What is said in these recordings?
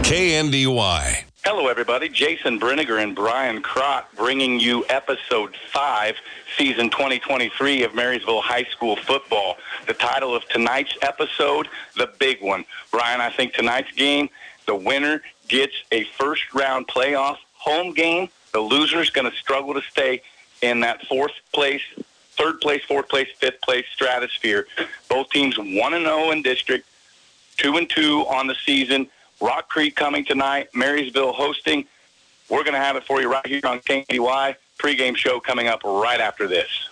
KNDY. Hello, everybody. Jason Brinegar and Brian Crott bringing you Episode 5, Season 2023 of Marysville High School Football. The title of tonight's episode, The Big One. Brian, I think tonight's game, the winner gets a first-round playoff home game. The loser's going to struggle to stay in that fourth place, third place, fourth place, fifth place stratosphere. Both teams 1-0 in district, 2-2 on the season. Rock Creek coming tonight, Marysville hosting. We're going to have it for you right here on KNDY. Pre-game show coming up right after this.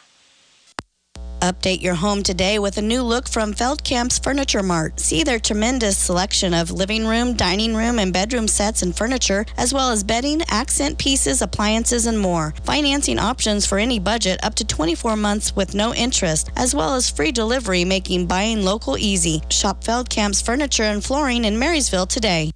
Update your home today with a new look from Feldkamp's Furniture Mart. See their tremendous selection of living room, dining room, and bedroom sets and furniture, as well as bedding, accent pieces, appliances, and more. Financing options for any budget up to 24 months with no interest, as well as free delivery, making buying local easy. Shop Feldkamp's Furniture and Flooring in Marysville today.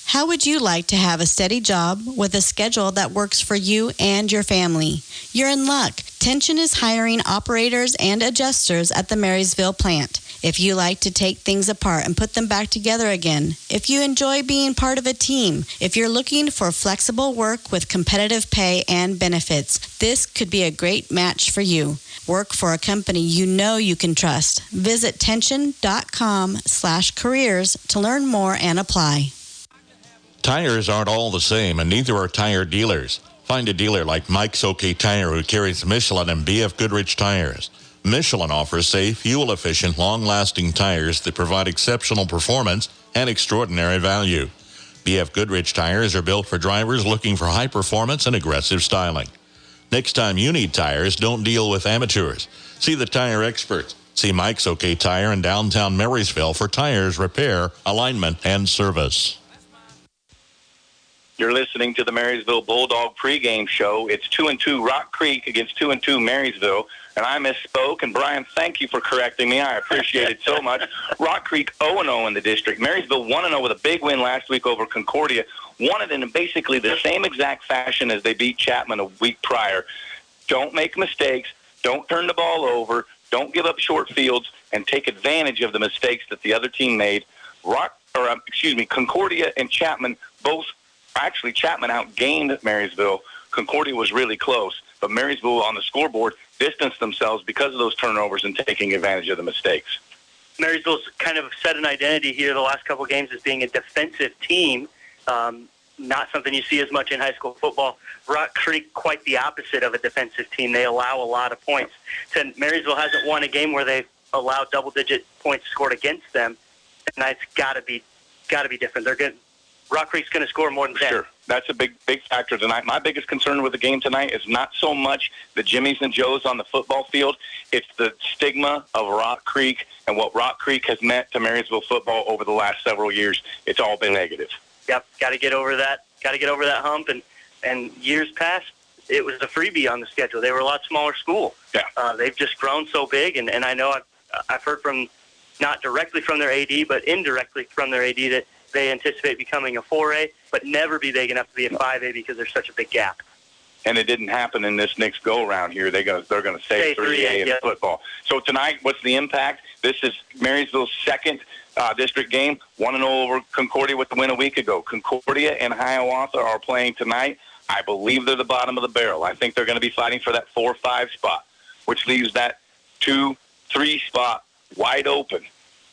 How would you like to have a steady job with a schedule that works for you and your family? You're in luck. Tension is hiring operators and adjusters at the Marysville plant. If you like to take things apart and put them back together again, if you enjoy being part of a team, if you're looking for flexible work with competitive pay and benefits, this could be a great match for you. Work for a company you know you can trust. Visit tension.com/careers to learn more and apply. Tires aren't all the same, and neither are tire dealers. Find a dealer like Mike's OK Tire who carries Michelin and BF Goodrich tires. Michelin offers safe, fuel-efficient, long-lasting tires that provide exceptional performance and extraordinary value. BF Goodrich tires are built for drivers looking for high performance and aggressive styling. Next time you need tires, don't deal with amateurs. See the tire experts. See Mike's OK Tire in downtown Marysville for tires, repair, alignment, and service. You're listening to the Marysville Bulldog pregame show. It's 2-2 Rock Creek against 2-2 Marysville. And I misspoke. And, Brian, thank you for correcting me. I appreciate it so much. Rock Creek 0-0 in the district. Marysville 1-0 with a big win last week over Concordia. Won it in basically the same exact fashion as they beat Chapman a week prior. Don't make mistakes. Don't turn the ball over. Don't give up short fields. And take advantage of the mistakes that the other team made. Concordia and Chapman both. Actually, Chapman outgained Marysville. Concordia was really close, but Marysville on the scoreboard distanced themselves because of those turnovers and taking advantage of the mistakes. Marysville's kind of set an identity here the last couple of games as being a defensive team, not something you see as much in high school football. Rock Creek, quite the opposite of a defensive team. They allow a lot of points. Marysville hasn't won a game where they've allowed double-digit points scored against them, and that's got to be different. They're good. Rock Creek's going to score more than 10. Sure. That's a big factor tonight. My biggest concern with the game tonight is not so much the Jimmies and Joes on the football field. It's the stigma of Rock Creek and what Rock Creek has meant to Marysville football over the last several years. It's all been negative. Yep, got to get over that. Got to get over that hump. And years past, it was a freebie on the schedule. They were a lot smaller school. Yeah. They've just grown so big, and I know I've heard from, not directly from their AD, but indirectly from their AD that they anticipate becoming a 4A, but never be big enough to be a 5A because there's such a big gap. And it didn't happen in this next go-around here. They're going to stay 3A in football. So tonight, what's the impact? This is Marysville's second district game, 1-0 over Concordia with the win a week ago. Concordia and Hiawatha are playing tonight. I believe they're the bottom of the barrel. I think they're going to be fighting for that 4-5 spot, which leaves that 2-3 spot wide open.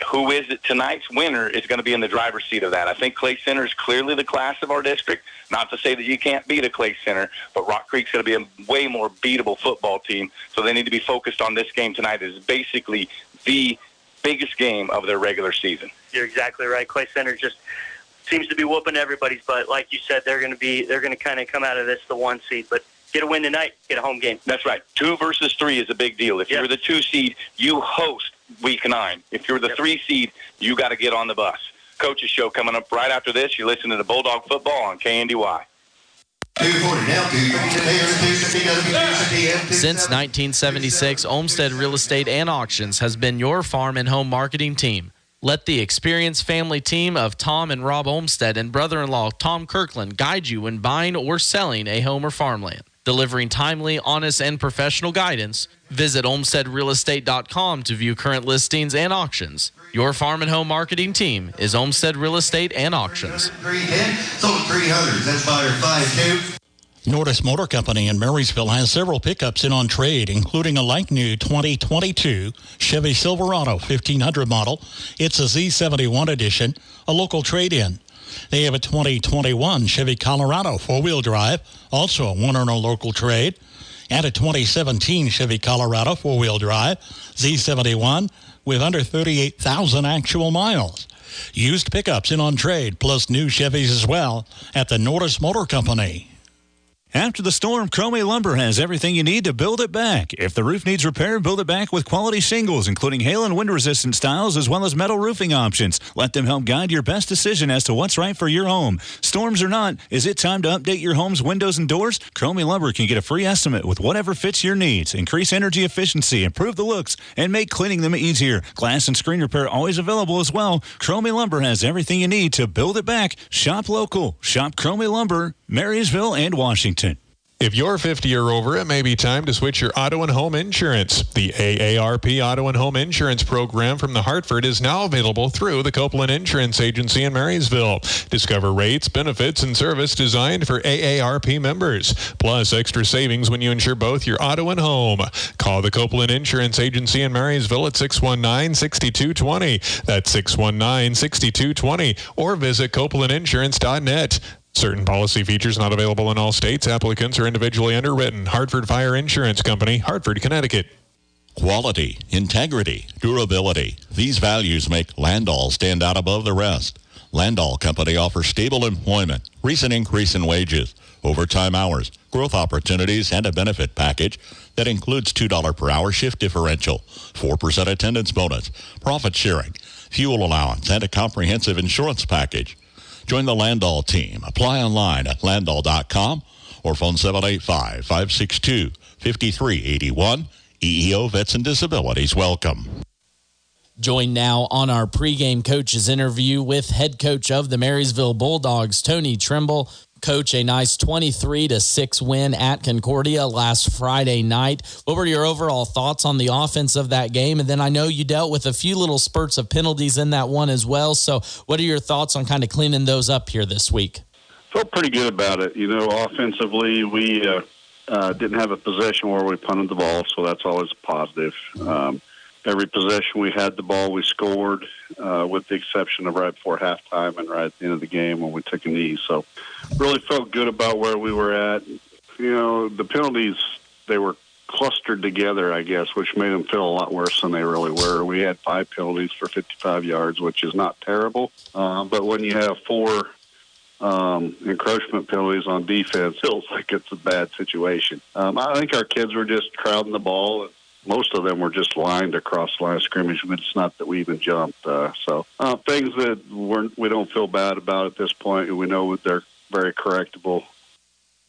Who is it? Tonight's winner is going to be in the driver's seat of that. I think Clay Center is clearly the class of our district. Not to say that you can't beat a Clay Center, but Rock Creek's going to be a way more beatable football team, so they need to be focused on this game tonight. It is basically the biggest game of their regular season. You're exactly right. Clay Center just seems to be whooping everybody's butt. Like you said, they're going to kind of come out of this the 1 seed, but get a win tonight, get a home game. That's right. 2 versus 3 is a big deal. If you're the 2 seed, you host Week 9. If you're the 3 seed, you got to get on the bus. Coach's show coming up right after this. You're listening to Bulldog Football on KNDY. Since 1976, Olmsted Real Estate and Auctions has been your farm and home marketing team. Let the experienced family team of Tom and Rob Olmsted and brother-in-law Tom Kirkland guide you when buying or selling a home or farmland. Delivering timely, honest, and professional guidance, Visit olmstedrealestate.com to view current listings and auctions. Your farm and home marketing team is Olmsted Real Estate and Auctions. 310, sold 300. That's buyer 5-2. Nordis Motor Company in Marysville has several pickups in on trade, including a like-new 2022 Chevy Silverado 1500 model. It's a Z71 edition, a local trade-in. They have a 2021 Chevy Colorado four-wheel drive, also a one-owner local trade, and a 2017 Chevy Colorado four-wheel drive, Z71, with under 38,000 actual miles. Used pickups in on trade, plus new Chevys as well, at the Nordis Motor Company. After the storm, Cromie Lumber has everything you need to build it back. If the roof needs repair, build it back with quality shingles, including hail and wind-resistant styles, as well as metal roofing options. Let them help guide your best decision as to what's right for your home. Storms or not, is it time to update your home's windows and doors? Cromie Lumber can get a free estimate with whatever fits your needs. Increase energy efficiency, improve the looks, and make cleaning them easier. Glass and screen repair always available as well. Cromie Lumber has everything you need to build it back. Shop local. Shop Cromie Lumber, Marysville, and Washington. If you're 50 or over, it may be time to switch your auto and home insurance. The AARP Auto and Home Insurance Program from the Hartford is now available through the Copeland Insurance Agency in Marysville. Discover rates, benefits, and service designed for AARP members, plus extra savings when you insure both your auto and home. Call the Copeland Insurance Agency in Marysville at 619-6220. That's 619-6220, or visit copelandinsurance.net. Certain policy features not available in all states. Applicants are individually underwritten. Hartford Fire Insurance Company, Hartford, Connecticut. Quality, integrity, durability. These values make Landall stand out above the rest. Landall Company offers stable employment, recent increase in wages, overtime hours, growth opportunities, and a benefit package that includes $2 per hour shift differential, 4% attendance bonus, profit sharing, fuel allowance, and a comprehensive insurance package. Join the Landall team. Apply online at landall.com or phone 785-562-5381. EEO Vets and Disabilities welcome. Joined now on our pregame coaches interview with head coach of the Marysville Bulldogs, Tony Trimble. Coach, a nice 23-6 win at Concordia last Friday night. What were your overall thoughts on the offense of that game? And then I know you dealt with a few little spurts of penalties in that one as well. So what are your thoughts on kind of cleaning those up here this week? Felt pretty good about it. You know, offensively, we didn't have a possession where we punted the ball, so that's always a positive. Every possession we had the ball, we scored, with the exception of right before halftime and right at the end of the game when we took a knee. So really felt good about where we were at. You know, the penalties, they were clustered together, I guess, which made them feel a lot worse than they really were. We had 5 penalties for 55 yards, which is not terrible. But when you have 4 encroachment penalties on defense, it feels like it's a bad situation. I think our kids were just crowding the ball. Most of them were just lined across the line of scrimmage, but it's not that we even jumped. So things that we don't feel bad about at this point. We know they're very correctable.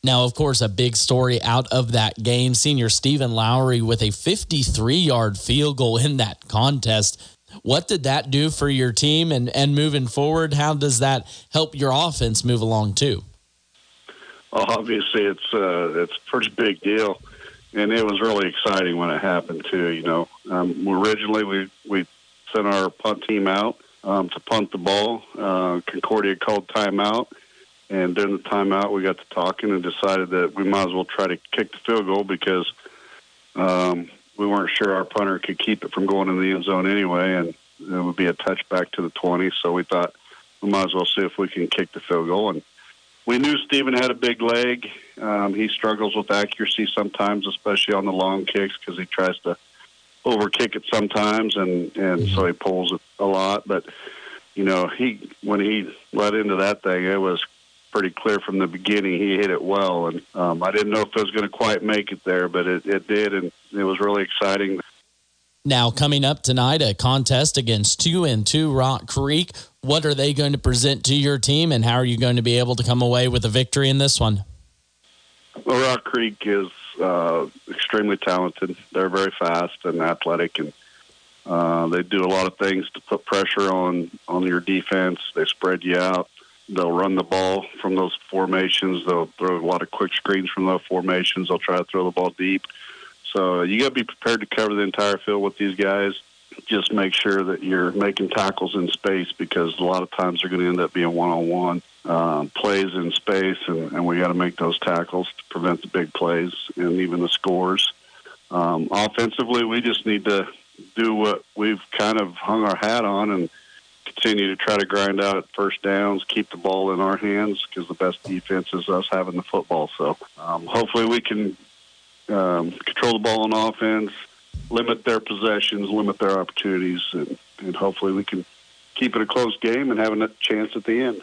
Now, of course, a big story out of that game, senior Stephen Lowry with a 53-yard field goal in that contest. What did that do for your team? And moving forward, how does that help your offense move along too? Well, obviously, it's a pretty big deal. And it was really exciting when it happened, too. You know, originally we sent our punt team out to punt the ball. Concordia called timeout. And during the timeout, we got to talking and decided that we might as well try to kick the field goal because we weren't sure our punter could keep it from going in the end zone anyway. And it would be a touchback to the 20. So we thought we might as well see if we can kick the field goal. And we knew Steven had a big leg. He struggles with accuracy sometimes, especially on the long kicks because he tries to overkick it sometimes, and so he pulls it a lot. But, you know, when he let into that thing, it was pretty clear from the beginning he hit it well. And I didn't know if it was going to quite make it there, but it did, and it was really exciting. Now, coming up tonight, a contest against 2-2 Rock Creek. What are they going to present to your team, and how are you going to be able to come away with a victory in this one? Well, Rock Creek is extremely talented. They're very fast and athletic, and they do a lot of things to put pressure on your defense. They spread you out. They'll run the ball from those formations. They'll throw a lot of quick screens from those formations. They'll try to throw the ball deep. So you got to be prepared to cover the entire field with these guys. Just make sure that you're making tackles in space, because a lot of times they're going to end up being one-on-one plays in space, and we got to make those tackles to prevent the big plays and even the scores. Offensively, we just need to do what we've kind of hung our hat on and continue to try to grind out at first downs, keep the ball in our hands, because the best defense is us having the football. So hopefully we can control the ball on offense, limit their possessions, limit their opportunities, and hopefully we can keep it a close game and have a chance at the end.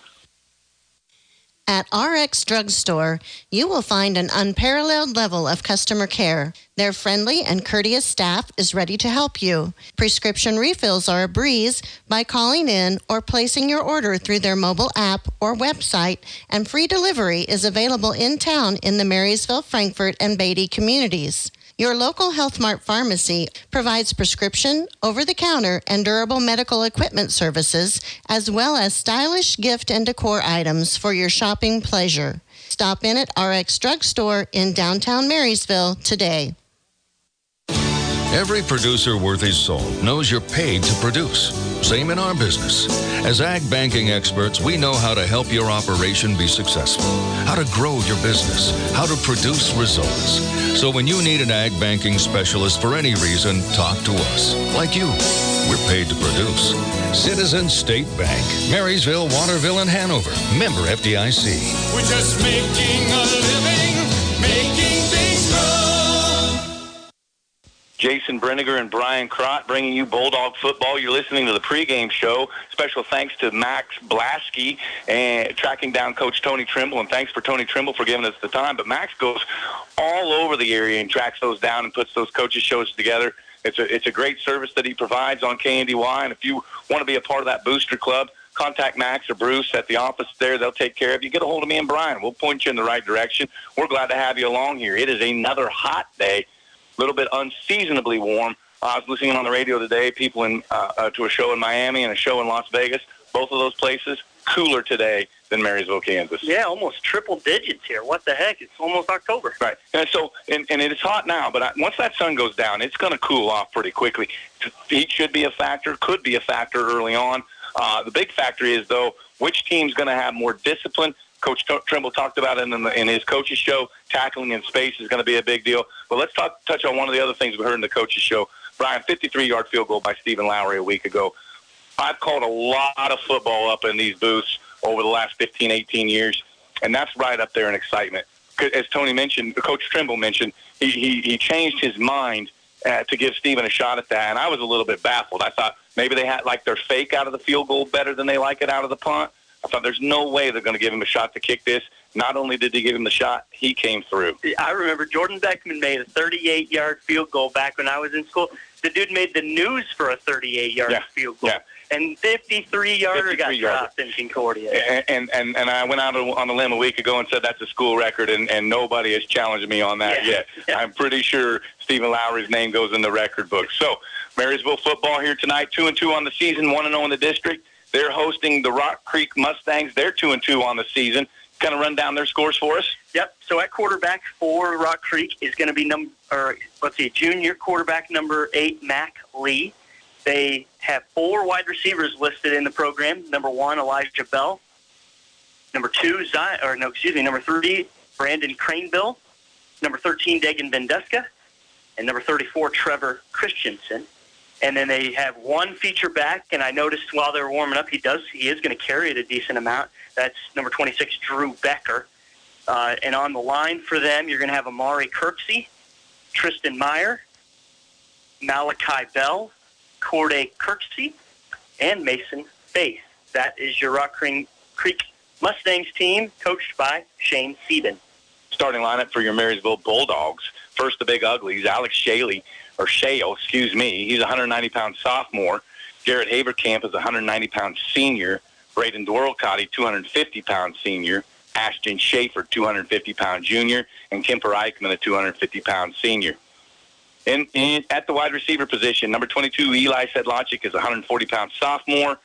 At RX Drugstore, you will find an unparalleled level of customer care. Their friendly and courteous staff is ready to help you. Prescription refills are a breeze by calling in or placing your order through their mobile app or website, and free delivery is available in town in the Marysville, Frankfort, and Beatty communities. Your local Health Mart pharmacy provides prescription, over-the-counter, and durable medical equipment services, as well as stylish gift and decor items for your shopping pleasure. Stop in at RX Drugstore in downtown Marysville today. Every producer worth his salt knows you're paid to produce. Same in our business. As ag banking experts, we know how to help your operation be successful, how to grow your business, how to produce results. So when you need an ag banking specialist for any reason, talk to us. Like you. We're paid to produce. Citizen State Bank, Marysville, Waterville, and Hanover. Member FDIC. We're just making a living, making things grow. Jason Brenniger and Brian Crott bringing you Bulldog football. You're listening to the pregame show. Special thanks to Max Blasky and tracking down Coach Tony Trimble, and thanks for Tony Trimble for giving us the time. But Max goes all over the area and tracks those down and puts those coaches' shows together. It's a great service that he provides on KNDY, and if you want to be a part of that booster club, contact Max or Bruce at the office there. They'll take care of you. Get a hold of me and Brian. We'll point you in the right direction. We're glad to have you along here. It is another hot day. A little bit unseasonably warm. I was listening on the radio today, people to a show in Miami and a show in Las Vegas. Both of those places cooler today than Marysville, Kansas. Yeah, almost triple digits here. What the heck? It's almost October. Right. And so, and it is hot now, but once that sun goes down, it's going to cool off pretty quickly. Heat should be a factor, could be a factor early on. The big factor is, though, which team's going to have more discipline. Coach Trimble talked about it in his coach's show. Tackling in space is going to be a big deal. But let's touch on one of the other things we heard in the coach's show. Brian, 53-yard field goal by Stephen Lowry a week ago. I've called a lot of football up in these booths over the last 15, 18 years, and that's right up there in excitement. As Tony mentioned, Coach Trimble mentioned, he changed his mind to give Stephen a shot at that, and I was a little bit baffled. I thought maybe they had like their fake out of the field goal better than they like it out of the punt. I thought there's no way they're going to give him a shot to kick this. Not only did they give him the shot, he came through. I remember Jordan Beckman made a 38-yard field goal back when I was in school. The dude made the news for a 38-yard field goal. Yeah. And 53-yarder got dropped in Concordia. And I went out on a limb a week ago and said that's a school record, and nobody has challenged me on that yet. Yeah. I'm pretty sure Stephen Lowry's name goes in the record book. So, Marysville football here tonight, 2-2 on the season, 1-0 in the district. They're hosting the Rock Creek Mustangs. They're 2-2 on the season. Kind of run down their scores for us. Yep. So at quarterback for Rock Creek is going to be junior quarterback number 8, Mac Lee. They have 4 wide receivers listed in the program. Number 1, Elijah Bell. Number 3, Brandon Craneville. Number 13, Dagan Vendeska. And number 34, Trevor Christensen. And then they have 1 feature back, and I noticed while they were warming up, he is going to carry it a decent amount. That's number 26, Drew Becker. And on the line for them, you're going to have Amari Kirksey, Tristan Meyer, Malachi Bell, Corday Kirksey, and Mason Faith. That is your Rock Creek Mustangs team, coached by Shane Sieben. Starting lineup for your Marysville Bulldogs. First, the big uglies, Alex Shale, excuse me. He's a 190-pound sophomore. Garrett Haverkamp is a 190-pound senior. Braden Dworlcotty, 250-pound senior. Ashton Schaefer, 250-pound junior. And Kemper Eichmann, a 250-pound senior. At the wide receiver position, number 22, Eli Sedlacek, is a 140-pound sophomore.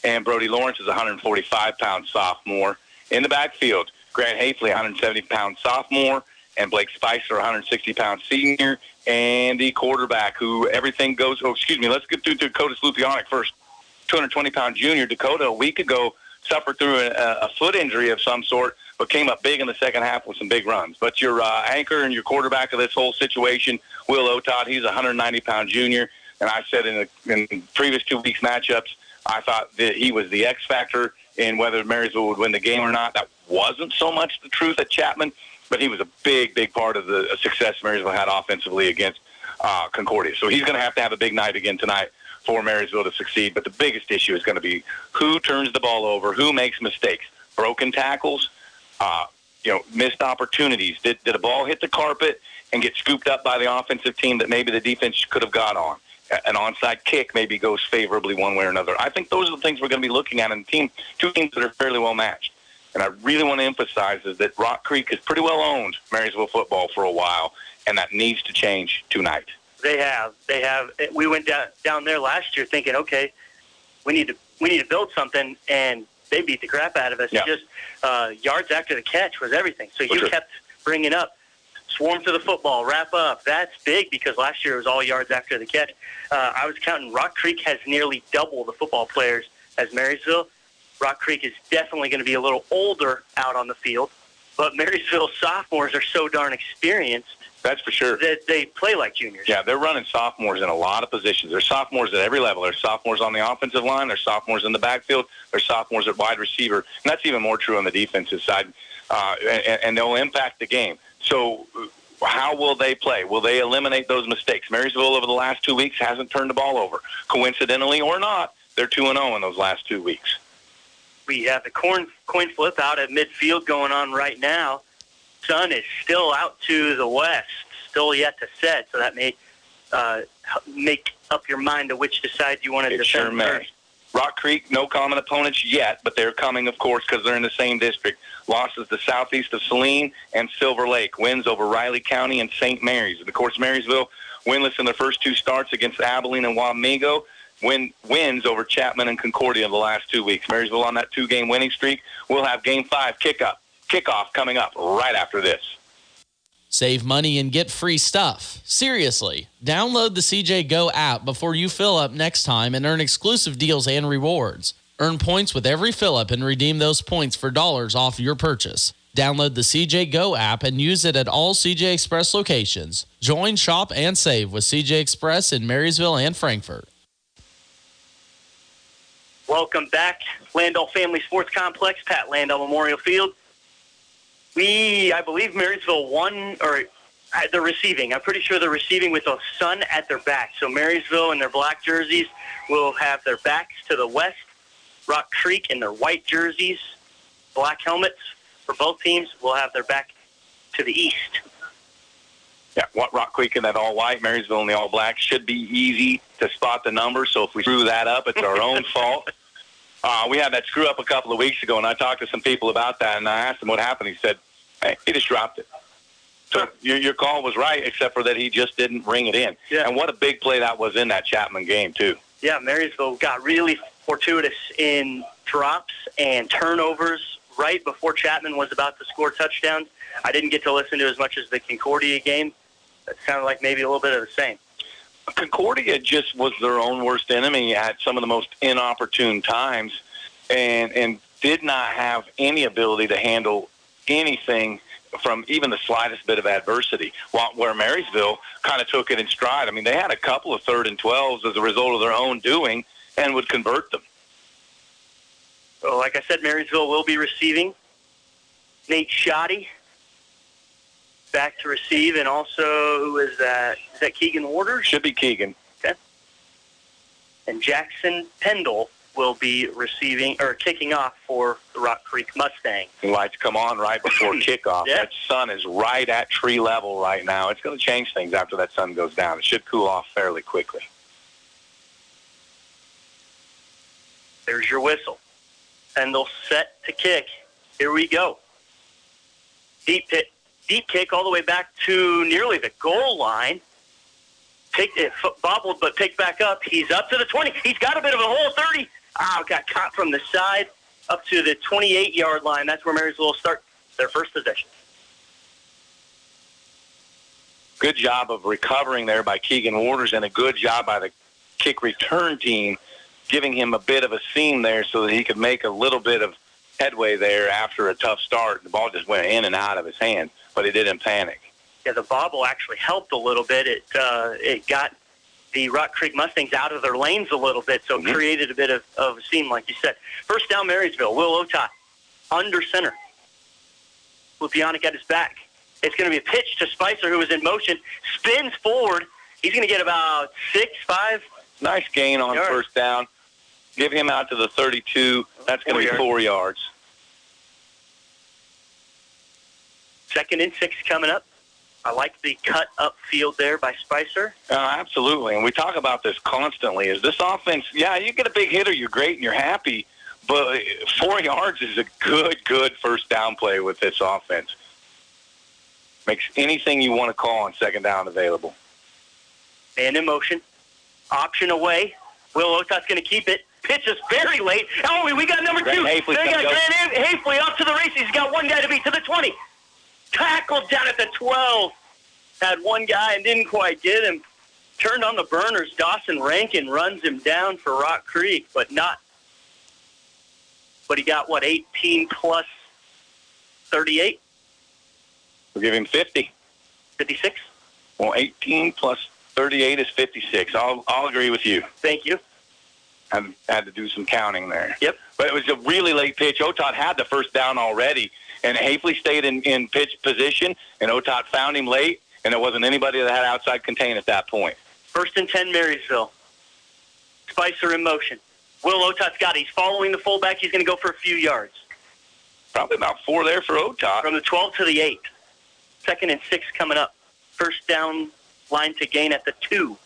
And Brody Lawrence is a 145-pound sophomore. In the backfield, Grant Hafley, 170-pound sophomore. and Blake Spicer, 160-pound senior, and the quarterback who everything goes. Oh, excuse me. Let's get through Dakota Slupionic first. 220-pound junior. Dakota a week ago suffered through a foot injury of some sort, but came up big in the second half with some big runs. But your anchor and your quarterback of this whole situation, Will Otad, he's a 190-pound junior. And I said in previous 2 weeks matchups, I thought that he was the X factor in whether Marysville would win the game or not. That wasn't so much the truth at Chapman, but he was a big, big part of the success Marysville had offensively against Concordia. So he's going to have a big night again tonight for Marysville to succeed. But the biggest issue is going to be who turns the ball over, who makes mistakes, broken tackles, missed opportunities. Did a ball hit the carpet and get scooped up by the offensive team that maybe the defense could have got on? An onside kick maybe goes favorably one way or another. I think those are the things we're going to be looking at in two teams that are fairly well matched. And I really want to emphasize is that Rock Creek has pretty well owned Marysville football for a while, and that needs to change tonight. They have. We went down there last year thinking, okay, we need to build something, and they beat the crap out of us. Yeah. Just yards after the catch was everything. So you kept bringing up swarm to the football, wrap up. That's big because last year it was all yards after the catch. I was counting Rock Creek has nearly double the football players as Marysville. Rock Creek is definitely going to be a little older out on the field, but Marysville sophomores are so darn experienced. That's for sure. That they play like juniors. Yeah, they're running sophomores in a lot of positions. There's sophomores at every level. There's sophomores on the offensive line. There's sophomores in the backfield. There's sophomores at wide receiver. And that's even more true on the defensive side. And they'll impact the game. So how will they play? Will they eliminate those mistakes? Marysville over the last 2 weeks hasn't turned the ball over. Coincidentally or not, they're 2-0 in those last 2 weeks. We have the coin flip out at midfield going on right now. Sun is still out to the west, still yet to set, so that may make up your mind to which side you want to defend sure first. Rock Creek, no common opponents yet, but they're coming, of course, because they're in the same district. Losses to southeast of Saline and Silver Lake. Wins over Riley County and St. Mary's. And, of course, Marysville winless in their first two starts against Abilene and Wamego. Wins over Chapman and Concordia in the last 2 weeks. Marysville on that 2-game winning streak. We'll have Game 5 kickoff coming up right after this. Save money and get free stuff. Seriously, download the CJ Go app before you fill up next time and earn exclusive deals and rewards. Earn points with every fill up and redeem those points for dollars off your purchase. Download the CJ Go app and use it at all CJ Express locations. Join, shop, and save with CJ Express in Marysville and Frankfort. Welcome back, Landau Family Sports Complex, Pat Landau Memorial Field. I believe Marysville won, or they're receiving. I'm pretty sure they're receiving with the sun at their back. So Marysville in their black jerseys will have their backs to the west. Rock Creek in their white jerseys, black helmets for both teams will have their back to the east. Yeah, Rock Creek in that all-white, Marysville in the all-black. Should be easy to spot the number, so if we screw that up, it's our own fault. We had that screw-up a couple of weeks ago, and I talked to some people about that, and I asked him what happened. He said, hey, he just dropped it. So your call was right, except for that he just didn't ring it in. Yeah. And what a big play that was in that Chapman game, too. Yeah, Marysville got really fortuitous in drops and turnovers right before Chapman was about to score touchdowns. I didn't get to listen to as much as the Concordia game. It sounded like maybe a little bit of the same. Concordia just was their own worst enemy at some of the most inopportune times and did not have any ability to handle anything from even the slightest bit of adversity, where Marysville kind of took it in stride. I mean, they had a couple of 3rd and 12s as a result of their own doing and would convert them. So, like I said, Marysville will be receiving. Nate Shoddy back to receive, and also, who is that? Is that Keegan Waters? Should be Keegan. Okay. And Jackson Pendle will be receiving or kicking off for the Rock Creek Mustangs. The lights come on right before kickoff. Yeah. That sun is right at tree level right now. It's going to change things after that sun goes down. It should cool off fairly quickly. There's your whistle. Pendle set to kick. Here we go. Deep kick all the way back to nearly the goal line. Bobbled, but picked back up. He's up to the 20. He's got a bit of a hole, 30. Got caught from the side up to the 28-yard line. That's where Marysville will start their first possession. Good job of recovering there by Keegan Waters, and a good job by the kick return team, giving him a bit of a seam there so that he could make a little bit of headway there after a tough start. The ball just went in and out of his hand, but he didn't panic. Yeah, the bobble actually helped a little bit. It got the Rock Creek Mustangs out of their lanes a little bit, so it created a bit of a seam, like you said. First down, Marysville. Will Otot under center. Lupianic at his back. It's going to be a pitch to Spicer, who was in motion. Spins forward. He's going to get about 6-5. Nice gain on first down. Give him out to the 32. That's going to be 4 yards. 2nd and 6 coming up. I like the cut upfield there by Spicer. Absolutely, and we talk about this constantly. Is this offense, you get a big hitter, you're great and you're happy, but 4 yards is a good first down play with this offense. Makes anything you want to call on second down available. And in motion. Option away. Will Otot's going to keep it. Pitch is very late. Oh, we got number 2. They got Grant Hafley off to the races. He's got one guy to beat to the 20. Tackled down at the 12. Had one guy and didn't quite get him. Turned on the burners. Dawson Rankin runs him down for Rock Creek, but he got, 18 plus 38? We'll give him 50. 56? Well, 18 plus 38 is 56. I'll agree with you. Thank you. I had to do some counting there. Yep. But it was a really late pitch. Otot had the first down already, and Hafley stayed in pitch position, and Otot found him late, and there wasn't anybody that had outside contain at that point. 1st and 10, Marysville. Spicer in motion. Will Otot's got it. He's following the fullback. He's going to go for a few yards. Probably about 4 there for Otot. From the 12 to the 8. 2nd and 6 coming up. First down line to gain at the 2.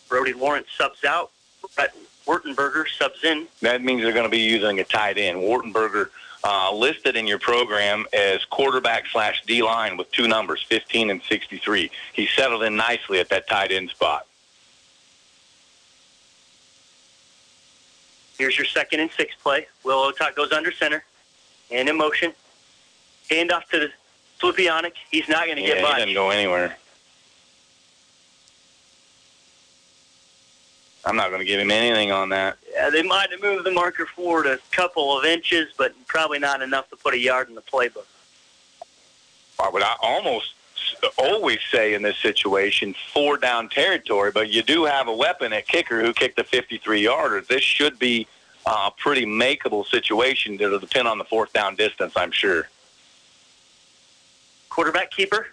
Brody Lawrence subs out. Brett Wurtenberger subs in. That means they're going to be using a tight end. Wurtenberger listed in your program as quarterback/D-line with 2 numbers, 15 and 63. He settled in nicely at that tight end spot. Here's your 2nd and 6 play. Will Otot goes under center. And in motion. Handoff to Lupianic. He's not going to get much. He didn't go anywhere. I'm not going to give him anything on that. Yeah, they might have moved the marker forward a couple of inches, but probably not enough to put a yard in the playbook. I would almost always say in this situation 4 down territory, but you do have a weapon at kicker who kicked a 53-yarder. This should be a pretty makeable situation. It'll depend on the 4th down distance, I'm sure. Quarterback keeper.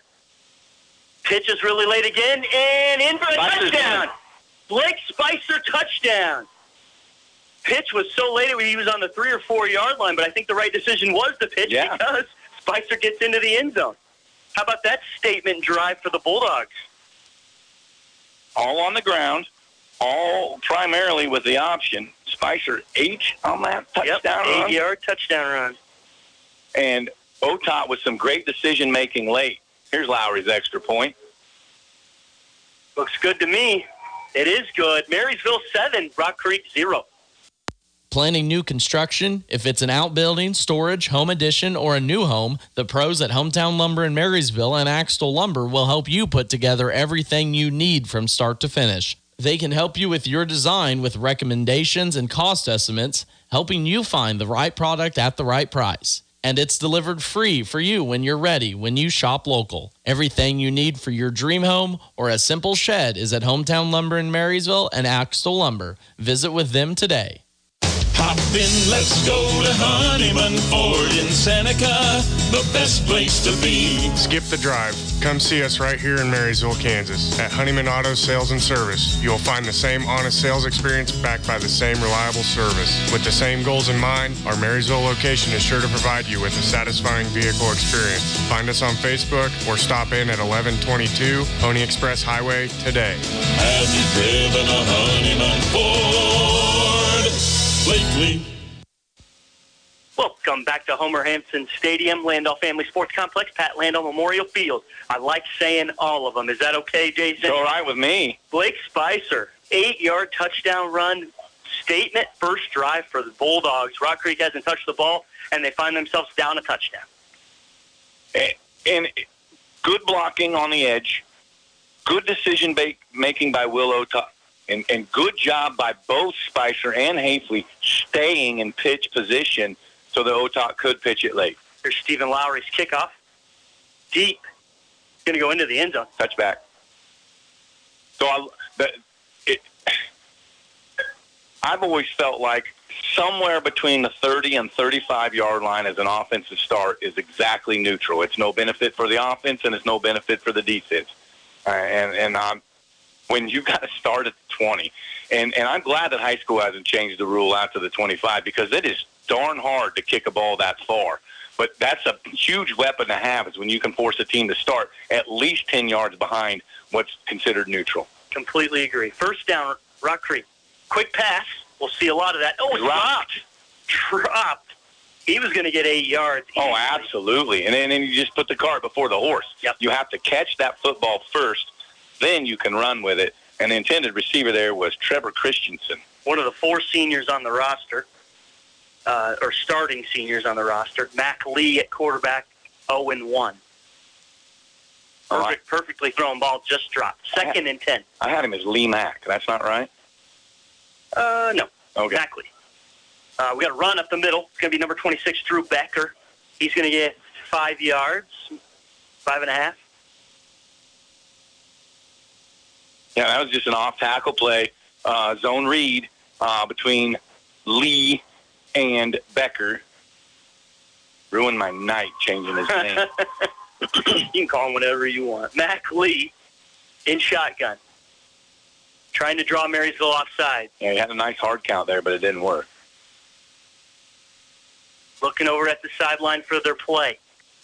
Pitch is really late again, and in for a touchdown. Blake Spicer touchdown. Pitch was so late he was on the 3 or 4 yard line, but I think the right decision was the pitch because Spicer gets into the end zone. How about that statement drive for the Bulldogs? All on the ground, all primarily with the option. Spicer 8 on that touchdown run. 8-yard touchdown run. And Otot with some great decision-making late. Here's Lowry's extra point. Looks good to me. It is good. Marysville 7, Rock Creek 0. Planning new construction? If it's an outbuilding, storage, home addition, or a new home, the pros at Hometown Lumber in Marysville and Axtell Lumber will help you put together everything you need from start to finish. They can help you with your design with recommendations and cost estimates, helping you find the right product at the right price. And it's delivered free for you when you're ready when you shop local. Everything you need for your dream home or a simple shed is at Hometown Lumber in Marysville and Axtell Lumber. Visit with them today. Hop in, let's go to Honeyman Ford in Seneca, the best place to be. Skip the drive. Come see us right here in Marysville, Kansas. At Honeyman Auto Sales and Service, you'll find the same honest sales experience backed by the same reliable service. With the same goals in mind, our Marysville location is sure to provide you with a satisfying vehicle experience. Find us on Facebook or stop in at 1122 Pony Express Highway today. Have you driven a Honeyman Ford lately? Welcome back to Homer Hampton Stadium, Landau Family Sports Complex, Pat Landau Memorial Field. I like saying all of them. Is that okay, Jason? It's all right with me. Blake Spicer, 8-yard touchdown run, statement first drive for the Bulldogs. Rock Creek hasn't touched the ball, and they find themselves down a touchdown. And good blocking on the edge, good decision making by Will Otok, and good job by both Spicer and Hafley staying in pitch position so that Otok could pitch it late. Here's Stephen Lowry's kickoff. Deep. Going to go into the end zone. Touchback. So I've always felt like somewhere between the 30 and 35-yard line as an offensive start is exactly neutral. It's no benefit for the offense, and it's no benefit for the defense. When you got to start at the 20, and I'm glad that high school hasn't changed the rule out to the 25 because it is darn hard to kick a ball that far. But that's a huge weapon to have is when you can force a team to start at least 10 yards behind what's considered neutral. Completely agree. First down, Rock Creek. Quick pass. We'll see a lot of that. Oh, dropped. He was going to get 8 yards. Oh, absolutely. And then you just put the cart before the horse. Yep. You have to catch that football first, then you can run with it. And the intended receiver there was Trevor Christensen. One of the 4 seniors on the roster, or starting seniors on the roster. Mac Lee at quarterback, 0-1. Perfectly thrown ball, just dropped. Second and 10. I had him as Lee Mack. That's not right? No. Okay. Exactly. We got a run up the middle. It's going to be number 26, Drew Becker. He's going to get 5 yards, 5.5. Yeah, that was just an off-tackle play. Zone read between Lee and Becker. Ruined my night changing his name. You can call him whatever you want. Mac Lee in shotgun. Trying to draw Marysville offside. Yeah, he had a nice hard count there, but it didn't work. Looking over at the sideline for their play.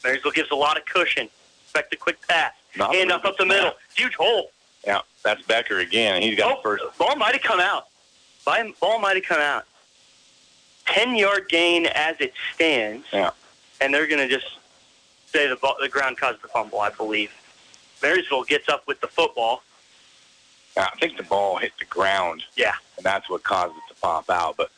Marysville gives a lot of cushion. Expect a quick pass. Hand up the middle. Huge hole. Yeah, that's Becker again. He's got the first. Ball might have come out. Ball might have come out. 10-yard gain as it stands. Yeah. And they're going to just say the ground caused the fumble, I believe. Marysville gets up with the football. I think the ball hit the ground. Yeah. And that's what caused it to pop out. But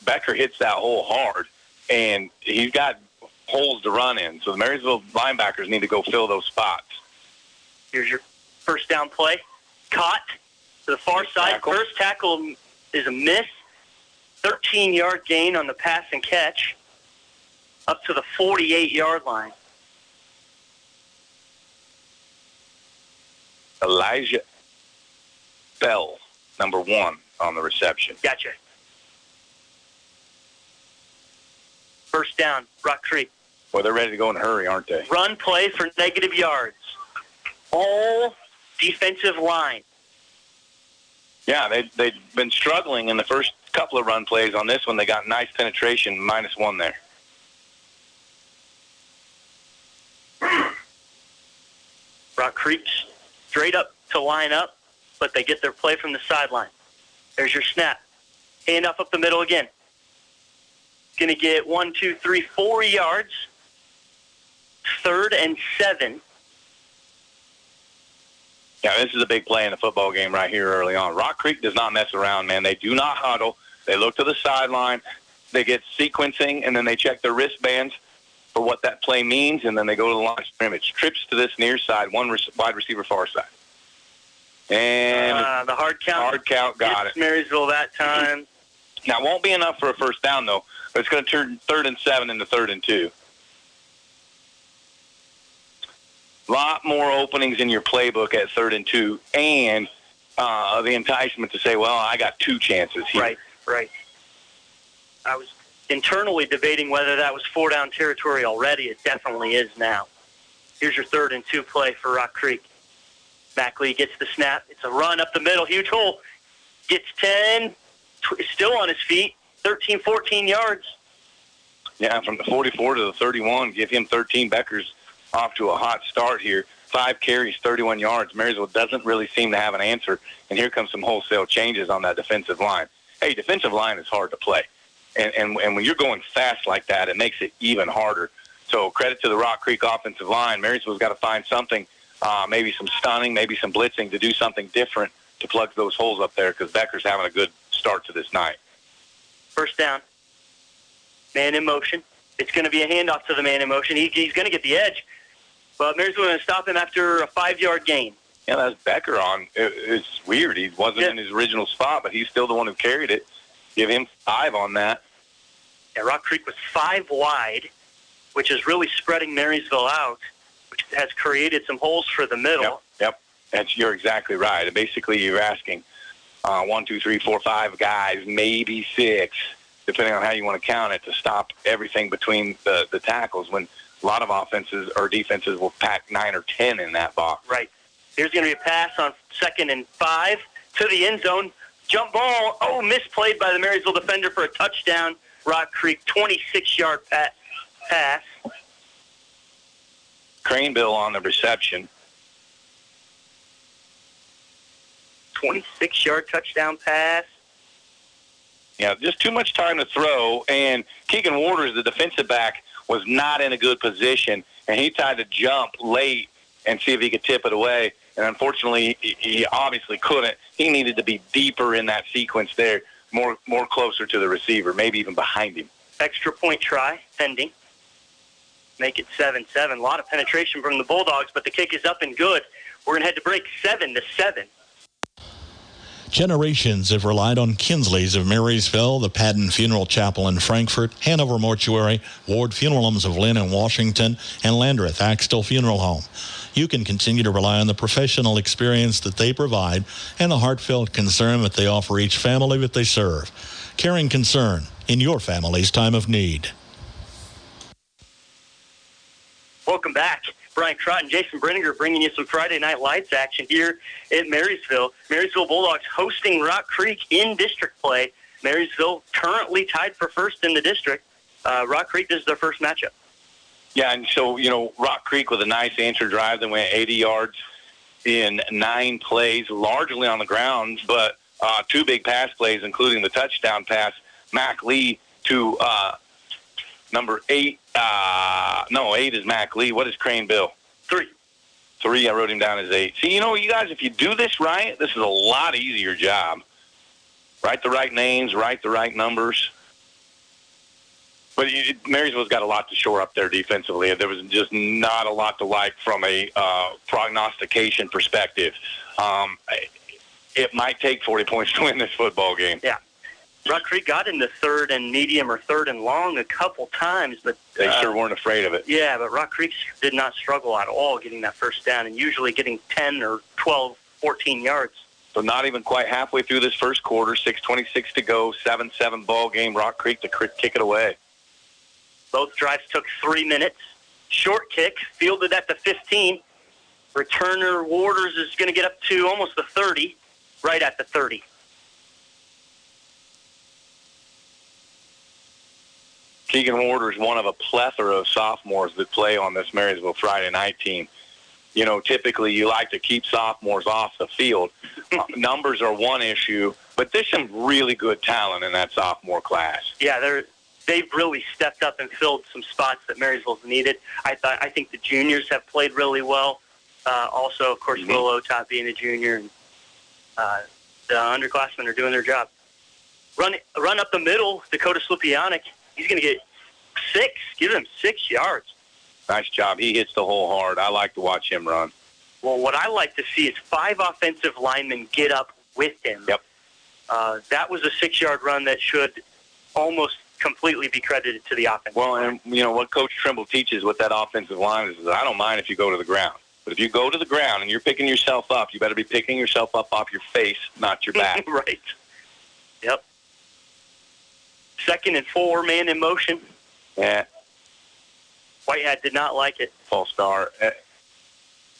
Becker hits that hole hard, and he's got holes to run in. So the Marysville linebackers need to go fill those spots. Here's your first down play. Caught to the far side. Tackle. First tackle is a miss. 13-yard gain on the pass and catch. Up to the 48-yard line. Elijah Bell, number 1 on the reception. Gotcha. First down, Rock Creek. Well, they're ready to go in a hurry, aren't they? Run play for negative yards. All defensive line. Yeah, they've been struggling in the first couple of run plays. On this one, they got nice penetration, -1 there. Rock Creek straight up to line up, but they get their play from the sideline. There's your snap. Hand up the middle again. Going to get 1, 2, 3, 4 yards. 3rd and 7. Yeah, this is a big play in the football game right here early on. Rock Creek does not mess around, man. They do not huddle. They look to the sideline. They get sequencing, and then they check their wristbands for what that play means, and then they go to the line of scrimmage. Trips to this near side, one wide receiver far side. And the hard count. Hard count, got it. Marysville that time. Now, it won't be enough for a first down, though, but it's going to turn 3rd and 7 into 3rd and 2. A lot more openings in your playbook at 3rd and 2, and the enticement to say, well, I got 2 chances here. Right. I was internally debating whether that was 4-down territory already. It definitely is now. Here's your 3rd and 2 play for Rock Creek. Mac Lee gets the snap. It's a run up the middle, huge hole. Gets 10, still on his feet, 13, 14 yards. Yeah, from the 44 to the 31, give him 13. Becker's off to a hot start here. 5 carries, 31 yards. Marysville doesn't really seem to have an answer, and here comes some wholesale changes on that defensive line. Hey, defensive line is hard to play, and when you're going fast like that, it makes it even harder. So credit to the Rock Creek offensive line. Marysville's got to find something, maybe some stunning, maybe some blitzing to do something different to plug those holes up there because Becker's having a good start to this night. First down. Man in motion. It's going to be a handoff to the man in motion. He's going to get the edge, but Marysville going to stop him after a 5-yard gain. Yeah, that's Becker on. It's weird. He wasn't in his original spot, but he's still the one who carried it. Give him 5 on that. Yeah, Rock Creek was 5 wide, which is really spreading Marysville out, which has created some holes for the middle. Yep. You're exactly right. And basically, you're asking 1, 2, 3, 4, 5 guys, maybe 6, depending on how you want to count it, to stop everything between the tackles when a lot of offenses or defenses will pack 9 or 10 in that box. Right. Here's going to be a pass on 2nd and 5 to the end zone. Jump ball. Oh, misplayed by the Marysville defender for a touchdown. Rock Creek, 26-yard pass. Craneville on the reception. 26-yard touchdown pass. Yeah, just too much time to throw, and Keegan Waters, the defensive back, was not in a good position, and he tried to jump late and see if he could tip it away, and unfortunately, he obviously couldn't. He needed to be deeper in that sequence there, more closer to the receiver, maybe even behind him. Extra point try, pending. Make it 7-7. A lot of penetration from the Bulldogs, but the kick is up and good. We're going to head to break 7-7. Generations have relied on Kinsley's of Marysville, the Padden Funeral Chapel in Frankfort, Hanover Mortuary, Ward Funeral Homes of Lynn and Washington, and Landreth Axtell Funeral Home. You can continue to rely on the professional experience that they provide and the heartfelt concern that they offer each family that they serve. Caring concern in your family's time of need. Welcome back. Brian Trott and Jason Brenninger bringing you some Friday Night Lights action here at Marysville. Marysville Bulldogs hosting Rock Creek in district play. Marysville currently tied for first in the district. Rock Creek, this is their first matchup. Yeah, and so, Rock Creek with a nice answer drive that went 80 yards in 9 plays, largely on the ground, but 2 big pass plays, including the touchdown pass. Mac Lee to number 8. 8 is Mac Lee. What is Crane Bill? 3. I wrote him down as 8. See, you guys, if you do this right, this is a lot easier job. Write the right names, write the right numbers. But Marysville's got a lot to shore up there defensively. There was just not a lot to like from a prognostication perspective. It might take 40 points to win this football game. Yeah. Rock Creek got into 3rd and medium or 3rd and long a couple times, but they sure weren't afraid of it. Yeah, but Rock Creek did not struggle at all getting that first down and usually getting 10 or 12, 14 yards. So not even quite halfway through this first quarter, 6:26 to go, 7-7 ball game. Rock Creek to kick it away. Both drives took 3 minutes. Short kick, fielded at the 15. Returner Waters is going to get up to almost the 30, right at the 30. Keegan Waters, one of a plethora of sophomores that play on this Marysville Friday night team. Typically you like to keep sophomores off the field. Numbers are one issue, but there's some really good talent in that sophomore class. Yeah, they've really stepped up and filled some spots that Marysville's needed. I think the juniors have played really well. Also, of course, Will Otop being a junior, and the underclassmen are doing their job. Run up the middle, Dakota Slupianic. He's going to get 6. Give him 6 yards. Nice job. He hits the hole hard. I like to watch him run. Well, what I like to see is 5 offensive linemen get up with him. Yep. That was a 6-yard run that should almost completely be credited to the offense. Well, and what Coach Trimble teaches with that offensive line is I don't mind if you go to the ground. But if you go to the ground and you're picking yourself up, you better be picking yourself up off your face, not your back. Right. Yep. 2nd and 4, man in motion. Yeah. Whitehead did not like it. False start.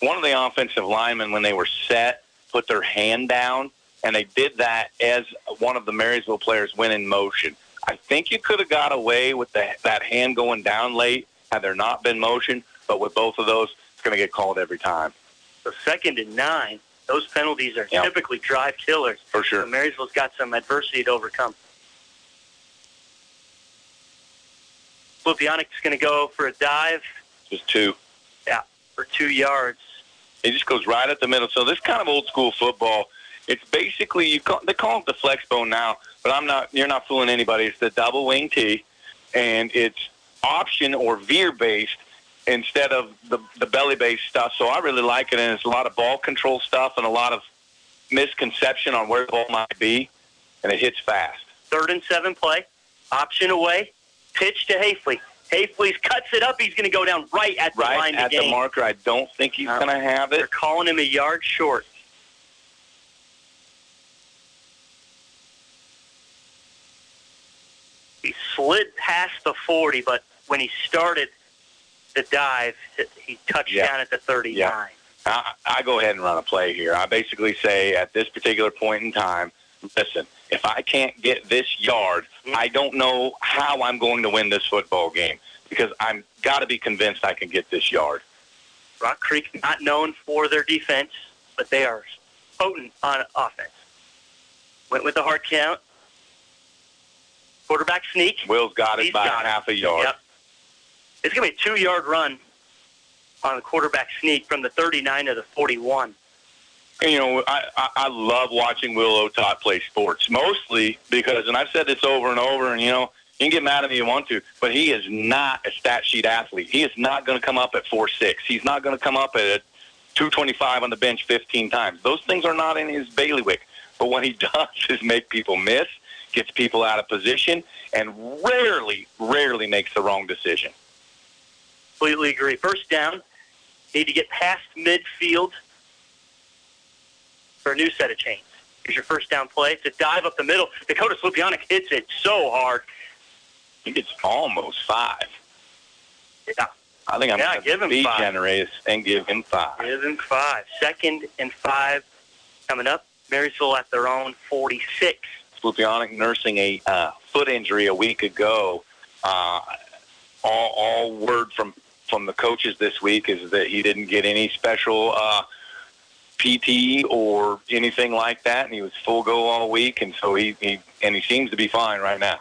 One of the offensive linemen, when they were set, put their hand down, and they did that as one of the Marysville players went in motion. I think you could have got away with that hand going down late had there not been motion, but with both of those, it's going to get called every time. So 2nd and 9, those penalties are typically drive killers. For sure. So Marysville's got some adversity to overcome. Slupianic's going to go for a dive. Just 2. Yeah, for 2 yards. It just goes right at the middle. So this kind of old school football, it's basically they call it the flex bone now, but you're not fooling anybody. It's the double wing tee, and it's option or veer-based instead of the belly-based stuff. So I really like it, and it's a lot of ball control stuff and a lot of misconception on where the ball might be, and it hits fast. 3rd and 7 play, option away, pitch to Hafley. Hafley cuts it up. He's going to go down right at the line to gain. The marker. I don't think he's going to have it. They're calling him a yard short. He slid past the 40, but when he started the dive, he touched down at the 39. Yeah. I go ahead and run a play here. I basically say at this particular point in time, listen, if I can't get this yard, I don't know how I'm going to win this football game because I'm got to be convinced I can get this yard. Rock Creek not known for their defense, but they are potent on offense. Went with the hard count. Quarterback sneak. Will's got it by half a yard. Yep. It's going to be a 2-yard run on the quarterback sneak from the 39 to the 41. And, you know, I love watching Will Otot play sports, mostly because, and I've said this over and over, and, you know, you can get mad at me if you want to, but he is not a stat sheet athlete. He is not going to come up at 4.6. He's not going to come up at 225 on the bench 15 times. Those things are not in his bailiwick. But what he does is make people miss, gets people out of position, and rarely makes the wrong decision. Completely agree. First down, need to get past midfield for a new set of chains. Here's your first down play. It's a dive up the middle. Dakota Slupianic hits it so hard. He gets almost 5. Yeah. I think I'm going to be generous and give him 5. Give him 5. 2nd and 5 coming up. Marysville at their own 46. Slupianic nursing a foot injury a week ago. All word from the coaches this week is that he didn't get any special PT or anything like that, and he was full go all week, and so he seems to be fine right now.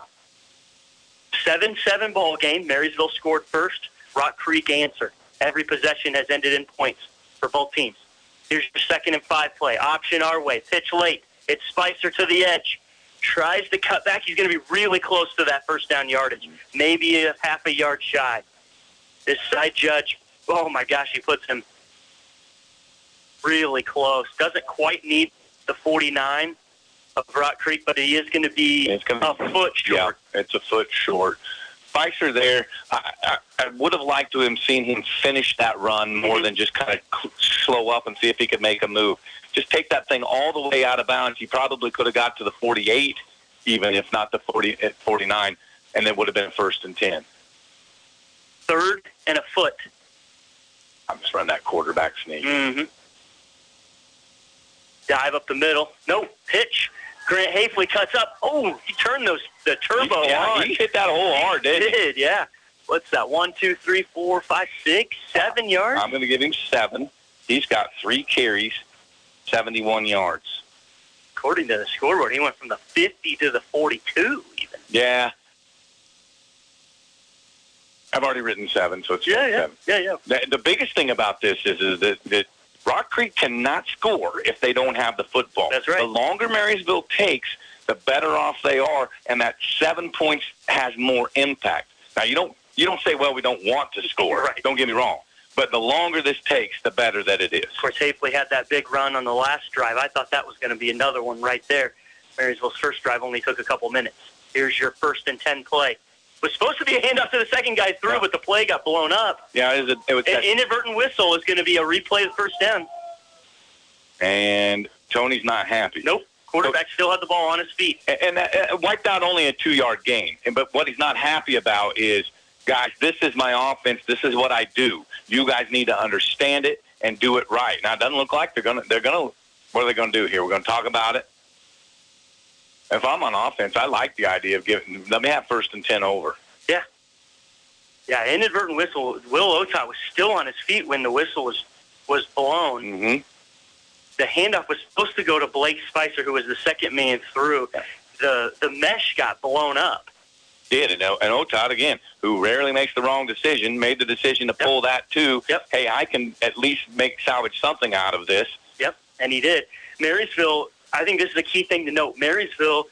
7-7 ball game. Marysville scored first. Rock Creek answered. Every possession has ended in points for both teams. Here's your 2nd and 5 play. Option our way. Pitch late. It's Spicer to the edge. Tries to cut back. He's going to be really close to that first down yardage. Maybe a half a yard shy. This side judge, oh my gosh, he puts him really close. Doesn't quite need the 49 of Rock Creek, but he is going to be a foot short. Yeah, it's a foot short. Spicer there, I would have liked to have seen him finish that run more than just kind of slow up and see if he could make a move. Just take that thing all the way out of bounds. He probably could have got to the 48, even if not the 49, and it would have been 1st and 10. 3rd and a foot. I'm just running that quarterback sneak. Mm-hmm. Dive up the middle. No, pitch. Grant Hafley cuts up. Oh, he turned the turbo on. He hit that hole hard, didn't he? He did, yeah. What's that? 1, 2, 3, 4, 5, 6, 7 yards? I'm going to give him 7. He's got 3 carries, 71 yards. According to the scoreboard, he went from the 50 to the 42 even. Yeah. I've already written 7, so it's 7. Yeah. The biggest thing about this is that Rock Creek cannot score if they don't have the football. That's right. The longer Marysville takes, the better off they are, and that 7 points has more impact. Now, you don't say, well, we don't want to score. Right. Don't get me wrong. But the longer this takes, the better that it is. Of course, Hafley had that big run on the last drive. I thought that was going to be another one right there. Marysville's first drive only took a couple minutes. Here's your 1st and 10 play. It was supposed to be a handoff to the second guy through, but the play got blown up. Yeah, it was an inadvertent whistle is going to be a replay of the first down. And Tony's not happy. Nope. Quarterback still had the ball on his feet. And wiped out only a 2-yard gain. But what he's not happy about is, guys, this is my offense. This is what I do. You guys need to understand it and do it right. Now, it doesn't look like they're gonna. What are they gonna do here? We're gonna talk about it. If I'm on offense, I like the idea of let me have 1st and 10 over. Yeah, inadvertent whistle. Will Otot was still on his feet when the whistle was blown. Mm-hmm. The handoff was supposed to go to Blake Spicer, who was the second man through. The mesh got blown up. Did, and Otot, again, who rarely makes the wrong decision, made the decision to pull that too. Yep. Hey, I can at least salvage something out of this. Yep, and he did. Marysville, I think this is the key thing to note. Marysville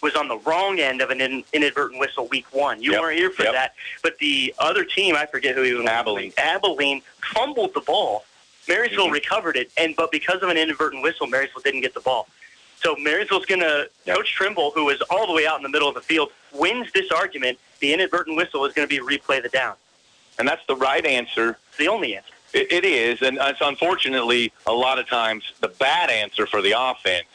was on the wrong end of an inadvertent whistle week 1. You weren't here for that. But the other team, I forget who he was. Abilene fumbled the ball. Marysville recovered it, but because of an inadvertent whistle, Marysville didn't get the ball. So Marysville's going to, Coach Trimble, who is all the way out in the middle of the field, wins this argument. The inadvertent whistle is going to be replay the down. And that's the right answer. It's the only answer. It is, and it's unfortunately a lot of times the bad answer for the offense.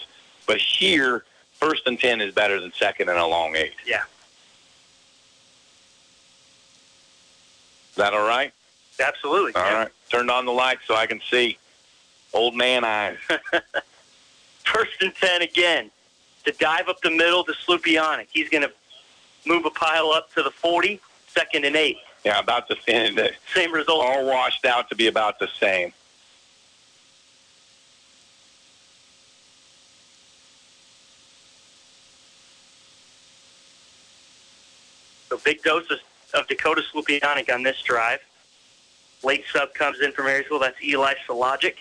But here, 1st and 10 is better than 2nd and a long 8. Yeah. Is that all right? Absolutely. All right. Turned on the lights so I can see. Old man eyes. 1st and 10 again. To dive up the middle to Slupianic. He's going to move a pile up to the 40, 2nd and 8. Yeah, about the same result. All washed out to be about the same. So big dose of Dakota Slupianic on this drive. Late sub comes in for Marysville. That's Eli Sologic.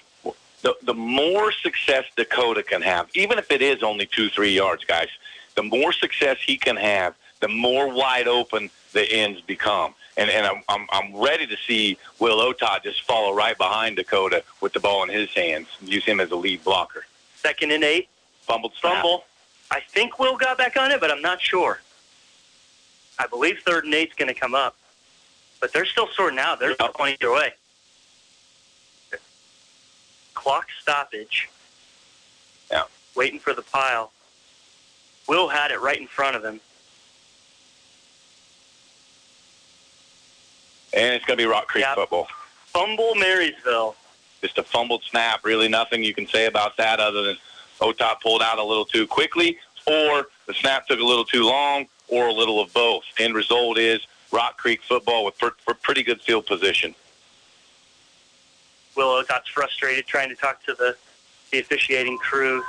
The more success Dakota can have, even if it is only 2-3 yards, guys, the more success he can have, the more wide open the ends become. And I'm ready to see Will Otah just follow right behind Dakota with the ball in his hands, use him as a lead blocker. 2nd and 8. Fumbled snap. Fumble. I think Will got back on it, but I'm not sure. I believe 3rd and 8 is going to come up. But they're still sorting out. They're not going either way. Clock stoppage. Yeah. Waiting for the pile. Will had it right in front of him. And it's going to be Rock Creek football. Fumble Marysville. Just a fumbled snap. Really nothing you can say about that other than Otah pulled out a little too quickly, or the snap took a little too long, or a little of both. End result is Rock Creek football with pretty good field position. Will Otah's frustrated trying to talk to the officiating crew,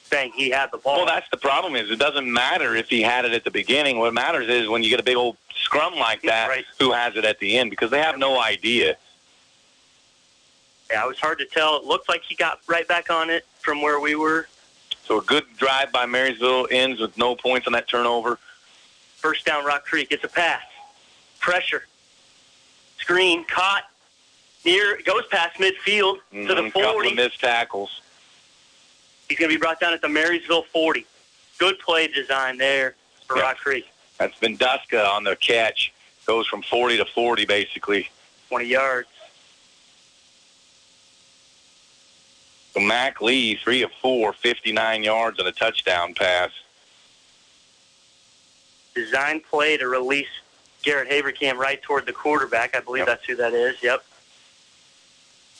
saying he had the ball. Well, that's the problem is it doesn't matter if he had it at the beginning. What matters is when you get a big old scrum like that, who has it at the end, because they have no idea. Yeah, it was hard to tell. It looked like he got right back on it from where we were. So a good drive by Marysville ends with no points on that turnover. 1st down, Rock Creek. It's a pass. Pressure. Screen. Caught. Goes past midfield to the 40. Couple of missed tackles. He's going to be brought down at the Marysville 40. Good play design there for Rock Creek. That's Venduska on the catch. Goes from 40 to 40, basically. 20 yards. So Mac Lee, 3 of 4, 59 yards and a touchdown pass. Design play to release Garrett Haverkamp right toward the quarterback. I believe that's who that is. Yep.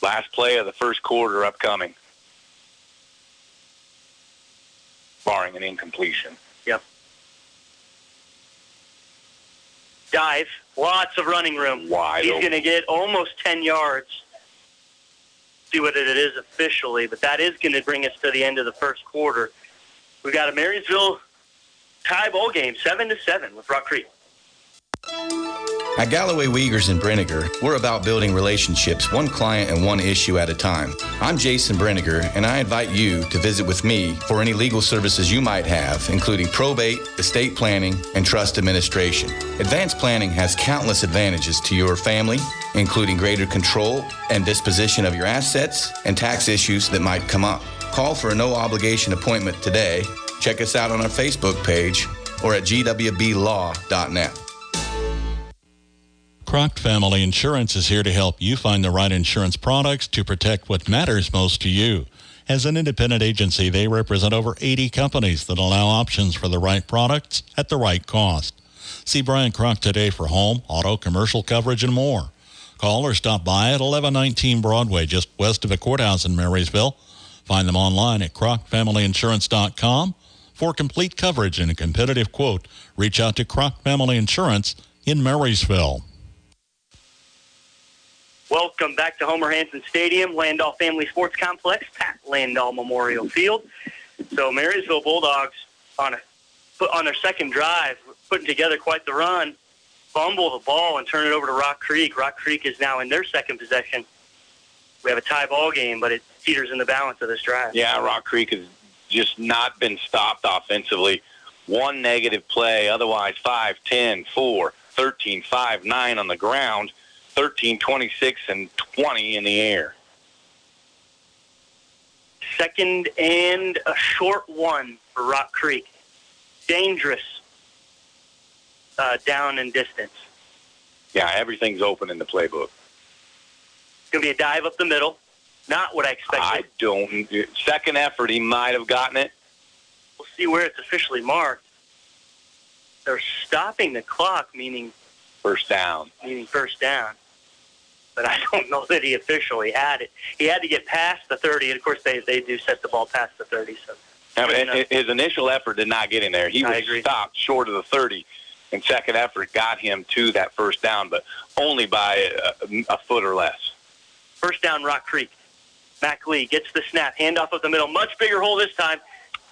Last play of the first quarter upcoming. Barring an incompletion. Yep. Dive. Lots of running room. Wide He's open. going to get almost 10 yards. See what it is officially, but that is going to bring us to the end of the first quarter. We've got a Marysville tie ball game, 7-7 with Rock Creek. At Galloway Wiegers in Brenniger, we're about building relationships one client and one issue at a time. I'm Jason Brenniger, and I invite you to visit with me for any legal services you might have, including probate, estate planning, and trust administration. Advanced planning has countless advantages to your family, including greater control and disposition of your assets and tax issues that might come up. Call for a no-obligation appointment today. Check us out on our Facebook page or at gwblaw.net. Croc Family Insurance is here to help you find the right insurance products to protect what matters most to you. As an independent agency, they represent over 80 companies that allow options for the right products at the right cost. See Brian Croc today for home, auto, commercial coverage, and more. Call or stop by at 1119 Broadway, just west of the courthouse in Marysville. Find them online at crocfamilyinsurance.com. For complete coverage and a competitive quote, reach out to Croc Family Insurance in Marysville. Welcome back to Homer Hanson Stadium, Landau Family Sports Complex, Pat Landau Memorial Field. So Marysville Bulldogs on their second drive, putting together quite the run, fumble the ball and turn it over to Rock Creek. Rock Creek is now in their second possession. We have a tie ball game, but it teeters in the balance of this drive. Yeah, Rock Creek has just not been stopped offensively one negative play. Otherwise, 5, 10, 4, 13, 5, 9 on the ground, 13, 26, and 20 in the air. Second and a short one for Rock Creek. Dangerous down and distance. Yeah, everything's open in the playbook. It's going to be a dive up the middle. Not what I expected. Second effort, he might have gotten it. We'll see where it's officially marked. They're stopping the clock, meaning first down. But I don't know that he officially had it. He had to get past the 30, and, of course, they do set the ball past the 30. So his initial effort did not get in there. He was stopped short of the 30, and second effort got him to that first down, but only by a foot or less. First down, Rock Creek. Mac Lee gets the snap, handoff up the middle, much bigger hole this time.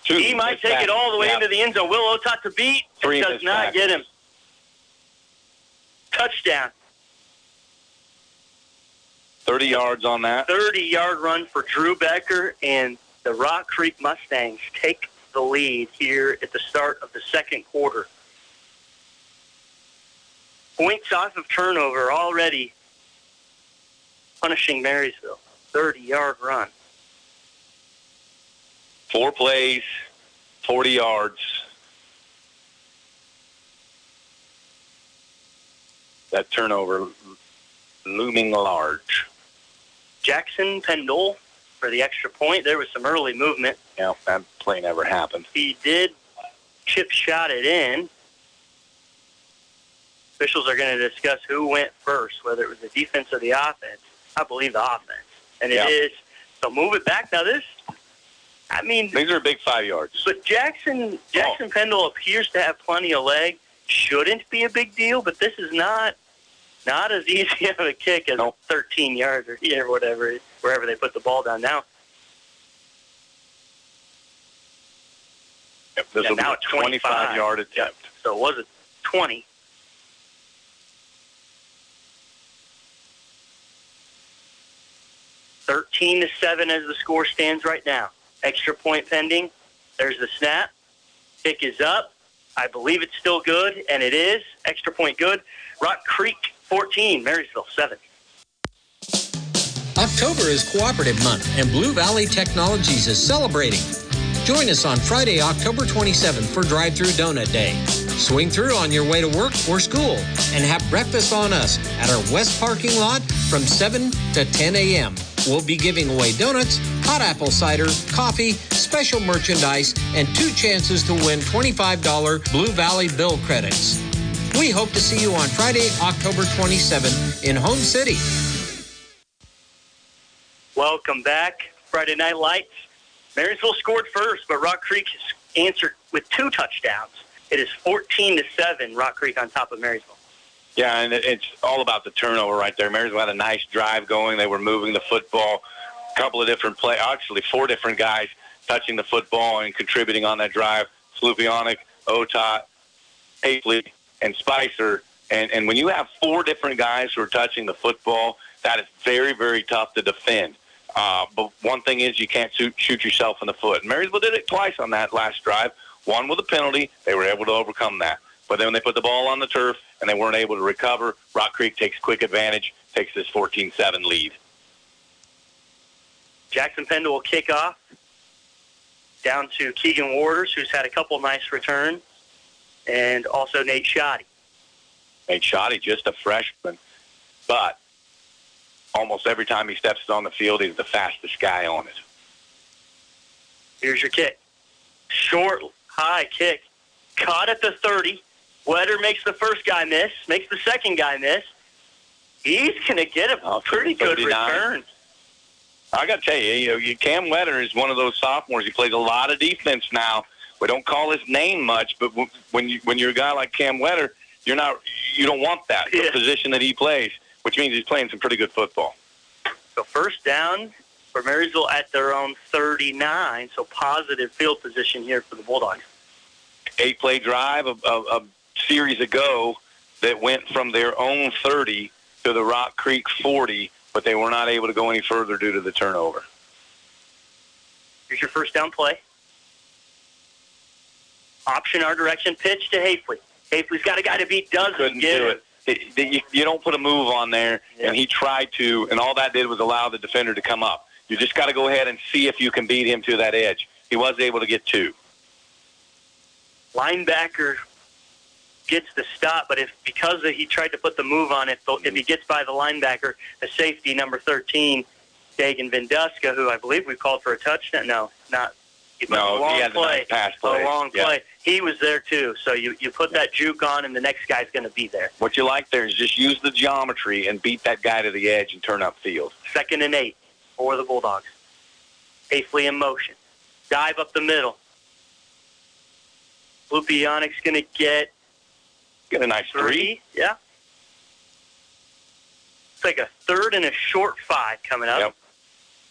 He might take it all the way into the end zone. Will Otot to beat. It does not get him. Touchdown. 30 yards on that. 30-yard run for Drew Becker, and the Rock Creek Mustangs take the lead here at the start of the second quarter. Points off of turnover already punishing Marysville. 30-yard run. 4 plays, 40 yards. That turnover looming large. Jackson Pendle for the extra point. There was some early movement. Yeah, that play never happened. He did chip shot it in. Officials are going to discuss who went first, whether it was the defense or the offense. I believe the offense. And it is. So move it back. Now this, these are big 5 yards. But Jackson Pendle appears to have plenty of leg. Shouldn't be a big deal, but this is not as easy of a kick as 13 yards or whatever, wherever they put the ball down now. Yep, this will be a 25-yard attempt. Yep. So it was a 20. (13-7) as the score stands right now. Extra point pending. There's the snap. Kick is up. I believe it's still good, and it is. Extra point good. Rock Creek 14, Marysville 7. October is Cooperative Month, and Blue Valley Technologies is celebrating. Join us on Friday, October 27th for Drive-Thru Donut Day. Swing through on your way to work or school and have breakfast on us at our west parking lot from 7 to 10 a.m. We'll be giving away donuts, hot apple cider, coffee, special merchandise, and 2 chances to win $25 Blue Valley bill credits. We hope to see you on Friday, October 27th in Home City. Welcome back. Friday Night Lights. Marysville scored first, but Rock Creek answered with 2 touchdowns. It is 14-7, Rock Creek on top of Marysville. Yeah, and it's all about the turnover right there. Marysville had a nice drive going. They were moving the football. A couple of different plays, actually 4 different guys touching the football and contributing on that drive. Slupionic, Otot, Apley, and Spicer. And when you have 4 different guys who are touching the football, that is very, very tough to defend. But one thing is you can't shoot yourself in the foot. Marysville did it twice on that last drive. One with a penalty. They were able to overcome that. But then when they put the ball on the turf and they weren't able to recover, Rock Creek takes quick advantage, takes this 14-7 lead. Jackson Pendle will kick off down to Keegan Waters, who's had a couple nice returns, and also Nate Shoddy. Nate Shoddy, just a freshman, but almost every time he steps on the field, he's the fastest guy on it. Here's your kick. Short, high kick. Caught at the 30. Wetter makes the first guy miss, makes the second guy miss. He's going to get a pretty good return. I got to tell you, Cam Wetter is one of those sophomores. He plays a lot of defense now. We don't call his name much, but when you're a guy like Cam Wetter, you don't want that, the position that he plays, which means he's playing some pretty good football. So first down for Marysville at their own 39, so positive field position here for the Bulldogs. 8-play drive a series ago that went from their own 30 to the Rock Creek 40, but they were not able to go any further due to the turnover. Here's your first down play. Option our direction, pitch to Hafley. Hafley's got a guy to beat, doesn't Couldn't get do it. You don't put a move on there, and he tried to, and all that did was allow the defender to come up. You just got to go ahead and see if you can beat him to that edge. He was able to get 2. Linebacker gets the stop, but because he tried to put the move on it, if he gets by the linebacker, the safety, number 13, Dagan Vinduska, who I believe we called for a touchdown. No, not. No, a long he had play. a nice pass play. A long play. He was there, too. So you put that juke on, and the next guy's going to be there. What you like there is just use the geometry and beat that guy to the edge and turn upfield. 2nd and 8 for the Bulldogs. Hafley in motion. Dive up the middle. Lupianic's going to get a nice 3. Yeah. It's like a 3rd and a short 5 coming up. Yep.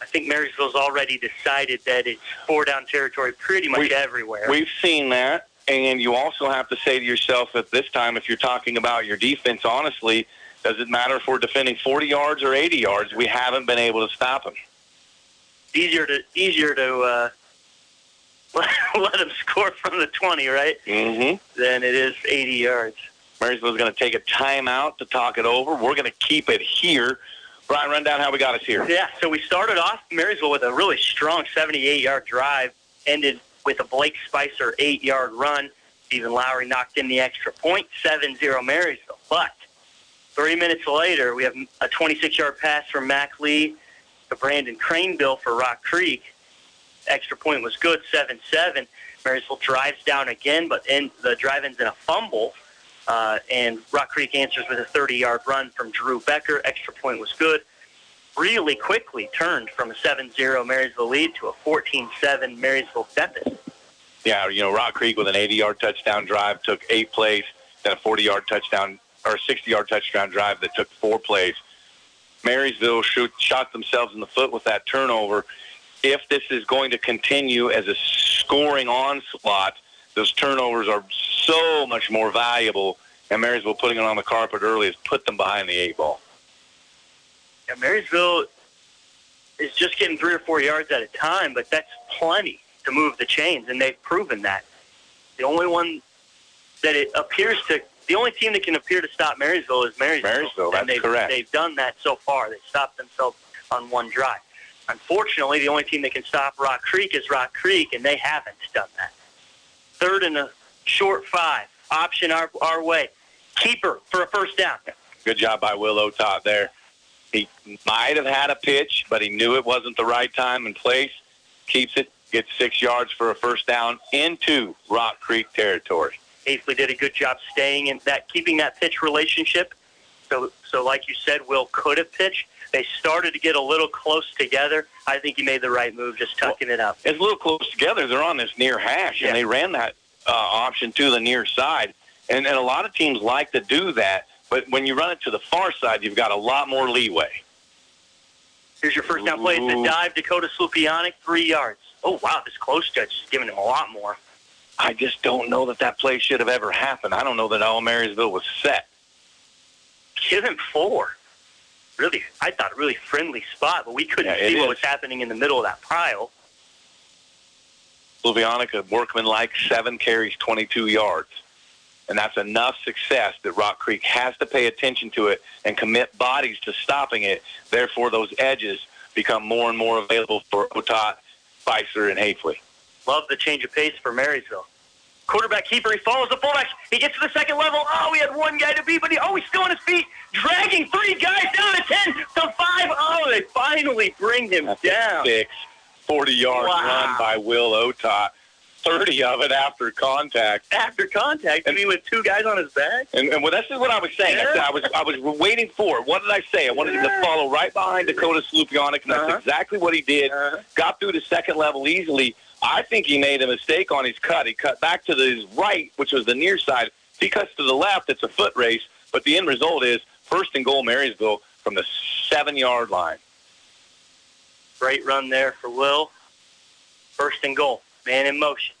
I think Marysville's already decided that it's 4-down territory pretty much everywhere. We've seen that, and you also have to say to yourself at this time, if you're talking about your defense, honestly, does it matter if we're defending 40 yards or 80 yards? We haven't been able to stop them. Easier to let them score from the 20, right? Mm-hmm. Than it is 80 yards. Marysville's going to take a timeout to talk it over. We're going to keep it here. Brian, run down how we got us here. Yeah, so we started off Marysville with a really strong 78-yard drive, ended with a Blake Spicer 8-yard run. Stephen Lowry knocked in the extra point, 7-0 Marysville. But 3 minutes later, we have a 26-yard pass from Mac Lee to Brandon Craneville for Rock Creek. Extra point was good, 7-7. Marysville drives down again, but the drive ends in a fumble. And Rock Creek answers with a 30-yard run from Drew Becker. Extra point was good. Really quickly turned from a 7-0 Marysville lead to a 14-7 Marysville deficit. Yeah, Rock Creek with an 80-yard touchdown drive took 8 plays, then a 40-yard touchdown or a 60-yard touchdown drive that took 4 plays. Marysville shot themselves in the foot with that turnover. If this is going to continue as a scoring onslaught, those turnovers are so much more valuable, and Marysville putting it on the carpet early has put them behind the 8 ball. Yeah, Marysville is just getting 3 or 4 yards at a time, but that's plenty to move the chains, and they've proven that. The only team that can appear to stop Marysville is Marysville. Marysville, that's correct. They've done that so far. They've stopped themselves on one drive. Unfortunately, the only team that can stop Rock Creek is Rock Creek, and they haven't done that. 3rd and a short 5. Option our way. Keeper for a first down. Good job by Will Otot there. He might have had a pitch, but he knew it wasn't the right time and place. Keeps it, gets 6 yards for a first down into Rock Creek territory. Hafley did a good job staying in that, keeping that pitch relationship. So like you said, Will could have pitched. They started to get a little close together. I think he made the right move, just tucking it up. It's a little close together. They're on this near hash, and they ran that option to the near side. And a lot of teams like to do that, but when you run it to the far side, you've got a lot more leeway. Here's your first down play. It's a dive, Dakota Slupianic, 3 yards. Oh, wow, this close judge is giving him a lot more. I just don't know that play should have ever happened. I don't know that all Marysville was set. Give him 4. Really, I thought a really friendly spot, but we couldn't see what was happening in the middle of that pile. Slupianic, a workman-like, 7 carries, 22 yards. And that's enough success that Rock Creek has to pay attention to it and commit bodies to stopping it. Therefore, those edges become more and more available for Otot, Spicer, and Hafley. Love the change of pace for Marysville. Quarterback keeper, he follows the fullback. He gets to the second level. Oh, we had one guy to beat, but he's still on his feet, dragging 3 guys down to 10 to 5. Oh, they finally bring him down. 40-yard run by Will Otot. 30 of it after contact. After contact? I mean, with 2 guys on his back? And well, this is what I was saying. Yeah. I was waiting for it. What did I say? I wanted him to follow right behind Dakota Slupianic, and that's exactly what he did. Got through the second level easily. I think he made a mistake on his cut. He cut back to his right, which was the near side. If he cuts to the left, it's a foot race. But the end result is first and goal Marysville from the 7-yard line. Great run there for Will. First and goal. Man in motion.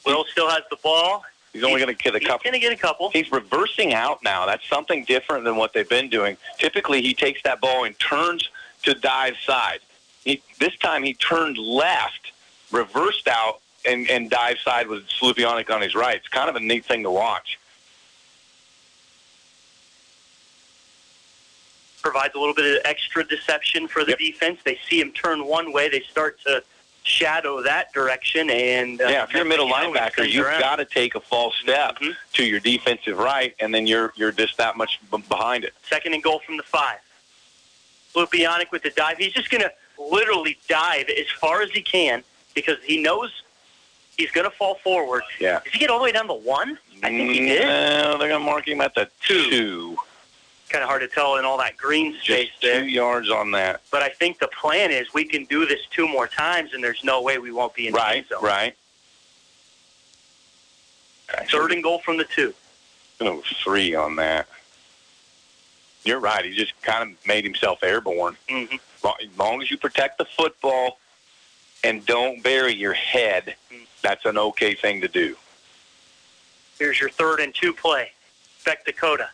Will still has the ball. He's only going to get a couple. He's going to get a couple. He's reversing out now. That's something different than what they've been doing. Typically, he takes that ball and turns to dive side. This time he turned left, reversed out, and dive side with Slupionic on his right. It's kind of a neat thing to watch. Provides a little bit of extra deception for the defense. They see him turn one way. They start to shadow that direction. And if you're a middle linebacker, you've got to take a false step to your defensive right, and then you're just that much behind it. 2nd and goal from the 5. Slupionic with the dive. He's just going to literally dive as far as he can because he knows he's going to fall forward. Yeah. Did he get all the way down to 1? I think he did. No, they're going to mark him at the 2. Kind of hard to tell in all that green space just there. 2 yards on that. But I think the plan is we can do this 2 more times, and there's no way we won't be in the end zone. Right. 3rd and goal from the 2. 3 on that. You're right. He just kind of made himself airborne. Mm-hmm. As long as you protect the football and don't bury your head, that's an okay thing to do. Here's your 3rd and 2 play. Beck Dakota.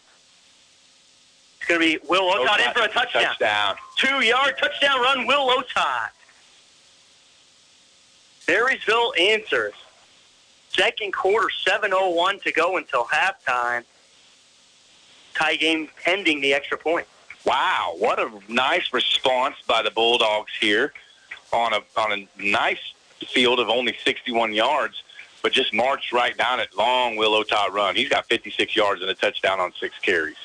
It's going to be Will Otot in for a touchdown. 2-yard touchdown run, Will Otot. Marysville answers. 2nd quarter, 7:01 to go until halftime. Tie game pending the extra point. Wow, what a nice response by the Bulldogs here on a nice field of only 61 yards, but just marched right down it. Long Will Otot run. He's got 56 yards and a touchdown on 6 carries.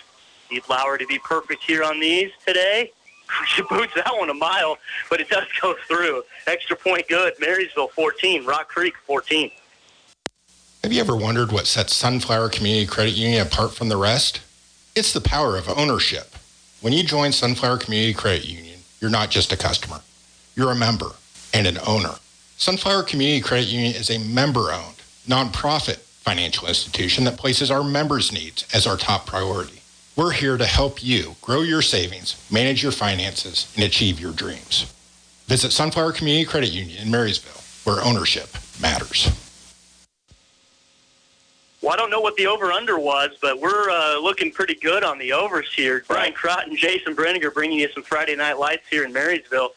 Need Lauer to be perfect here on these today. She boots that one a mile, but it does go through. Extra point good. Marysville 14, Rock Creek 14. Have you ever wondered what sets Sunflower Community Credit Union apart from the rest? It's the power of ownership. When you join Sunflower Community Credit Union, you're not just a customer. You're a member and an owner. Sunflower Community Credit Union is a member-owned, nonprofit financial institution that places our members' needs as our top priority. We're here to help you grow your savings, manage your finances, and achieve your dreams. Visit Sunflower Community Credit Union in Marysville, where ownership matters. Well, I don't know what the over-under was, but we're looking pretty good on the overs here. Brian Crott and Jason Brenninger bringing you some Friday Night Lights here in Marysville.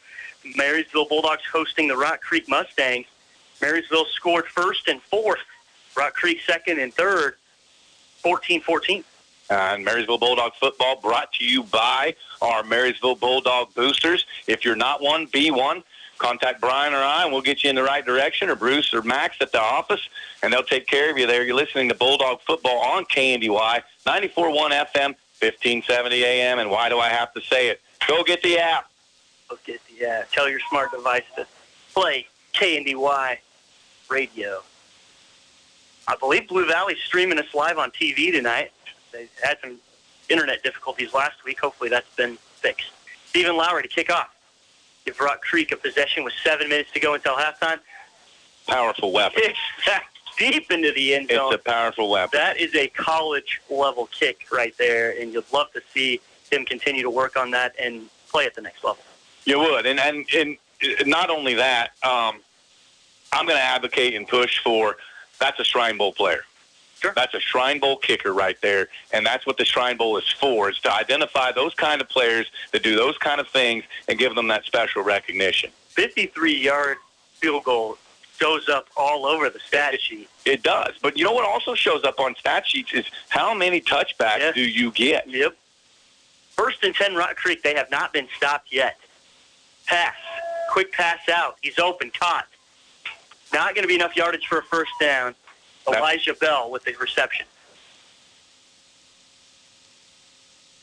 Marysville Bulldogs hosting the Rock Creek Mustangs. Marysville scored 1st and 4th. Rock Creek 2nd and 3rd, 14-14. And Marysville Bulldog football brought to you by our Marysville Bulldog boosters. If you're not one, be one. Contact Brian or I, and we'll get you in the right direction, or Bruce or Max at the office, and they'll take care of you there. You're listening to Bulldog Football on KNDY, 94.1 FM, 1570 AM, and why do I have to say it? Go get the app. Go get the app. Tell your smart device to play KNDY radio. I believe Blue Valley's streaming us live on TV tonight. They had some internet difficulties last week. Hopefully that's been fixed. Stephen Lowry to kick off. Give Rock Creek a possession with 7 minutes to go until halftime. Powerful weapon. It's deep into the end zone. It's a powerful weapon. That is a college-level kick right there, and you'd love to see him continue to work on that and play at the next level. You would. And not only that, I'm going to advocate and push for that's a Shrine Bowl player. Sure. That's a Shrine Bowl kicker right there, and that's what the Shrine Bowl is for, is to identify those kind of players that do those kind of things and give them that special recognition. 53-yard field goal shows up all over the stat sheet. It does. But you know what also shows up on stat sheets is how many touchbacks do you get? Yep. 1st and 10, Rock Creek. They have not been stopped yet. Pass. Quick pass out. He's open. Caught. Not going to be enough yardage for a first down. Elijah Bell with the reception.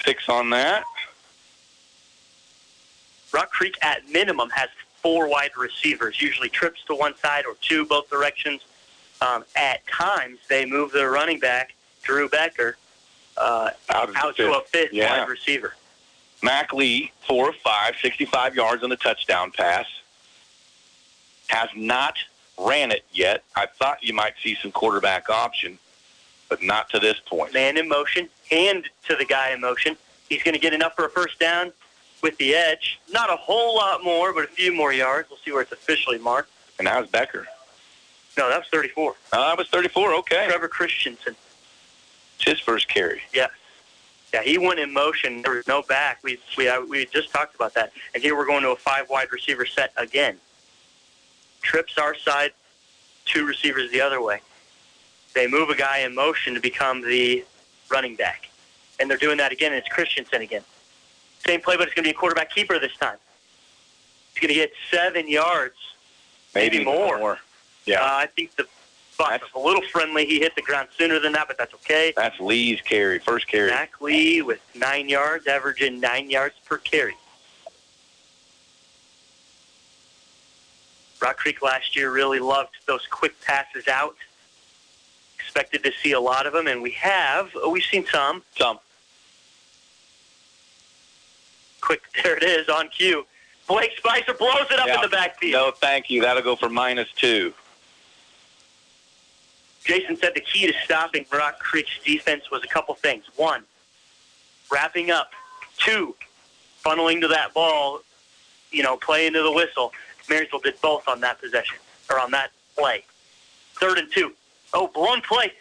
6 on that. Rock Creek, at minimum, has 4 wide receivers, usually trips to one side or 2 both directions. At times, they move their running back, Drew Becker, out to a 5th wide receiver. Mac Lee, 4 of 5, 65 yards on the touchdown pass. Has not ran it yet. I thought you might see some quarterback option, but not to this point. Man in motion, hand to the guy in motion. He's going to get enough for a first down with the edge. Not a whole lot more, but a few more yards. We'll see where it's officially marked. And how's Becker? No, that was 34. That was 34, okay. Trevor Christensen. It's his first carry. Yeah. Yeah, he went in motion. There was no back. We just talked about that. And here we're going to a 5 wide receiver set again. Trips our side two receivers the other way. They move a guy in motion to become the running back. And they're doing that again, and it's Christensen again. Same play, but it's going to be a quarterback keeper this time. He's going to get 7 yards, maybe more. Yeah. I think the spot was a little friendly. He hit the ground sooner than that, but that's okay. That's Lee's carry, first carry. Zach Lee with 9 yards, averaging 9 yards per carry. Rock Creek last year really loved those quick passes out. Expected to see a lot of them, and we've seen some. Quick, there it is, on cue. Blake Spicer blows it up in the backfield. No, thank you. That'll go for -2. Jason said the key to stopping Rock Creek's defense was a couple things. 1, wrapping up. 2, funneling to that ball, play into the whistle. Marysville did both on that possession, or on that play. 3rd and 2. Oh, blown play.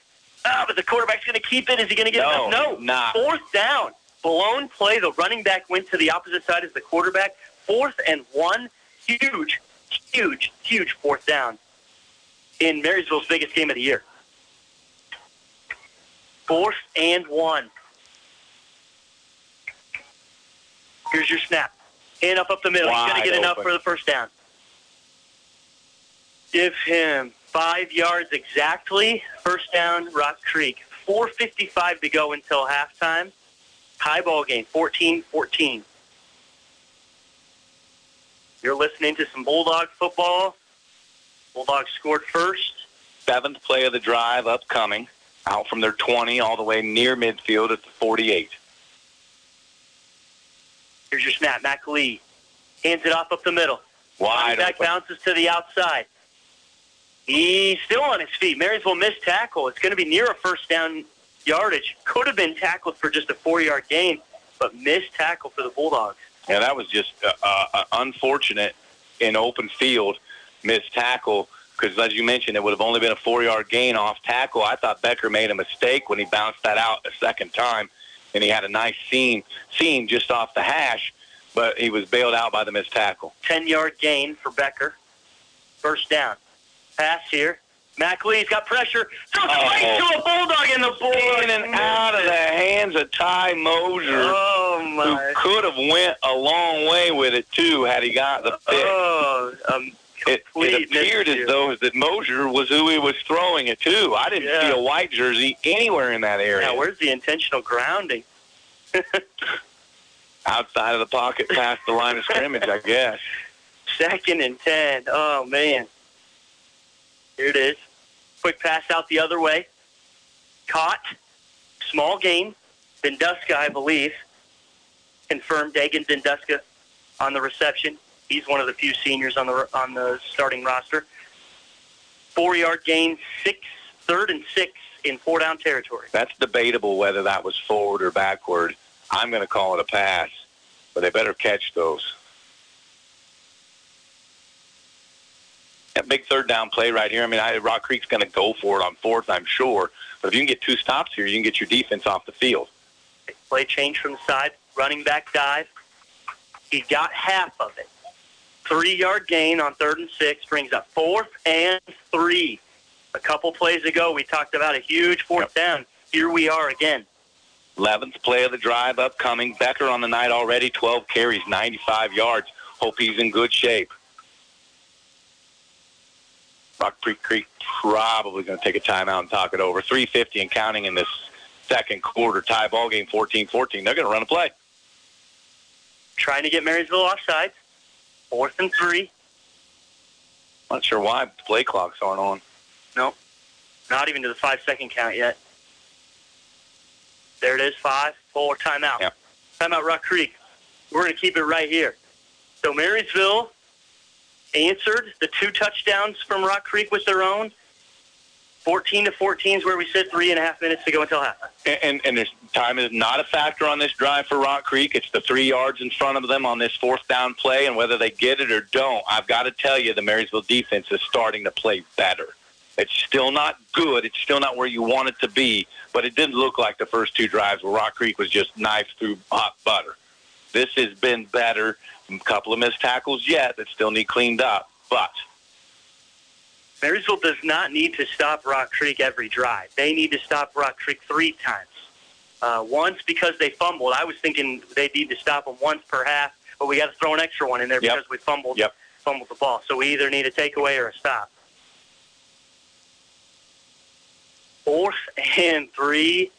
But the quarterback's going to keep it. Is he going to get enough? No. Nah. 4th down. Blown play. The running back went to the opposite side as the quarterback. 4th and 1. Huge 4th down in Marysville's biggest game of the year. 4th and 1. Here's your snap. Hand up the middle. He's going to get enough for the first down. Give him 5 yards exactly. First down, Rock Creek. 4:55 to go until halftime. Tie ball game, 14-14. You're listening to some Bulldog football. Bulldogs scored first. 7th play of the drive upcoming. Out from their 20 all the way near midfield at the 48. Here's your snap. Mac Lee hands it off up the middle. Wide back open. bounces to the outside. He's still on his feet. Marysville missed tackle. It's going to be near a first down yardage. Could have been tackled for just a 4-yard gain, but missed tackle for the Bulldogs. Yeah, that was just unfortunate in open field, missed tackle, because as you mentioned, it would have only been a 4-yard gain off tackle. I thought Becker made a mistake when he bounced that out a second time, and he had a nice seam just off the hash, but he was bailed out by the missed tackle. 10-yard gain for Becker. First down. Pass here. Mac Lee's got pressure. Throws it right to a Bulldog in the ball. In and out of the hands of Ty Mosier, who could have went a long way with it, too, had he got the pick. It appeared as though that Mosier was who he was throwing it to. I didn't see a white jersey anywhere in that area. Yeah, where's the intentional grounding? Outside of the pocket, past the line of scrimmage, I guess. 2nd and 10. Oh, man. Here it is. Quick pass out the other way. Caught. Small gain. Vinduska, I believe. Confirmed Dagan Vinduska on the reception. He's one of the few seniors on the starting roster. 4-yard gain, 3rd and 6 in 4-down territory. That's debatable whether that was forward or backward. I'm going to call it a pass, but they better catch those. That big 3rd down play right here. I mean, Rock Creek's going to go for it on 4th, I'm sure. But if you can get 2 stops here, you can get your defense off the field. Play change from the side. Running back dive. He got half of it. 3-yard gain on 3rd and 6 brings up 4th and 3. A couple plays ago, we talked about a huge 4th down. Here we are again. 11th play of the drive upcoming. Becker on the night already, 12 carries, 95 yards. Hope he's in good shape. Rock Creek probably going to take a timeout and talk it over. 3:50 and counting in this second quarter. Tie ball game, 14-14. They're going to run a play. Trying to get Marysville offside. 4th and 3. Not sure why the play clocks aren't on. Nope. Not even to the 5-second count yet. There it is, 5, 4, timeout. Yep. Timeout, Rock Creek. We're going to keep it right here. So Marysville answered the 2 touchdowns from Rock Creek with their own. 14-14 is where we sit, 3.5 minutes to go until halftime. And this time is not a factor on this drive for Rock Creek. It's the 3 yards in front of them on this 4th down play, and whether they get it or don't, I've got to tell you the Marysville defense is starting to play better. It's still not good. It's still not where you want it to be, but it didn't look like the first 2 drives where Rock Creek was just knifed through hot butter. This has been better. A couple of missed tackles yet that still need cleaned up, but Marysville does not need to stop Rock Creek every drive. They need to stop Rock Creek 3 times. Once because they fumbled. I was thinking they need to stop them once per half, but we got to throw an extra one in there because we fumbled the ball. So we either need a takeaway or a stop. 4th and 3.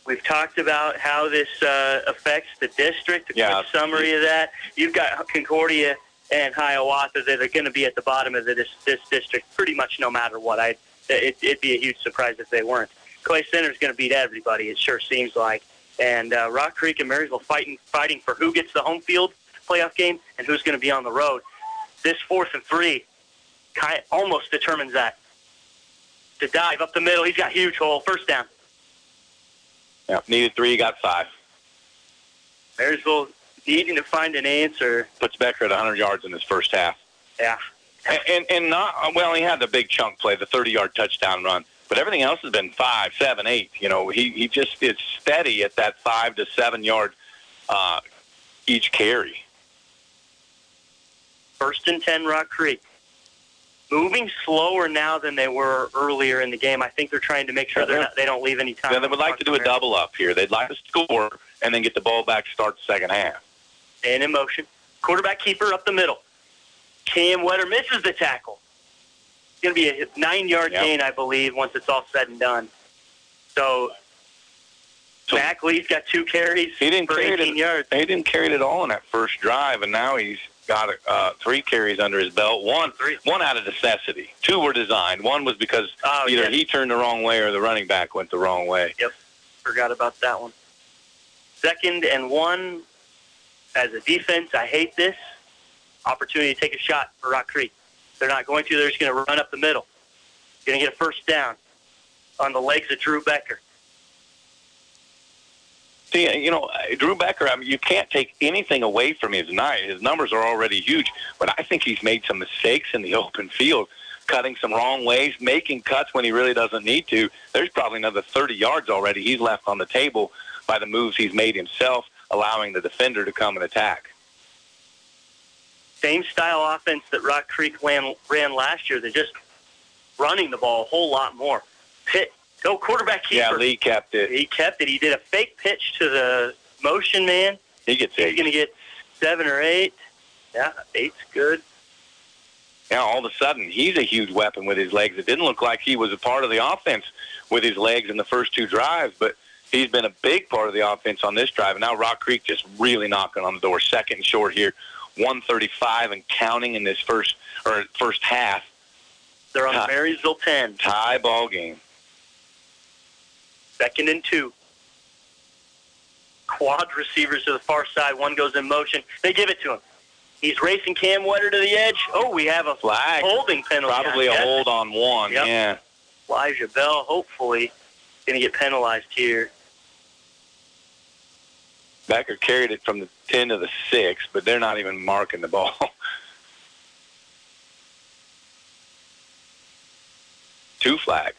We've talked about how this affects the district. A quick summary of that. You've got Concordia and Hiawatha that are going to be at the bottom of this district pretty much no matter what. It'd be a huge surprise if they weren't. Clay Center is going to beat everybody, it sure seems like. And Rock Creek and Marysville fighting for who gets the home field playoff game and who's going to be on the road. This 4th and 3 almost determines that. To dive up the middle, he's got a huge hole. First down. Yeah, needed 3, got 5. Marysville needing to find an answer. Puts Becker at 100 yards in his first half. Yeah. And not, well, he had the big chunk play, the 30-yard touchdown run. But everything else has been 5, 7, 8. You know, he just is steady at that 5 to 7 yard each carry. 1st and 10, Rock Creek. Moving slower now than they were earlier in the game. I think they're trying to make sure they don't leave any time. Yeah, they would like to do a double up here. They'd like to score and then get the ball back to start the second half. And in motion. Quarterback keeper up the middle. Cam Wetter misses the tackle. It's going to be a 9-yard gain, I believe, once it's all said and done. So Mac Lee's got 2 carries for 18 yards. He didn't carry it at all in that first drive, and now he's got 3 carries under his belt. One out of necessity. 2 were designed. 1 was because either he turned the wrong way or the running back went the wrong way. Yep, forgot about that one. 2nd and 1. As a defense, I hate this. Opportunity to take a shot for Rock Creek. They're not going to. They're just going to run up the middle. Going to get a first down on the legs of Drew Becker. See, you know, Drew Becker, I mean, you can't take anything away from him tonight. His numbers are already huge, but I think he's made some mistakes in the open field, cutting some wrong ways, making cuts when he really doesn't need to. There's probably another 30 yards already he's left on the table by the moves he's made himself, allowing the defender to come and attack. Same style offense that Rock Creek ran last year. They're just running the ball a whole lot more. Quarterback keeper. Yeah, Lee kept it. He kept it. He did a fake pitch to the motion man. He gets 8. He's going to get 7 or 8. Yeah, 8's good. Yeah, all of a sudden, he's a huge weapon with his legs. It didn't look like he was a part of the offense with his legs in the first 2 drives, but he's been a big part of the offense on this drive. And now Rock Creek just really knocking on the door. 2nd and short here, 1:35 and counting in this first half. They're on the Marysville 10. Tie ball game. 2nd and 2. Quad receivers to the far side. One goes in motion. They give it to him. He's racing Cam Wetter to the edge. Oh, we have a flag. Holding penalty. Probably a hold on 1, yeah. Elijah Bell, hopefully, going to get penalized here. Becker carried it from the 10 to the 6, but they're not even marking the ball. Two flags.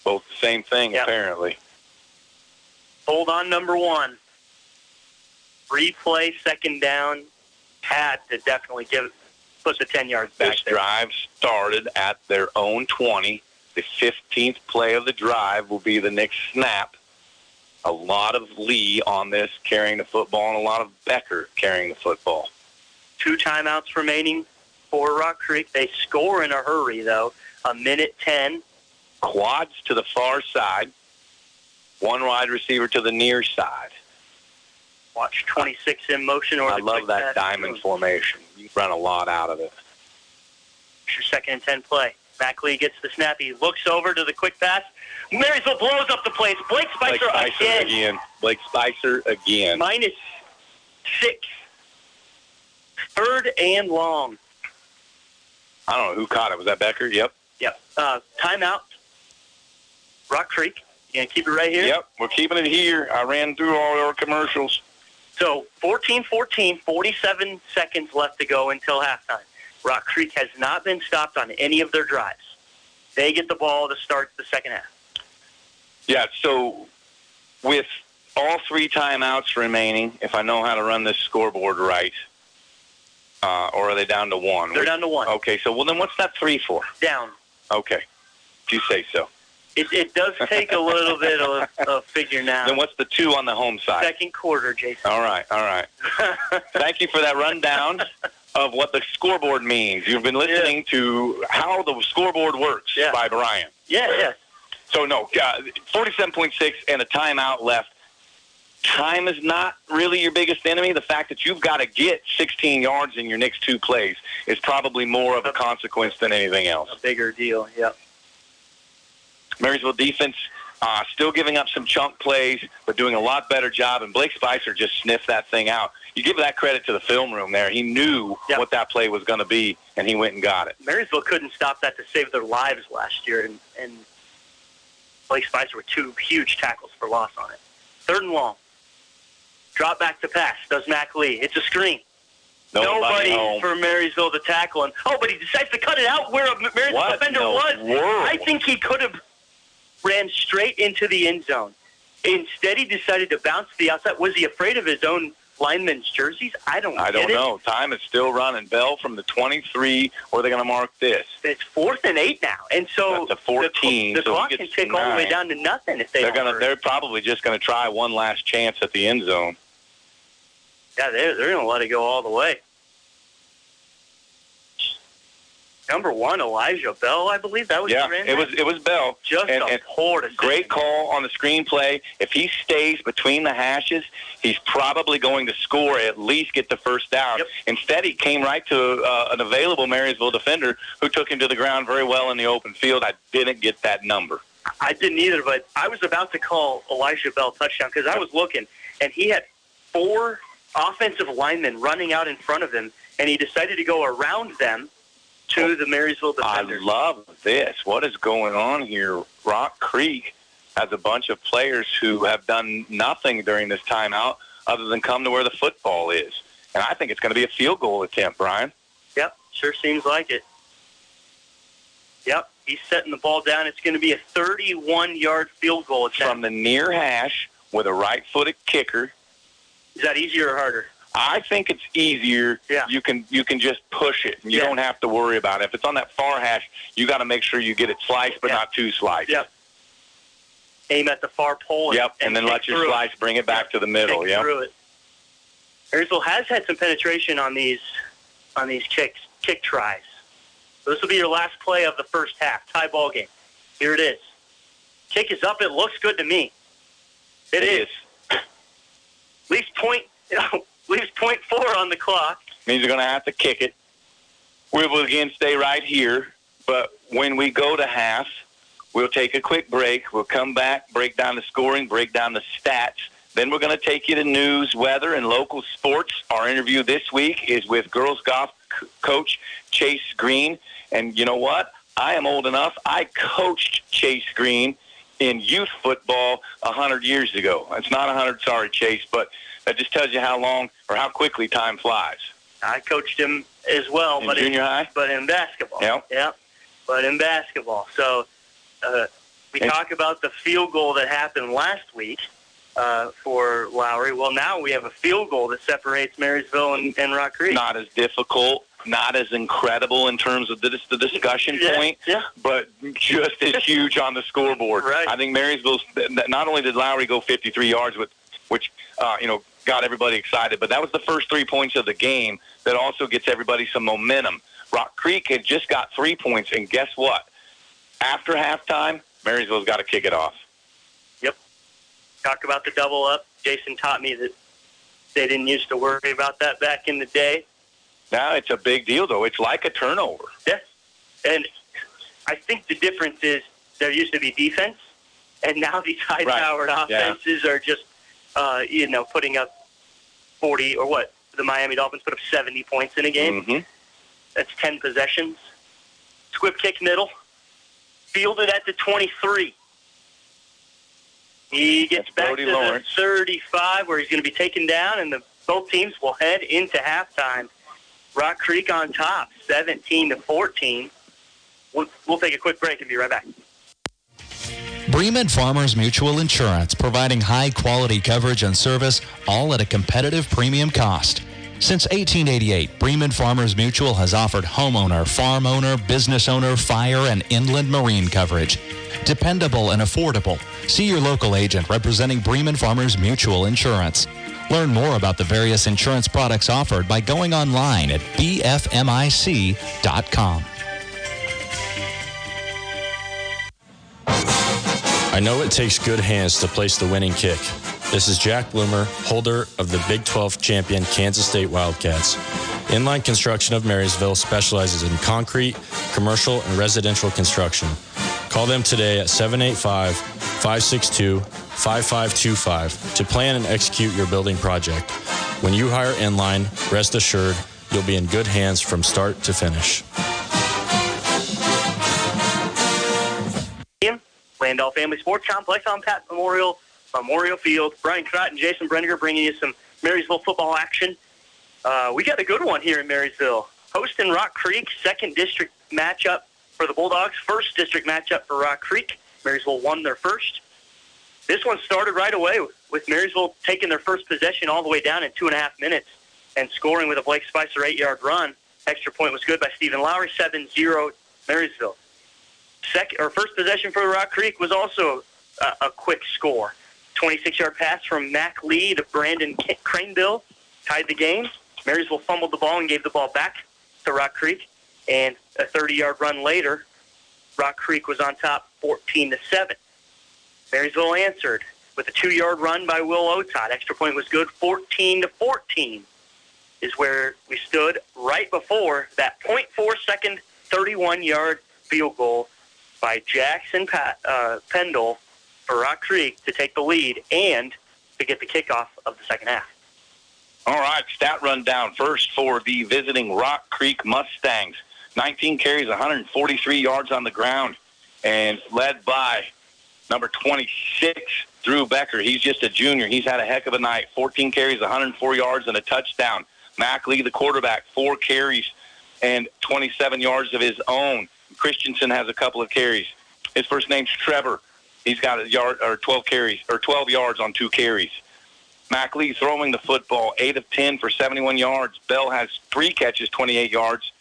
Both the same thing, apparently. Hold on, number 1. Replay, 2nd down. Had to definitely put the 10 yards back. This drive started at their own 20. The 15th play of the drive will be the next snap. A lot of Lee on this carrying the football and a lot of Becker carrying the football. 2 timeouts remaining for Rock Creek. They score in a hurry, though. 1:10. Quads to the far side. 1 wide receiver to the near side. Watch 26 in motion. I love that diamond formation. You run a lot out of it. It's your 2nd and 10 play. Mac Lee gets the snap. He looks over to the quick pass. Marysville blows up the place. Blake Spicer again. Blake Spicer again. -6. 3rd and long. I don't know who caught it. Was that Becker? Yep. Timeout. Rock Creek. You going to keep it right here? Yep, we're keeping it here. I ran through all our commercials. So 14-14, 47 seconds left to go until halftime. Rock Creek has not been stopped on any of their drives. They get the ball to start the second half. Yeah, so with all 3 timeouts remaining, if I know how to run this scoreboard right, Or are they down to 1? They're down to 1. Okay, so then what's that 3 for? Down. Okay, if you say so. It does take a little bit of figuring out. Then what's the 2 on the home side? Second quarter, Jason. All right. Thank you for that rundown of what the scoreboard means. You've been listening to How the Scoreboard Works by Brian. Yeah. So, 47.6 and a timeout left. Time is not really your biggest enemy. The fact that you've got to get 16 yards in your next 2 plays is probably more of a consequence than anything else. A bigger deal, yep. Marysville defense still giving up some chunk plays, but doing a lot better job, and Blake Spicer just sniffed that thing out. You give that credit to the film room there. He knew what that play was going to be, and he went and got it. Marysville couldn't stop that to save their lives last year, and Blake Spicer with 2 huge tackles for loss on it. 3rd and long. Drop back to pass. Does Mac Lee. It's a screen. Nobody for Marysville to tackle him. Oh, but he decides to cut it out where a Marysville defender was. I think he could have ran straight into the end zone. Instead, he decided to bounce to the outside. Was he afraid of his own linemen's jerseys? I don't know. Time is still running. Bell from the 23. Where are they going to mark this? It's 4th and 8 now. And so that's a 14. The clock can tick all the way down to nothing if they're probably just going to try one last chance at the end zone. Yeah, they're going to let it go all the way. Number 1, Elijah Bell, I believe that was. It was Bell. Just a poor decision. Great call on the screenplay. If he stays between the hashes, he's probably going to score, at least get the first down. Yep. Instead, he came right to an available Marysville defender who took him to the ground very well in the open field. I didn't get that number. I didn't either, but I was about to call Elijah Bell touchdown because I was looking, and he had 4 offensive linemen running out in front of him, and he decided to go around them to the Marysville defenders. I love this. What is going on here? Rock Creek has a bunch of players who have done nothing during this timeout other than come to where the football is. And I think it's going to be a field goal attempt, Brian. Yep, sure seems like it. Yep, he's setting the ball down. It's going to be a 31-yard field goal attempt. From the near hash with a right-footed kicker. Is that easier or harder? I think it's easier. Yeah. You can just push it. You don't have to worry about it. If it's on that far hash, you got to make sure you get it sliced, but not too sliced. Yep. Aim at the far pole. And then let your slice bring it back to the middle. Kick through it. Marysville has had some penetration on these kick tries. So this will be your last play of the first half. Tie ball game. Here it is. Kick is up. It looks good to me. It is. Leaves point 0.4 on the clock. Means you're going to have to kick it. We will again stay right here, but when we go to half, we'll take a quick break. We'll come back, break down the scoring, break down the stats. Then we're going to take you to news, weather, and local sports. Our interview this week is with girls golf coach Chase Green. And you know what? I am old enough. I coached Chase Green in youth football 100 years ago. It's not 100, sorry, Chase, but that just tells you how long or how quickly time flies. I coached him as well, in junior high? But in basketball. Yep. But in basketball. So we talk about the field goal that happened last week for Lowry. Well, now we have a field goal that separates Marysville and Rock Creek. Not as difficult, not as incredible in terms of the discussion point, but just as huge on the scoreboard. Right. I think Marysville's, not only did Lowry go 53 yards, which got everybody excited, but that was the first 3 points of the game that also gets everybody some momentum. Rock Creek had just got 3 points, and guess what? After halftime, Marysville's got to kick it off. Yep. Talk about the double up. Jason taught me that they didn't used to worry about that back in the day. Now it's a big deal, though. It's like a turnover. Yes. And I think the difference is there used to be defense, and now these high-powered offenses are just, putting up 40 or what? The Miami Dolphins put up 70 points in a game. Mm-hmm. That's 10 possessions. Squib kick middle. Fielded at the 23. He gets back to the 35 where he's going to be taken down, and both teams will head into halftime. Rock Creek on top, 17-14. We'll take a quick break and be right back. Bremen Farmers Mutual Insurance, providing high-quality coverage and service, all at a competitive premium cost. Since 1888, Bremen Farmers Mutual has offered homeowner, farm owner, business owner, fire, and inland marine coverage. Dependable and affordable. See your local agent representing Bremen Farmers Mutual Insurance. Learn more about the various insurance products offered by going online at bfmic.com. I know it takes good hands to place the winning kick. This is Jack Bloomer, holder of the Big 12 champion Kansas State Wildcats. Inline Construction of Marysville specializes in concrete, commercial, and residential construction. Call them today at 785-562-5525 to plan and execute your building project. When you hire Inline, rest assured you'll be in good hands from start to finish. Landau Family Sports Complex on Pat Memorial Field. Brian Crott and Jason Brenninger bringing you some Marysville football action. We got a good one here in Marysville. Hosting Rock Creek, second district matchup for the Bulldogs, first district matchup for Rock Creek. Marysville won their first. This one started right away with Marysville taking their first possession all the way down in 2.5 minutes and scoring with a Blake Spicer 8-yard run. Extra point was good by Stephen Lowry, 7-0 Marysville. First possession for Rock Creek was also a quick score. 26-yard pass from Mac Lee to Brandon Craneville tied the game. Marysville fumbled the ball and gave the ball back to Rock Creek. And a 30-yard run later, Rock Creek was on top 14-7. Marysville answered with a 2-yard run by Will Otot. Extra point was good. 14-14 is where we stood right before that 0.4-second 31-yard field goal by Jackson Pendle for Rock Creek to take the lead and to get the kickoff of the second half. All right, stat rundown first for the visiting Rock Creek Mustangs. 19 carries, 143 yards on the ground, and led by number 26, Drew Becker. He's just a junior. He's had a heck of a night. 14 carries, 104 yards, and a touchdown. Mac Lee, the quarterback, 4 carries and 27 yards of his own. Christensen has a couple of carries. His first name's Trevor. He's got 12 yards on 2 carries. Mac Lee throwing the football, 8 of 10 for 71 yards. Bell has 3 catches, 28 yards.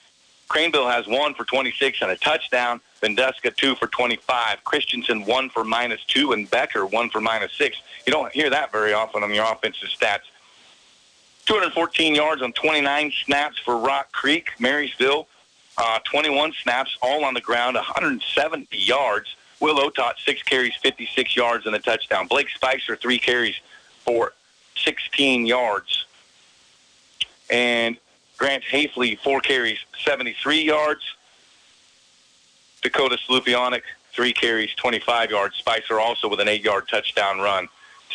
Craneville has 1 for 26 and a touchdown. Vanduska 2 for 25. Christensen 1 for -2, and Becker 1 for -6. You don't hear that very often on your offensive stats. 214 yards on 29 snaps for Rock Creek. Marysville, 21 snaps, all on the ground, 170 yards. Will Otot, 6 carries, 56 yards, and a touchdown. Blake Spicer, 3 carries for 16 yards. And Grant Hafley, 4 carries, 73 yards. Dakota Slupionic, 3 carries, 25 yards. Spicer also with an 8-yard touchdown run.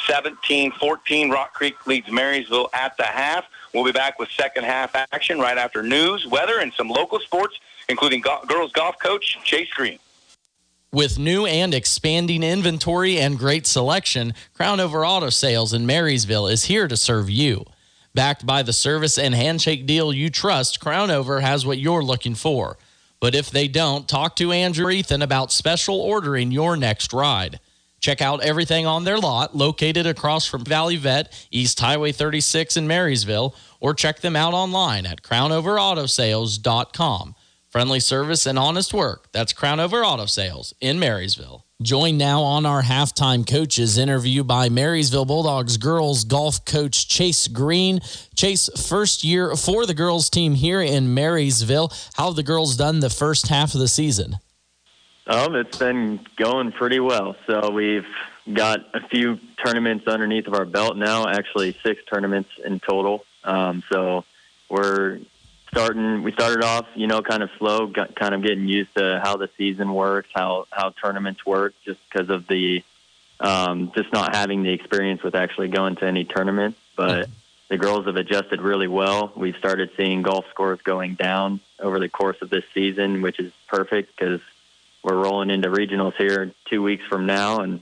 17-14, Rock Creek leads Marysville at the half. We'll be back with second half action right after news, weather, and some local sports, including girls golf coach Chase Green. With new and expanding inventory and great selection, Crown Over Auto Sales in Marysville is here to serve you. Backed by the service and handshake deal you trust, Crown Over has what you're looking for. But if they don't, talk to Andrew or Ethan about special ordering your next ride. Check out everything on their lot, located across from Valley Vet, East Highway 36 in Marysville, or check them out online at crownoverautosales.com. Friendly service and honest work. That's Crown Over Auto Sales in Marysville. Join now on our halftime coaches interview by Marysville Bulldogs girls golf coach Chase Green. Chase, first year for the girls team here in Marysville. How have the girls done the first half of the season? It's been going pretty well. So we've got a few tournaments underneath of our belt now, actually 6 tournaments in total. So we started off, kind of slow, kind of getting used to how the season works, how tournaments work, just because of the just not having the experience with actually going to any tournaments. But the girls have adjusted really well. We've started seeing golf scores going down over the course of this season, which is perfect because we're rolling into regionals here 2 weeks from now, and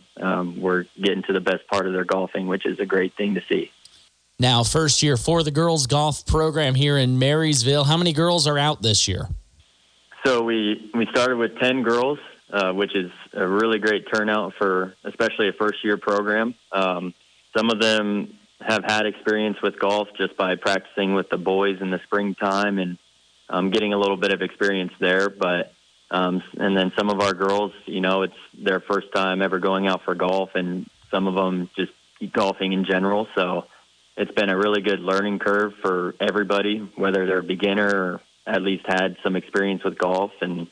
we're getting to the best part of their golfing, which is a great thing to see. Now, first year for the girls golf program here in Marysville. How many girls are out this year? So we started with 10 girls, which is a really great turnout for especially a first-year program. Some of them have had experience with golf just by practicing with the boys in the springtime and getting a little bit of experience there. But and then some of our girls, it's their first time ever going out for golf, and some of them just golfing in general. So it's been a really good learning curve for everybody, whether they're a beginner or at least had some experience with golf. And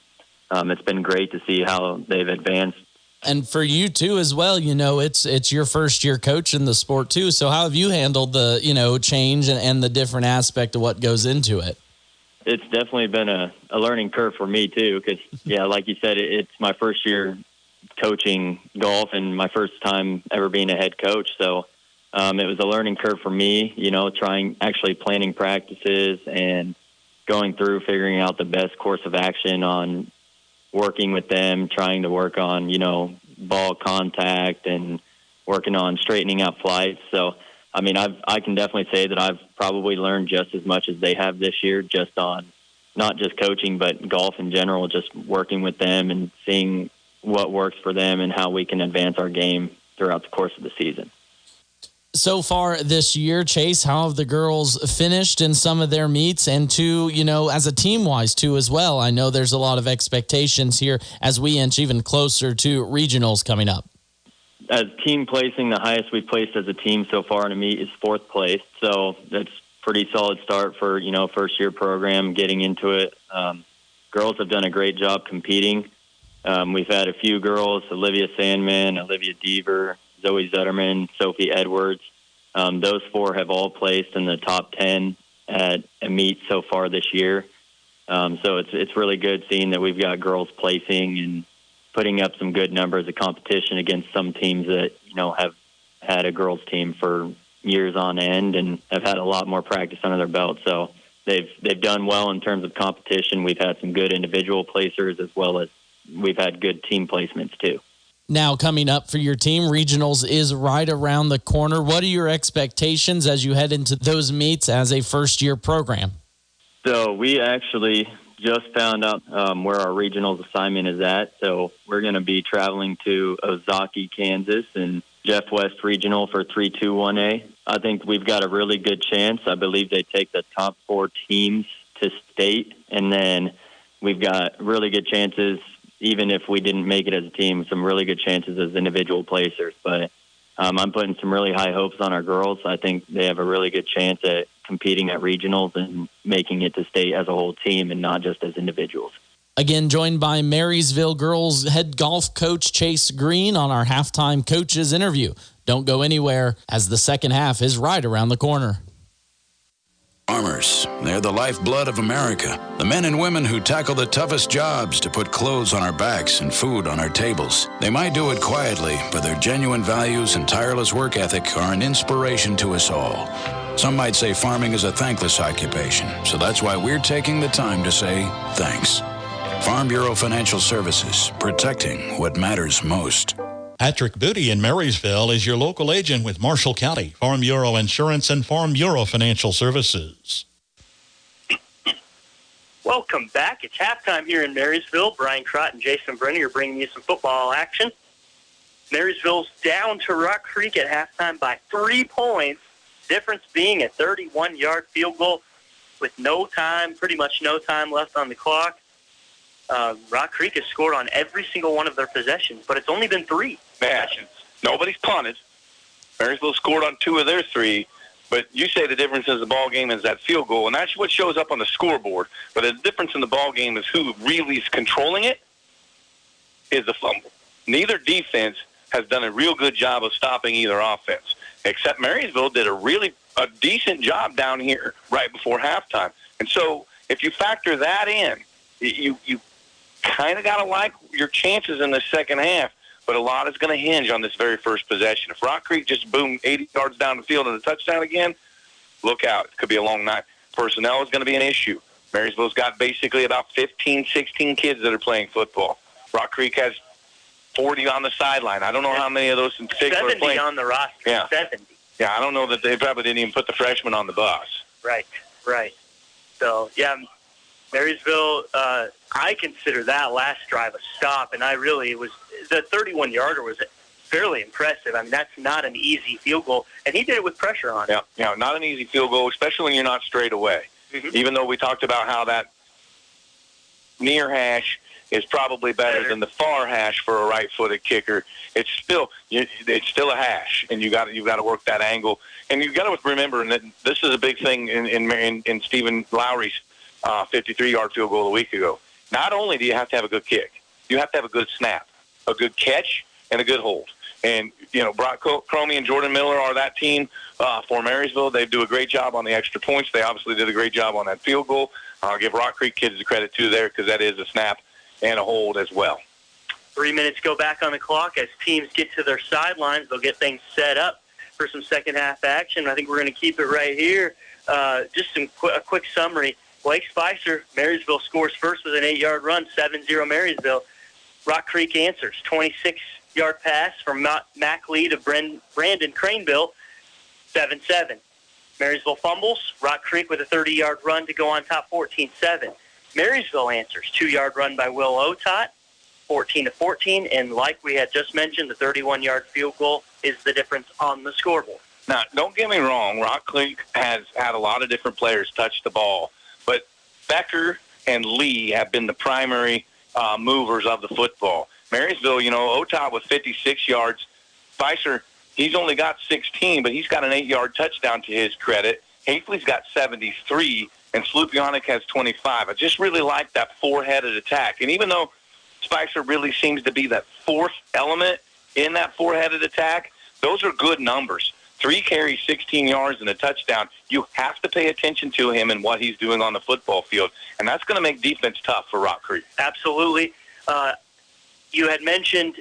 it's been great to see how they've advanced. And for you too, as well, it's your first year coaching the sport too. So how have you handled the, change and the different aspect of what goes into it? It's definitely been a learning curve for me too. Cause like you said, it's my first year coaching golf and my first time ever being a head coach. So, it was a learning curve for me, actually planning practices and going through figuring out the best course of action on working with them, trying to work on, ball contact and working on straightening out flights. So, I can definitely say that I've probably learned just as much as they have this year, just on not just coaching, but golf in general, just working with them and seeing what works for them and how we can advance our game throughout the course of the season. So far this year, Chase, how have the girls finished in some of their meets, and two, as a team-wise too as well? I know there's a lot of expectations here as we inch even closer to regionals coming up. As team placing, the highest we've placed as a team so far in a meet is 4th place. So that's pretty solid start for, first-year program getting into it. Girls have done a great job competing. We've had a few girls, Olivia Sandman, Olivia Deaver, Zoe Zetterman, Sophie Edwards. Those 4 have all placed in the top 10 at a meet so far this year. So it's really good seeing that we've got girls placing and putting up some good numbers of competition against some teams that, have had a girls team for years on end and have had a lot more practice under their belt. So they've done well in terms of competition. We've had some good individual placers as well as we've had good team placements too. Now coming up for your team, regionals is right around the corner. What are your expectations as you head into those meets as a first-year program? So we actually just found out where our regionals assignment is at. So we're going to be traveling to Ozaukee, Kansas, and Jeff West Regional for 3-2-1A. I think we've got a really good chance. I believe they take the top 4 teams to state, and then we've got really good chances, even if we didn't make it as a team, some really good chances as individual placers. But I'm putting some really high hopes on our girls. I think they have a really good chance at competing at regionals and making it to state as a whole team and not just as individuals. Again, joined by Marysville girls head golf coach Chase Green on our halftime coaches interview. Don't go anywhere, as the second half is right around the corner. Farmers, they're the lifeblood of America. The men and women who tackle the toughest jobs to put clothes on our backs and food on our tables. They might do it quietly, but their genuine values and tireless work ethic are an inspiration to us all. Some might say farming is a thankless occupation, so that's why we're taking the time to say thanks. Farm Bureau Financial Services, protecting what matters most. Patrick Booty in Marysville is your local agent with Marshall County, Farm Bureau Insurance, and Farm Bureau Financial Services. Welcome back. It's halftime here in Marysville. Brian Trott and Jason Brenner are bringing you some football action. Marysville's down to Rock Creek at halftime by 3 points, difference being a 31-yard field goal with pretty much no time left on the clock. Rock Creek has scored on every single one of their possessions, but it's only been 3 possessions. Nobody's punted. Marysville scored on 2 of their 3, but you say the difference in the ball game is that field goal, and that's what shows up on the scoreboard. But the difference in the ball game is who really is controlling it is the fumble. Neither defense has done a real good job of stopping either offense, except Marysville did a decent job down here right before halftime. And so if you factor that in, you kind of got to like your chances in the second half, but a lot is going to hinge on this very first possession. If Rock Creek just boom 80 yards down the field and a touchdown again, look out. It could be a long night. Personnel is going to be an issue. Marysville's got basically about 15, 16 kids that are playing football. Rock Creek has 40 on the sideline. I don't know how many of those in particular are playing. 70 on the roster. Yeah. 70. Yeah, I don't know that they probably didn't even put the freshmen on the bus. Right. So, yeah, Marysville, I consider that last drive a stop, and it was the 31-yarder was fairly impressive. I mean, that's not an easy field goal, and he did it with pressure on it. Yeah, not an easy field goal, especially when you're not straight away. Mm-hmm. Even though we talked about how that near hash is probably better than the far hash for a right-footed kicker, it's still a hash, and you've got to work that angle. And you've got to remember that this is a big thing in Stephen Lowry's 53-yard field goal a week ago. Not only do you have to have a good kick, you have to have a good snap, a good catch, and a good hold. And, Brock Cromie and Jordan Miller are that team for Marysville. They do a great job on the extra points. They obviously did a great job on that field goal. I'll give Rock Creek kids the credit, too, there, because that is a snap and a hold as well. 3 minutes go back on the clock. As teams get to their sidelines, they'll get things set up for some second-half action. I think we're going to keep it right here. Just a quick summary. Blake Spicer, Marysville scores first with an 8-yard run, 7-0 Marysville. Rock Creek answers, 26-yard pass from Mac Lee to Brandon Craneville, 7-7. Marysville fumbles, Rock Creek with a 30-yard run to go on top, 14-7. Marysville answers, 2-yard run by Will Otot, 14-14, and like we had just mentioned, the 31-yard field goal is the difference on the scoreboard. Now, don't get me wrong, Rock Creek has had a lot of different players touch the ball, but Becker and Lee have been the primary movers of the football. Marysville, Otot with 56 yards. Spicer, he's only got 16, but he's got an 8-yard touchdown to his credit. Hafley's got 73, and Slupionic has 25. I just really like that four-headed attack. And even though Spicer really seems to be that fourth element in that four-headed attack, those are good numbers. 3 carries, 16 yards, and a touchdown. You have to pay attention to him and what he's doing on the football field, and that's going to make defense tough for Rock Creek. Absolutely. You had mentioned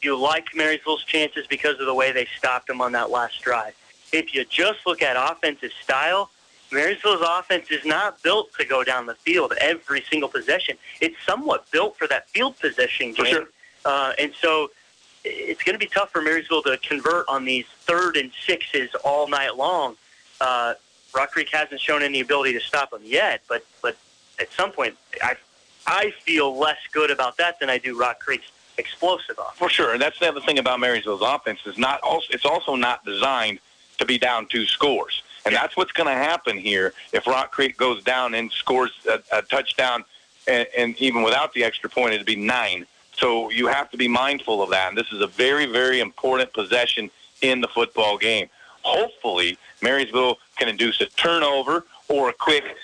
you like Marysville's chances because of the way they stopped them on that last drive. If you just look at offensive style, Marysville's offense is not built to go down the field every single possession. It's somewhat built for that field possession game. For sure. And so it's going to be tough for Marysville to convert on these 3rd and 6s all night long. Rock Creek hasn't shown any ability to stop them yet, but at some point I feel less good about that than I do Rock Creek's explosive offense. For sure, and that's the other thing about Marysville's offense is it's also not designed to be down 2 scores. And that's what's going to happen here if Rock Creek goes down and scores a touchdown, and even without the extra point, it'd be 9. So you have to be mindful of that. And this is a very, very important possession in the football game. Hopefully, Marysville can induce a turnover or a quick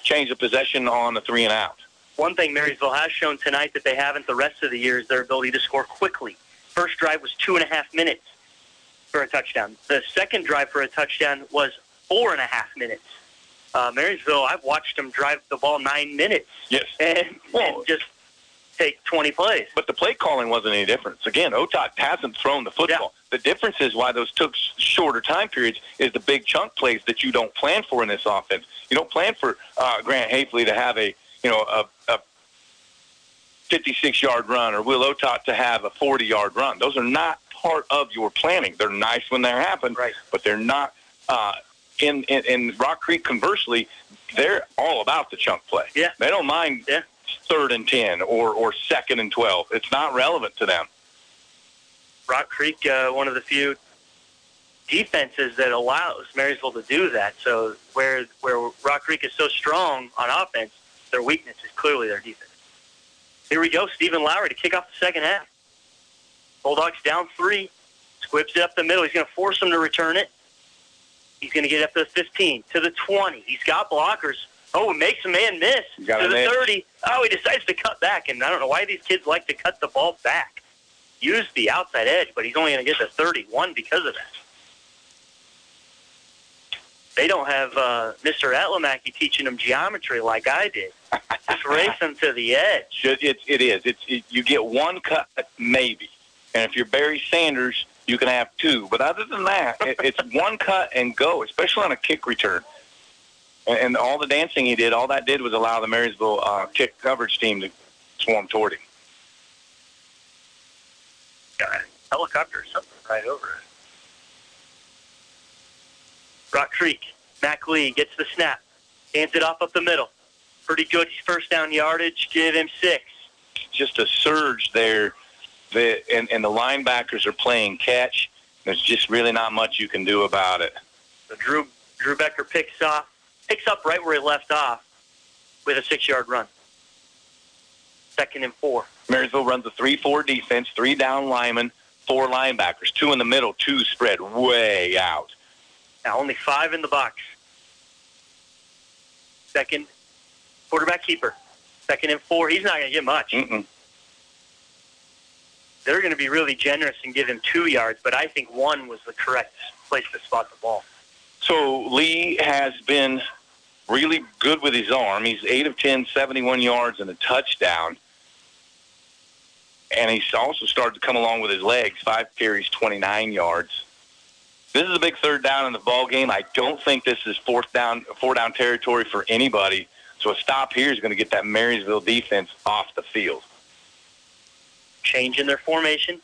change of possession on the 3 and out. One thing Marysville has shown tonight that they haven't the rest of the year is their ability to score quickly. First drive was 2.5 minutes for a touchdown. The second drive for a touchdown was 4.5 minutes. Marysville, I've watched them drive the ball 9 minutes. Yes. And just take 20 plays. But the play calling wasn't any different. Again, Otot hasn't thrown the football. Yeah. The difference is why those took shorter time periods is the big chunk plays that you don't plan for in this offense. You don't plan for Grant Hafley to have a 56-yard run or Will Otot to have a 40-yard run. Those are not part of your planning. They're nice when they happen, right, but they're not in Rock Creek. Conversely, they're all about the chunk play. Yeah. They don't mind 3rd and 10 or 2nd and 12. It's not relevant to them. Rock Creek, one of the few defenses that allows Marysville to do that. So where Rock Creek is so strong on offense, their weakness is clearly their defense. Here we go, Stephen Lowry to kick off the second half. Bulldogs down 3, squibs it up the middle. He's going to force them to return it. He's going to get up to the 15, to the 20. He's got blockers. Oh, makes a man miss to the 30. Oh, he decides to cut back, and I don't know why these kids like to cut the ball back. Use the outside edge, but he's only going to get to 31 because of that. They don't have Mr. Atlamaki teaching them geometry like I did. Just race them to the edge. It is. You get one cut, maybe. And if you're Barry Sanders, you can have 2. But other than that, it's one cut and go, especially on a kick return. And all the dancing he did, all that did was allow the Marysville kick coverage team to swarm toward him. Got a helicopter or something right over it. Rock Creek, Mac Lee gets the snap, hands it off up the middle. Pretty good first down yardage, give him 6. Just a surge there and the linebackers are playing catch. There's just really not much you can do about it. So Drew Becker picks up right where he left off with a 6-yard run. 2nd and 4. Marysville runs a 3-4 defense, 3 down linemen, 4 linebackers, 2 in the middle, 2 spread way out. Now only 5 in the box. Second, quarterback keeper. 2nd and 4. He's not going to get much. They're going to be really generous and give him 2 yards, but I think 1 was the correct place to spot the ball. So Lee has been really good with his arm. He's 8 of 10, 71 yards and a touchdown. And he's also started to come along with his legs, 5 carries, 29 yards. This is a big 3rd down in the ball game. I don't think this is 4 down territory for anybody. So a stop here is going to get that Marysville defense off the field. Change in their formation.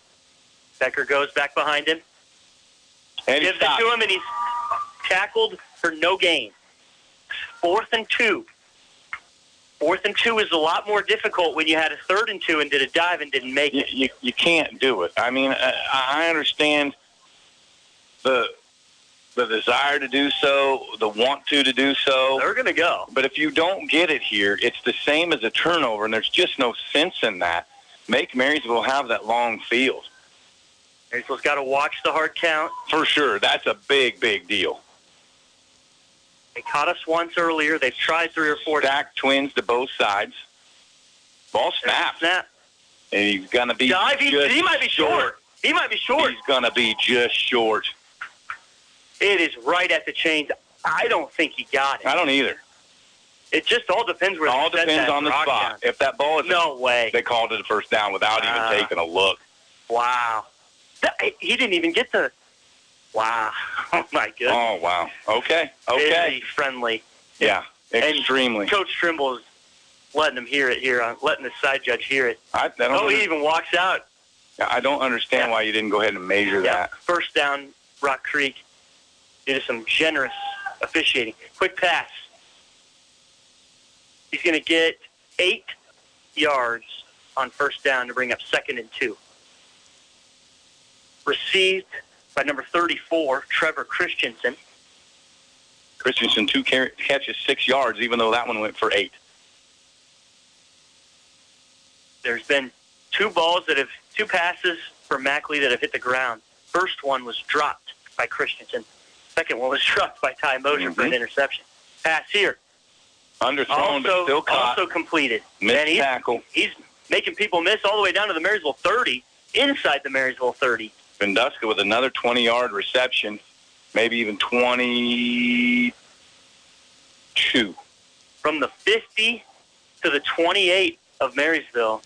Becker goes back behind him. And gives it to him, and he's tackled for no gain. 4th and 2. 4th and 2 is a lot more difficult when you had a 3rd and 2 and did a dive and didn't make it. You can't do it. I mean, I understand the desire to do so, the want to do so. They're going to go. But if you don't get it here, it's the same as a turnover, and there's just no sense in that. Make Marysville have that long field. Marysville's got to watch the hard count. For sure. That's a big, big deal. They caught us once earlier. They've tried 3 or 4. Stacked twins to both sides. Ball snaps. Snap. And he's going to be dive. He might be short. He might be short. He's going to be just short. It is right at the chains. I don't think he got it. I don't either. It just all depends where. It all depends on the spot. Down. If that ball is no way, they called it a 1st down without even taking a look. Wow, he didn't even get the. Wow, oh my goodness. Oh wow. Okay. Very friendly. Yeah, extremely. And Coach Trimble is letting him hear it here, letting the side judge hear it. He even walks out. I don't understand why you didn't go ahead and measure that. 1st down, Rock Creek. Due to some generous officiating. Quick pass. He's going to get 8 yards on 1st down to bring up 2nd and 2. Received by number 34, Trevor Christensen. Christensen, 2 catches, 6 yards, even though that one went for 8. There's been 2 passes for Mackley that have hit the ground. First one was dropped by Christensen. Second one was dropped by Ty Mosier for an interception. Pass here. Underthrown, but still caught. Also completed. Missed tackle. He's making people miss all the way down to the Marysville 30, inside the Marysville 30. Venduska with another 20-yard reception, maybe even 22. From the 50 to the 28 of Marysville.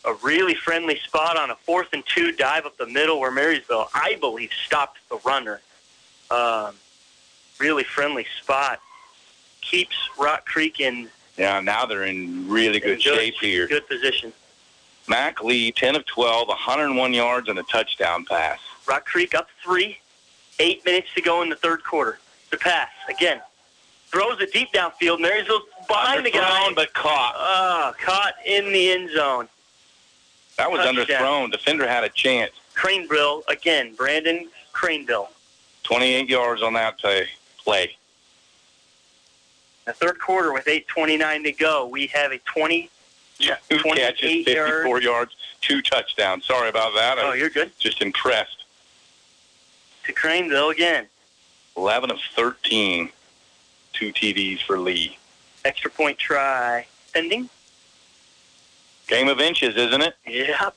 A really friendly spot on a 4th and 2 dive up the middle where Marysville, I believe, stopped the runner. Really friendly spot. Keeps Rock Creek in. Yeah, now they're in really good shape here. Good position. Mac Lee, 10 of 12, 101 yards and a touchdown pass. Rock Creek up 3, 8 minutes to go in the 3rd quarter. The pass, again, throws it deep downfield. Marysville behind the guy. But caught. Caught in the end zone. That was underthrown. Defender had a chance. Cranebill, again, Brandon Cranebill. 28 yards on that play. The 3rd quarter with 8:29 to go. We have a 2 catches, 54 yards, 2 touchdowns. Sorry about that. You're good. Just impressed. To Cranebill again. 11 of 13. 2 TDs for Lee. Extra point try pending. Game of inches, isn't it? Yep.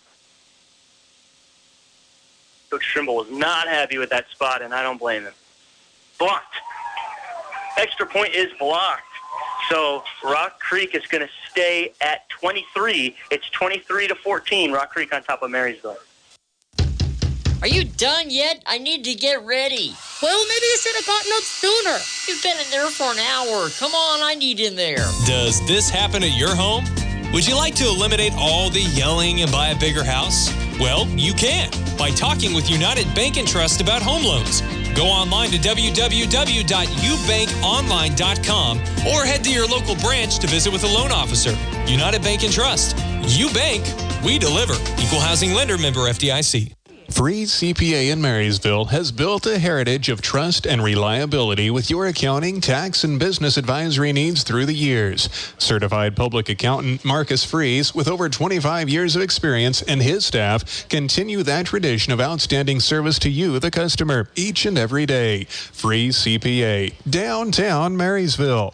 Coach Trimble was not happy with that spot, and I don't blame him. Blocked. Extra point is blocked. So Rock Creek is going to stay at 23. It's 23-14. Rock Creek on top of Marysville. Are you done yet? I need to get ready. Well, maybe you should have gotten up sooner. You've been in there for an hour. Come on, I need in there. Does this happen at your home? Would you like to eliminate all the yelling and buy a bigger house? Well, you can by talking with United Bank & Trust about home loans. Go online to www.ubankonline.com or head to your local branch to visit with a loan officer. United Bank & Trust. You bank, We deliver. Equal housing lender, member FDIC. Freeze CPA in Marysville has built a heritage of trust and reliability with your accounting, tax, and business advisory needs through the years. Certified public accountant Marcus Freeze, with over 25 years of experience, and his staff continue that tradition of outstanding service to you, the customer, each and every day. Freeze CPA, downtown Marysville.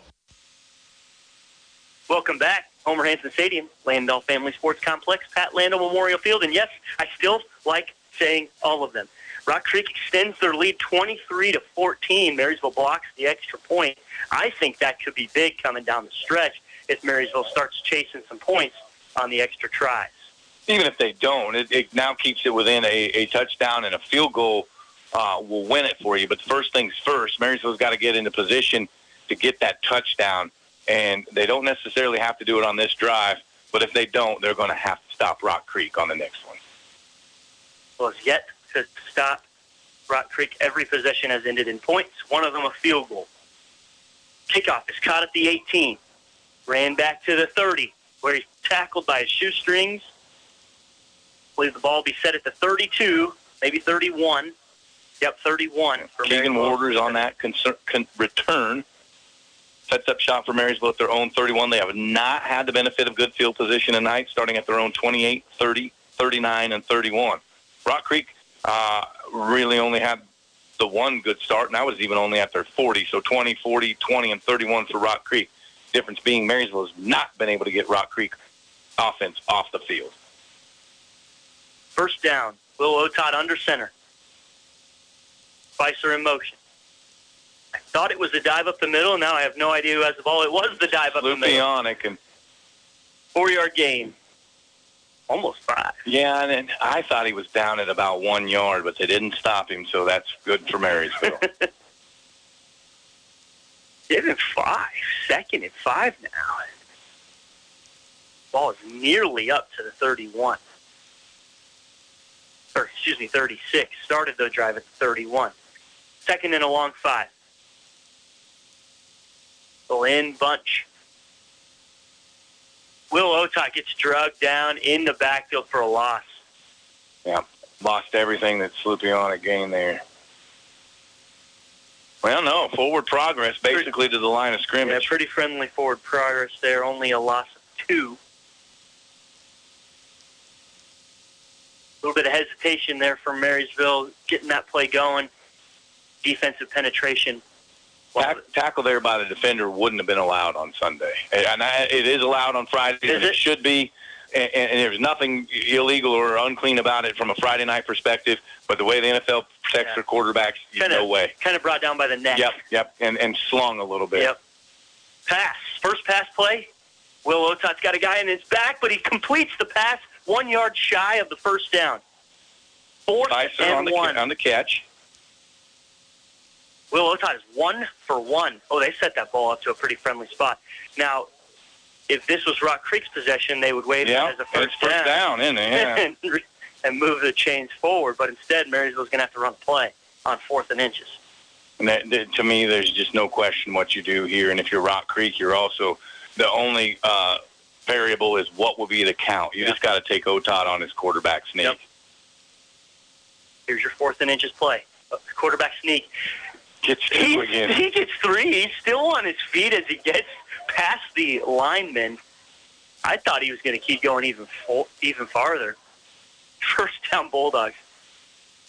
Welcome back. Homer Hanson Stadium, Landau Family Sports Complex, Pat Landau Memorial Field, and yes, I still like saying all of them. Rock Creek extends their lead 23-14. Marysville blocks the extra point. I think that could be big coming down the stretch if Marysville starts chasing some points on the extra tries. Even if they don't, it now keeps it within a touchdown, and a field goal will win it for you. But first things first, Marysville's got to get into position to get that touchdown, and they don't necessarily have to do it on this drive, but if they don't, they're going to have to stop Rock Creek on the next one. Well, it's yet to stop Rock Creek. Every possession has ended in points, one of them a field goal. Kickoff is caught at the 18. Ran back to the 30, where he's tackled by his shoestrings. I believe the ball will be set at the 32, maybe 31. Yep, 31. Keegan Waters on that return. Sets up shot for Marysville at their own 31. They have not had the benefit of good field position tonight, starting at their own 28, 30, 39, and 31. Rock Creek really only had the one good start, and that was even only at their 40. So 20, 40, 20, and 31 for Rock Creek. Difference being Marysville has not been able to get Rock Creek offense off the field. First down, Will Otot under center. Spicer in motion. I thought it was a dive up the middle, and now I have no idea who has the ball. It was the dive up the middle. Lupionic. And 4-yard gain. Almost 5. Yeah, and I thought he was down at about 1 yard, but they didn't stop him, so that's good for Marysville. Given 5. Second and 5 now. Ball is nearly up to the 31. 36. Started the drive at the 31. Second and a long 5. Go in bunch. Will Otot gets drugged down in the backfield for a loss. Yeah, lost everything that Lupionic gained there. Well, no, forward progress basically to the line of scrimmage. Yeah, pretty friendly forward progress there. Only a loss of 2. A little bit of hesitation there for Marysville, getting that play going. Defensive penetration. Tackle there by the defender wouldn't have been allowed on Sunday. And it is allowed on Friday, and it should be. And there's nothing illegal or unclean about it from a Friday night perspective. But the way the NFL protects their quarterbacks, no way. Kind of brought down by the neck. Yep. And slung a little bit. Yep. Pass. First pass play. Will Otot's got a guy in his back, but he completes the pass 1 yard shy of the first down. 4th and 1. On the catch. Will Otot is 1 for 1. Oh, they set that ball up to a pretty friendly spot. Now, if this was Rock Creek's possession, they would wave it as a first down, isn't it? Yeah. and move the chains forward. But instead, Marysville's going to have to run a play on 4th and inches. And that, to me, there's just no question what you do here. And if you're Rock Creek, you're also the only variable is what will be the count. You just got to take Otot on his quarterback sneak. Yep. Here's your 4th and inches play. Quarterback sneak. Gets 2 again. He gets 3. He's still on his feet as he gets past the lineman. I thought he was going to keep going even farther. First down, Bulldogs.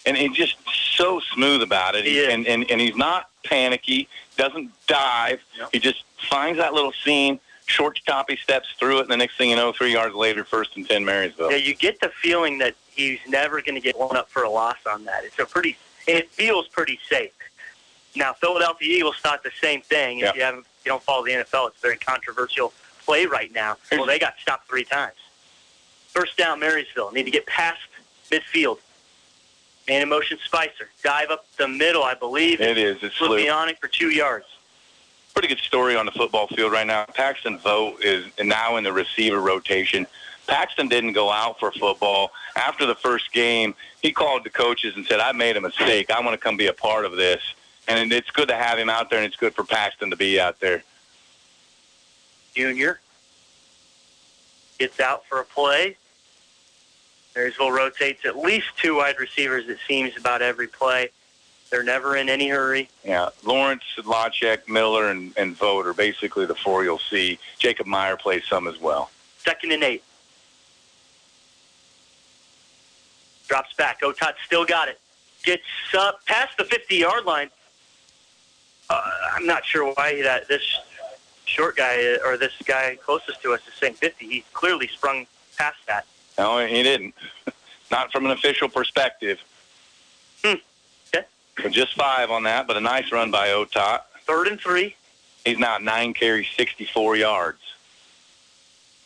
And he's just so smooth about it. And he's not panicky, doesn't dive. Yep. He just finds that little seam, short, choppy steps through it, and the next thing you know, 3 yards later, 1st and 10 Marysville. Yeah, you get the feeling that he's never going to get one up for a loss on that. It feels pretty safe. Now, Philadelphia Eagles thought the same thing. If you don't follow the NFL, it's a very controversial play right now. Well, they got stopped 3 times. First down, Marysville. Need to get past midfield. Man in motion, Spicer. Dive up the middle, I believe. It is. It's Lupionic for 2 yards. Pretty good story on the football field right now. Paxton Vogt is now in the receiver rotation. Paxton didn't go out for football. After the first game, he called the coaches and said, I made a mistake. I want to come be a part of this. And it's good to have him out there, and it's good for Paxton to be out there. Junior gets out for a play. Marysville rotates at least 2 wide receivers, it seems, about every play. They're never in any hurry. Yeah, Lawrence, Lachek, Miller, and Vogt are basically the 4 you'll see. Jacob Meyer plays some as well. 2nd and 8. Drops back. Otot still got it. Gets up past the 50-yard line. I'm not sure why this short guy or this guy closest to us is saying 50. He clearly sprung past that. No, he didn't. Not from an official perspective. Okay. So just 5 on that, but a nice run by Otot. 3rd and 3. He's now 9 carries, 64 yards.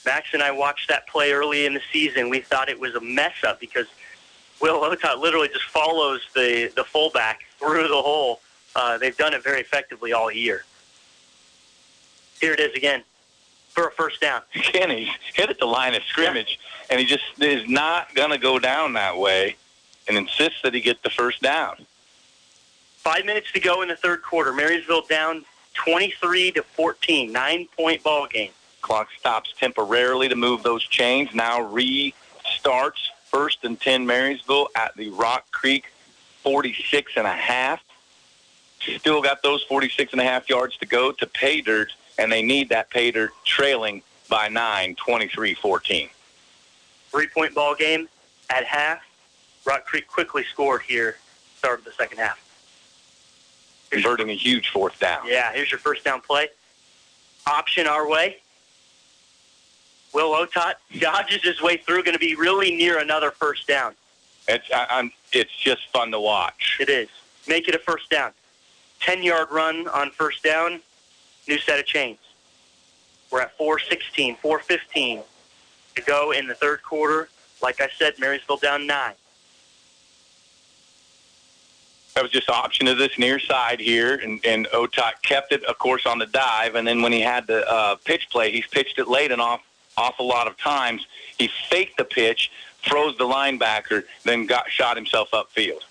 Max and I watched that play early in the season. We thought it was a mess-up because Will Otot literally just follows the fullback through the hole. They've done it very effectively all year. Here it is again for a first down. Again, he's hit at the line of scrimmage, and he just is not going to go down that way and insists that he get the first down. 5 minutes to go in the third quarter. Marysville down 23-14, 9-point ball game. Clock stops temporarily to move those chains. Now restarts 1st and 10 Marysville at the Rock Creek 46.5. Still got those 46.5 yards to go to pay dirt, and they need that pay dirt trailing by 9, 23-14. 3-point ball game at half. Rock Creek quickly scored here, start of the second half. Converting a huge 4th down. Yeah, here's your first down play. Option our way. Will Otot dodges his way through, going to be really near another first down. It's just fun to watch. It is. Make it a first down. 10-yard run on first down, new set of chains. We're at 4:16, 4:15 to go in the third quarter. Like I said, Marysville down 9. That was just option to this near side here, and Otot kept it, of course, on the dive, and then when he had the pitch play, he's pitched it late an awful lot of times. He faked the pitch, froze the linebacker, then shot himself upfield.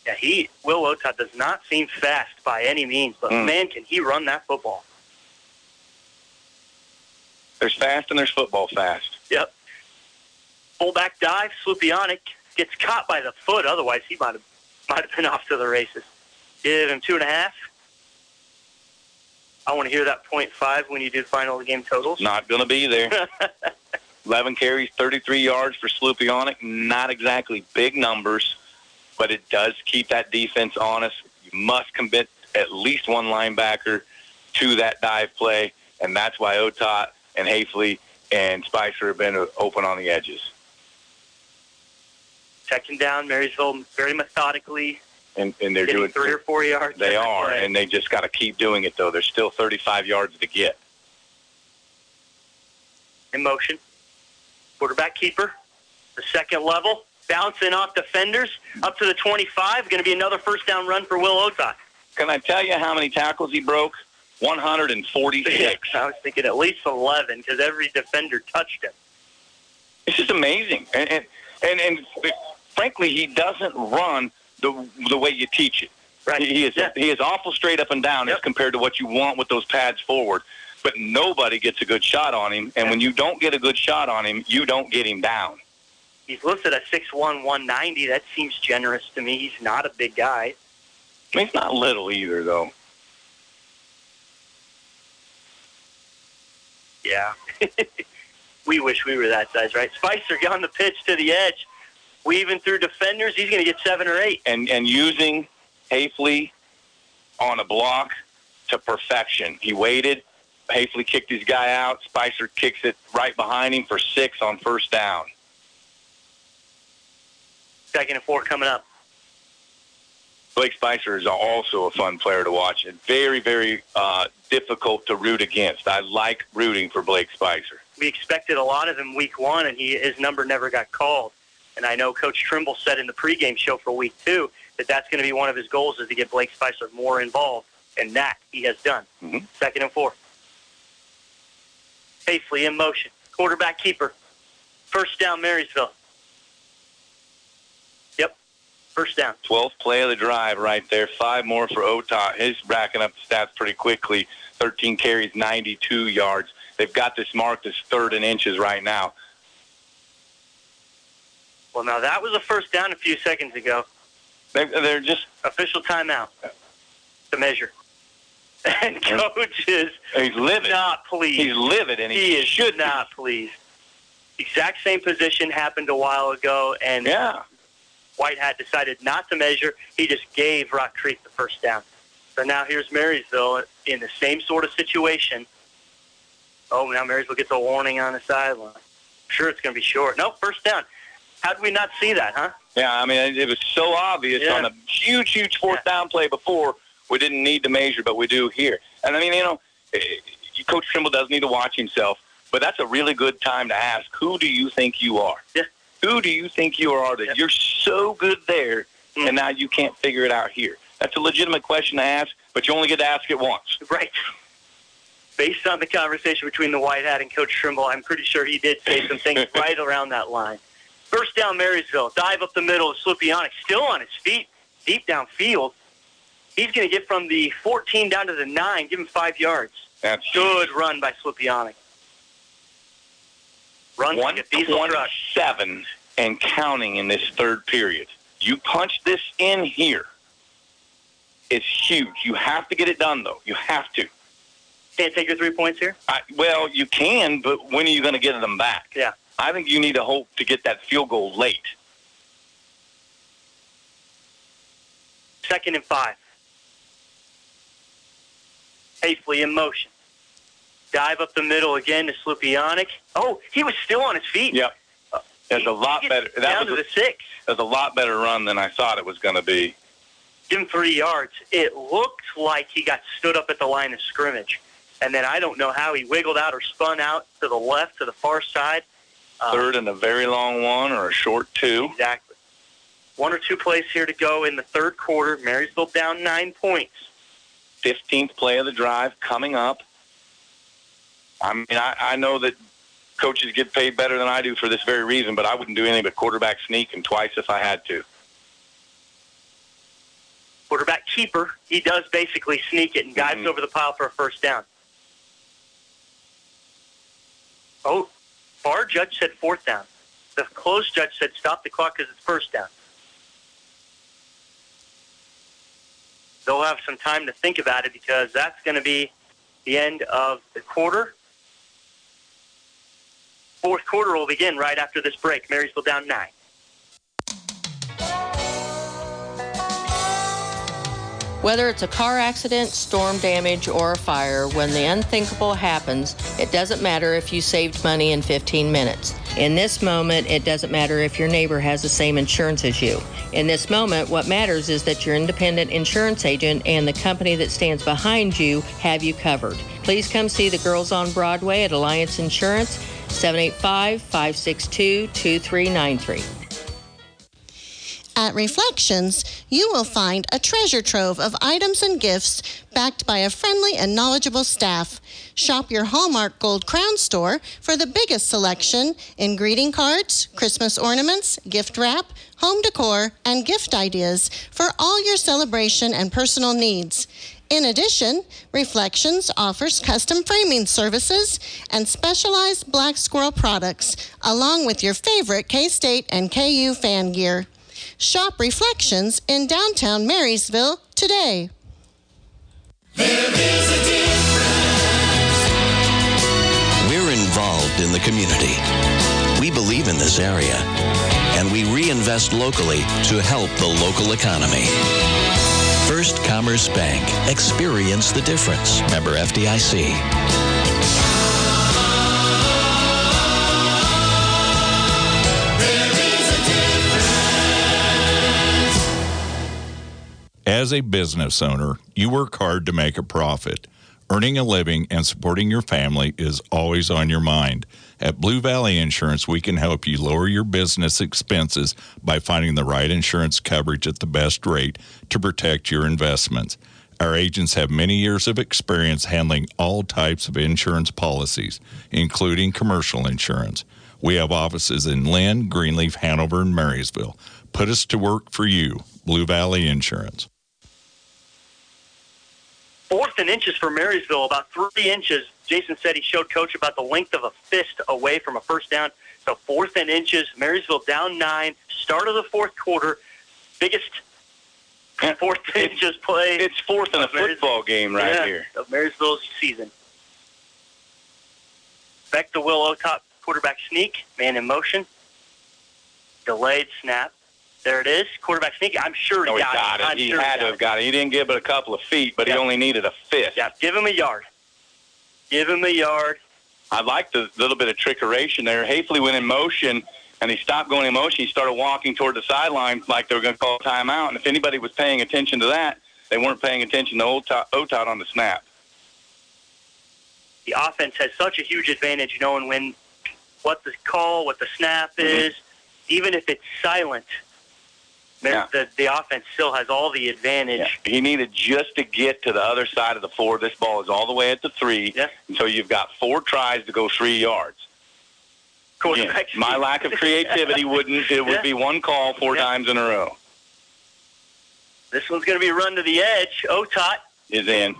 Yeah, Will Otot does not seem fast by any means, but man, can he run that football. There's fast and there's football fast. Yep. Fullback dive, Slupionic gets caught by the foot. Otherwise, he might have been off to the races. Give him 2.5. I want to hear that 0.5 when you do final game totals. Not going to be there. 11 carries, 33 yards for Slupionic. Not exactly big numbers, but it does keep that defense honest. You must commit at least one linebacker to that dive play, and that's why Otot and Hafley and Spicer have been open on the edges. Checking down Marysville very methodically. And they're getting doing 3 or 4 yards. They are, and they just got to keep doing it, though. There's still 35 yards to get. In motion. Quarterback keeper. The second level. Bouncing off defenders up to the 25. Going to be another first down run for Will Otot. Can I tell you how many tackles he broke? 146. I was thinking at least 11 because every defender touched him. It's just amazing. And frankly, he doesn't run the way you teach it. Right. He is awful straight up and down as compared to what you want with those pads forward. But nobody gets a good shot on him, and when you don't get a good shot on him, you don't get him down. He's listed at 6'1", 190. That seems generous to me. He's not a big guy. I mean, he's not little either, though. Yeah. We wish we were that size, right? Spicer on the pitch to the edge. Weaving through defenders. He's going to get 7 or 8. And using Hafley on a block to perfection. He waited. Hafley kicked his guy out. Spicer kicks it right behind him for 6 on first down. 2nd and 4 coming up. Blake Spicer is also a fun player to watch and very, very difficult to root against. I like rooting for Blake Spicer. We expected a lot of him week 1, and his number never got called. And I know Coach Trimble said in the pregame show for week 2 that that's going to be one of his goals is to get Blake Spicer more involved, and that he has done. 2nd and 4. Hafley in motion. Quarterback keeper. First down, Marysville. Yep, first down. 12th play of the drive right there. 5 more for Otot. He's racking up the stats pretty quickly. 13 carries, 92 yards. They've got this marked as 3rd and inches right now. Well, now that was a first down a few seconds ago. They're just official timeout to measure. And Coach is he's livid. Not pleased. He's livid, and he is should not pleased. Exact same position happened a while ago, and White Hat decided not to measure. He just gave Rock Creek the first down. So now here's Marysville in the same sort of situation. Oh, now Marysville gets a warning on the sideline. Sure, it's going to be short. Nope, first down. How did we not see that, huh? Yeah, I mean, it was so obvious on a huge fourth down play before. We didn't need to measure, but we do here. And, I mean, Coach Trimble does need to watch himself, but that's a really good time to ask, who do you think you are? Yeah. Who do you think you are that you're so good there, and now you can't figure it out here? That's a legitimate question to ask, but you only get to ask it once. Right. Based on the conversation between the White Hat and Coach Trimble, I'm pretty sure he did say some things right around that line. First down, Marysville. Dive up the middle of Slupianic, still on his feet, deep downfield. He's going to get from the 14 down to the 9, give him 5 yards. That's good run by Slupianic. Runs like a diesel truck. 127 and counting in this third period. You punch this in here. It's huge. You have to get it done, though. You have to. Can't take your 3 points here? Well, you can, but when are you going to get them back? Yeah. I think you need to hope to get that field goal late. 2nd and 5. Hastily in motion. Dive up the middle again to Slupianic. Oh, he was still on his feet. Yep. That's a lot better. Down to the 6. That's a lot better run than I thought it was going to be. Give him 3 yards. It looked like he got stood up at the line of scrimmage. And then I don't know how he wiggled out or spun out to the left, to the far side. Third and a very long one or a short 2. Exactly. 1 or 2 plays here to go in the third quarter. Marysville down 9 points. 15th play of the drive coming up. I mean, I know that coaches get paid better than I do for this very reason, but I wouldn't do anything but quarterback sneak and twice if I had to. Quarterback keeper, he does basically sneak it and dives over the pile for a first down. Oh, our judge said 4th down. The closed judge said stop the clock because it's first down. They'll have some time to think about it because that's going to be the end of the quarter. Fourth quarter will begin right after this break. Marysville down 9. Whether it's a car accident, storm damage, or a fire, when the unthinkable happens, it doesn't matter if you saved money in 15 minutes. In this moment, it doesn't matter if your neighbor has the same insurance as you. In this moment, what matters is that your independent insurance agent and the company that stands behind you have you covered. Please come see the girls on Broadway at Alliance Insurance, 785-562-2393. At Reflections, you will find a treasure trove of items and gifts backed by a friendly and knowledgeable staff. Shop your Hallmark Gold Crown store for the biggest selection in greeting cards, Christmas ornaments, gift wrap, home decor, and gift ideas for all your celebration and personal needs. In addition, Reflections offers custom framing services and specialized Black Squirrel products, along with your favorite K-State and KU fan gear. Shop Reflections in downtown Marysville today. There is a difference. We're involved in the community. We believe in this area, and we reinvest locally to help the local economy. First Commerce Bank. Experience the difference. Member FDIC. As a business owner, you work hard to make a profit. Earning a living and supporting your family is always on your mind. At Blue Valley Insurance, we can help you lower your business expenses by finding the right insurance coverage at the best rate to protect your investments. Our agents have many years of experience handling all types of insurance policies, including commercial insurance. We have offices in Lynn, Greenleaf, Hanover, and Marysville. Put us to work for you. Blue Valley Insurance. 4th and inches for Marysville, about 3 inches. Jason said he showed Coach about the length of a fist away from a first down. So 4th and inches, Marysville down 9, start of the fourth quarter, biggest 4th inches play. It's fourth in a football game here. Of Marysville's season. Back to Will Otop, quarterback sneak, man in motion. Delayed snap. There it is, quarterback sneak. I'm sure he got it. He had to have got it. He didn't give it a couple of feet, but he only needed a fifth. Yeah, give him a yard. Give him a yard. I like the little bit of trickeration there. Hafley went in motion, and he stopped going in motion. He started walking toward the sideline like they were going to call a timeout. And if anybody was paying attention to that, they weren't paying attention to Otot on the snap. The offense has such a huge advantage knowing what the call, what the snap is. Even if it's silent, the offense still has all the advantage. Yeah. He needed just to get to the other side of the floor. This ball is all the way at the 3, and so you've got 4 tries to go 3 yards. Again, my lack of creativity would be one call 4 times in a row. This one's going to be run to the edge. Otot is in.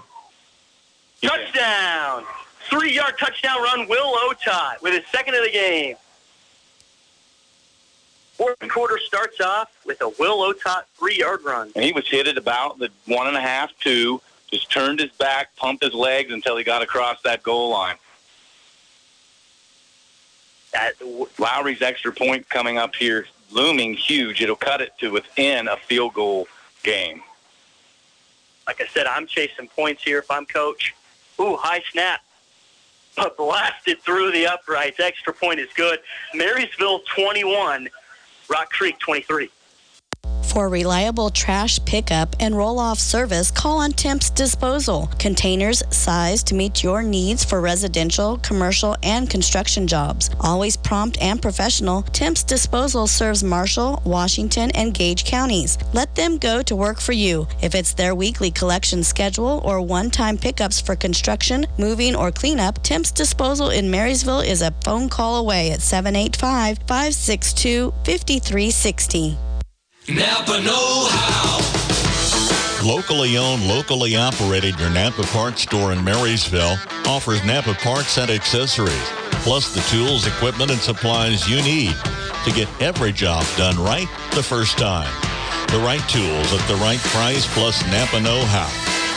Touchdown! 3-yard touchdown run, Will Otot with his second of the game. Fourth quarter starts off with a Will Otot 3-yard run. And he was hit at about the 1.5, 2, just turned his back, pumped his legs until he got across that goal line. Lowry's extra point coming up here, looming huge. It'll cut it to within a field goal game. Like I said, I'm chasing points here if I'm coach. Ooh, high snap. But blasted through the uprights. Extra point is good. Marysville 21. Rock Creek 23. For reliable trash pickup and roll-off service, call on Temps Disposal. Containers sized to meet your needs for residential, commercial, and construction jobs. Always prompt and professional, Temps Disposal serves Marshall, Washington, and Gage counties. Let them go to work for you. If it's their weekly collection schedule or one-time pickups for construction, moving, or cleanup, Temps Disposal in Marysville is a phone call away at 785-562-5360. Napa know-how. Locally owned, locally operated, your Napa Parts store in Marysville offers Napa Parts and accessories, plus the tools, equipment, and supplies you need to get every job done right the first time. The right tools at the right price, plus Napa know-how.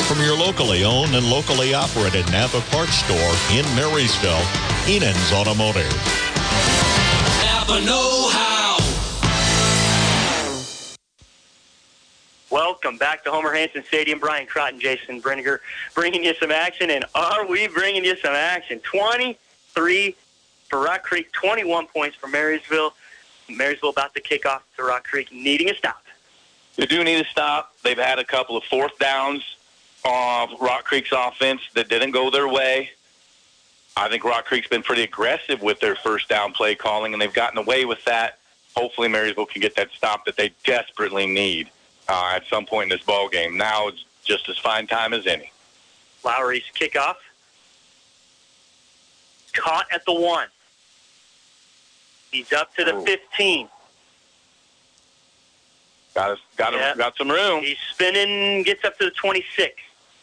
From your locally owned and locally operated Napa Parts store in Marysville, Enan's Automotive. Napa know-how. Welcome back to Homer Hanson Stadium. Brian Crotton, Jason Brenniger bringing you some action. And are we bringing you some action? 23 for Rock Creek, 21 points for Marysville. Marysville about to kick off to Rock Creek, needing a stop. They do need a stop. They've had a couple of 4th downs of Rock Creek's offense that didn't go their way. I think Rock Creek's been pretty aggressive with their first down play calling, and they've gotten away with that. Hopefully Marysville can get that stop that they desperately need at some point in this ball game. Now it's just as fine time as any. Lowry's kickoff. Caught at the 1. He's up to the 15. Got some room. He's spinning, gets up to the 26.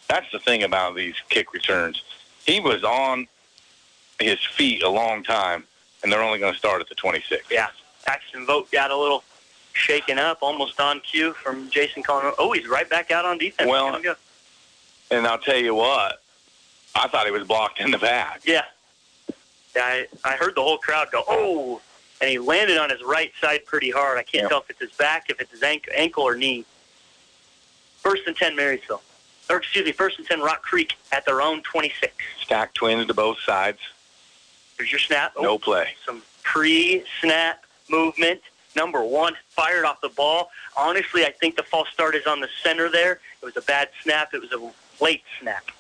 That's the thing about these kick returns. He was on his feet a long time, and they're only going to start at the 26. Yeah. Paxton Vogt got a little shaken up, almost on cue from Jason calling. Oh, he's right back out on defense. Well, and I'll tell you what, I thought he was blocked in the back. Yeah. I heard the whole crowd go, oh, and he landed on his right side pretty hard. I can't tell if it's his back, if it's his ankle or knee. 1st and 10 Marysville. Or, excuse me, 1st and 10 Rock Creek at their own 26. Stacked twins to both sides. Here's your snap. No play. Some pre-snap movement. Number 1, fired off the ball. Honestly, I think the false start is on the center there. It was a bad snap. It was a late snap.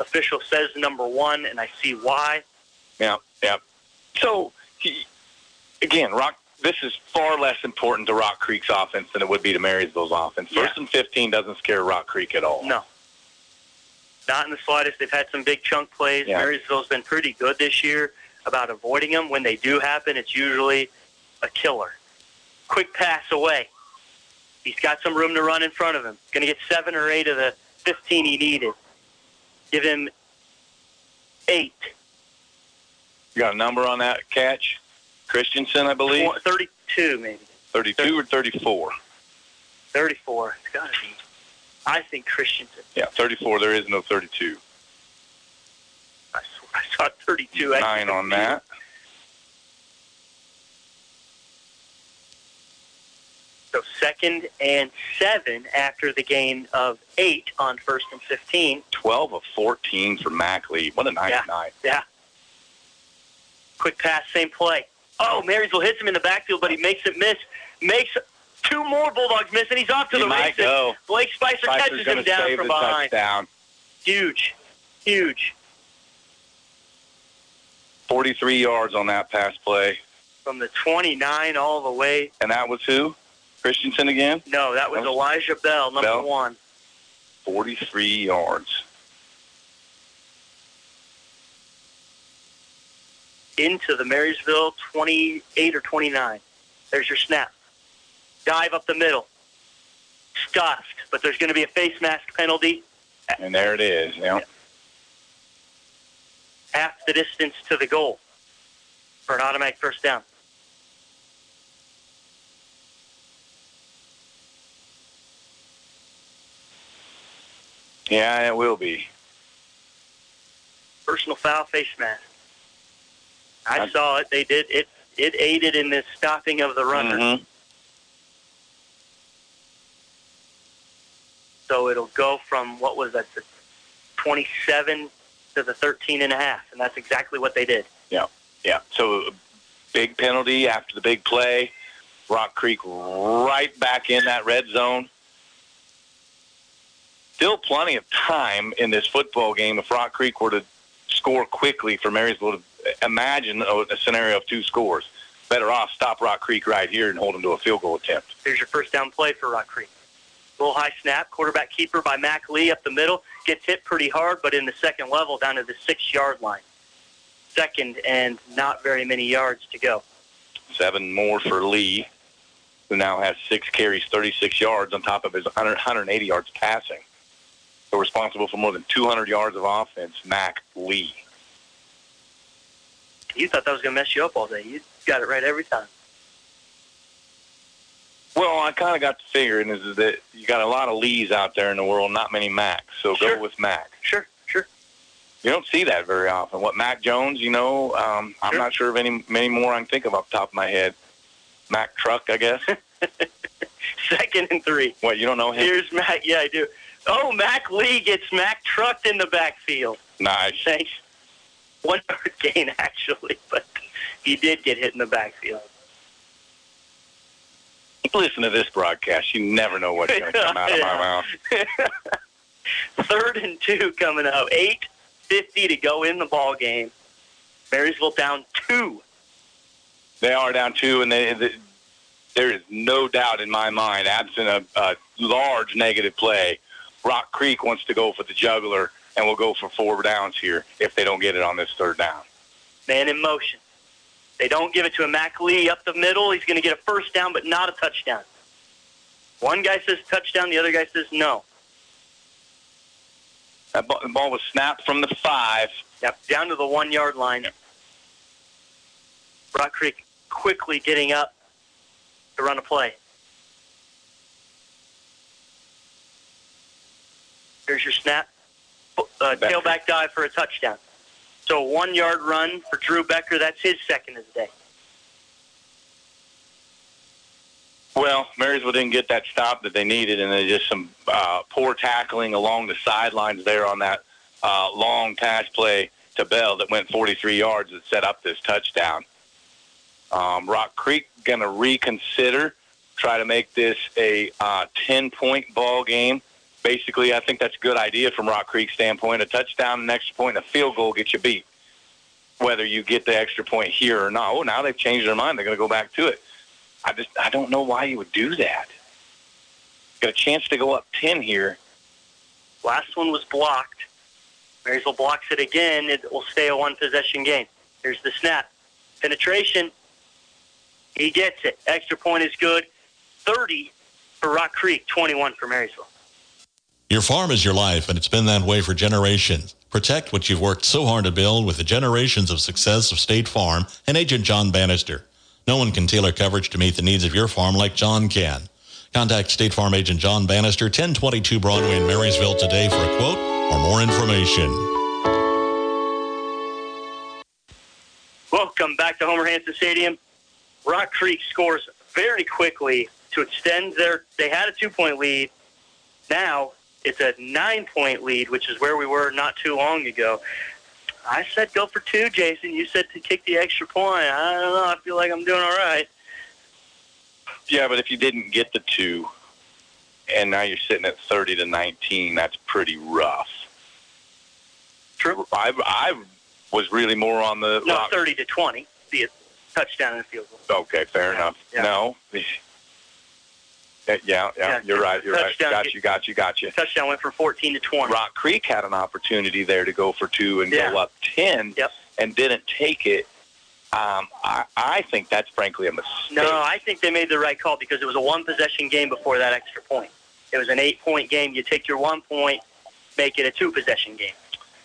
Official says number 1, and I see why. Yeah. So, again, this is far less important to Rock Creek's offense than it would be to Marysville's offense. 1st and 15 doesn't scare Rock Creek at all. No. Not in the slightest. They've had some big chunk plays. Yeah. Marysville's been pretty good this year about avoiding them. When they do happen, it's usually a killer. Quick pass away. He's got some room to run in front of him. Going to get 7 or 8 of the 15 he needed. Give him 8. You got a number on that catch? Christensen, I believe? 32, maybe. 32 or 34? 34. It's got to be. I think Christensen. Yeah, 34. There is no 32. I saw 32. 9 on that. So 2nd and 7 after the gain of 8 on 1st and 15. 12 of 14 for Mac Lee. What a nice night. Yeah. Quick pass, same play. Oh, Marysville hits him in the backfield, but he makes it miss. Makes 2 more Bulldogs miss, and he's off to the races. Go. Blake Spicer catches him down from behind. Touchdown. Huge. 43 yards on that pass play. From the 29 all the way. And that was who? Christensen again? No, that was Elijah Bell, number 1. 43 yards. Into the Marysville 28 or 29. There's your snap. Dive up the middle. Stuffed, but there's going to be a face mask penalty. And there it is. Yeah. Half the distance to the goal for an automatic first down. Yeah, it will be. Personal foul, face mask. I saw it. They did it. It aided in the stopping of the runner. Mm-hmm. So it'll go from, what was that, the 27 to the 13 and a half, and that's exactly what they did. Yeah. So big penalty after the big play. Rock Creek right back in that red zone. Still plenty of time in this football game if Rock Creek were to score quickly for Marysville to imagine a scenario of 2 scores. Better off stop Rock Creek right here and hold them to a field goal attempt. Here's your first down play for Rock Creek. Little high snap, quarterback keeper by Mac Lee up the middle. Gets hit pretty hard, but in the second level down to the 6-yard line. Second and not very many yards to go. 7 more for Lee, who now has 6 carries, 36 yards on top of his 180 yards passing. So responsible for more than 200 yards of offense, Mac Lee. You thought that was going to mess you up all day. You got it right every time. Well, I kind of got to figuring is that you got a lot of Lees out there in the world, not many Macs. So go with Mac. Sure. You don't see that very often. What, Mac Jones, I'm not sure of many more I can think of off the top of my head. Mac Truck, I guess. 2nd and 3. What, you don't know him? Here's Mac. Yeah, I do. Oh, Mac Lee gets Mac trucked in the backfield. Nice. Thanks. 1 yard gain, actually, but he did get hit in the backfield. Listen to this broadcast. You never know what's going to come out of my mouth. 3rd and 2 coming up. 8:50 to go in the ball game. Marysville down 2. They are down 2, and there is no doubt in my mind, absent a large negative play, Rock Creek wants to go for the jugular and will go for 4 downs here if they don't get it on this 3rd down. Man in motion. They don't give it to a Mac Lee up the middle. He's going to get a first down, but not a touchdown. One guy says touchdown, the other guy says no. The ball was snapped from the 5. Yep, down to the 1 yard line. Rock Creek quickly getting up to run a play. Here's your snap. Tailback dive for a touchdown. So a 1 yard run for Drew Becker. That's his 2nd of the day. Well, Marysville didn't get that stop that they needed, and just some poor tackling along the sidelines there on that long pass play to Bell that went 43 yards that set up this touchdown. Rock Creek going to reconsider, try to make this a 10-point ball game. Basically, I think that's a good idea from Rock Creek's standpoint. A touchdown, an extra point, and a field goal gets you beat, whether you get the extra point here or not. Oh, now they've changed their mind. They're going to go back to it. I don't know why you would do that. Got a chance to go up 10 here. Last one was blocked. Marysville blocks it again. It will stay a 1-possession game. Here's the snap. Penetration. He gets it. Extra point is good. 30 for Rock Creek, 21 for Marysville. Your farm is your life, and it's been that way for generations. Protect what you've worked so hard to build with the generations of success of State Farm and Agent John Bannister. No one can tailor coverage to meet the needs of your farm like John can. Contact State Farm Agent John Bannister, 1022 Broadway in Marysville today for a quote or more information. Welcome back to Homer Hanson Stadium. Rock Creek scores very quickly to extend they had a 2-point lead. Now it's a 9-point lead, which is where we were not too long ago. I said go for 2, Jason. You said to kick the extra point. I don't know. I feel like I'm doing all right. Yeah, but if you didn't get the 2, and now you're sitting at 30-19, that's pretty rough. True. I was really more on the... No, 30-20. Be a touchdown and a field goal. Okay, fair enough. Yeah. No. Yeah, you're right. Got you. Touchdown went from 14-20. Rock Creek had an opportunity there to go for 2 and go up 10 and didn't take it. I think that's frankly a mistake. No, I think they made the right call because it was a 1-possession game before that extra point. It was an 8-point game. You take your 1 point, make it a 2-possession game.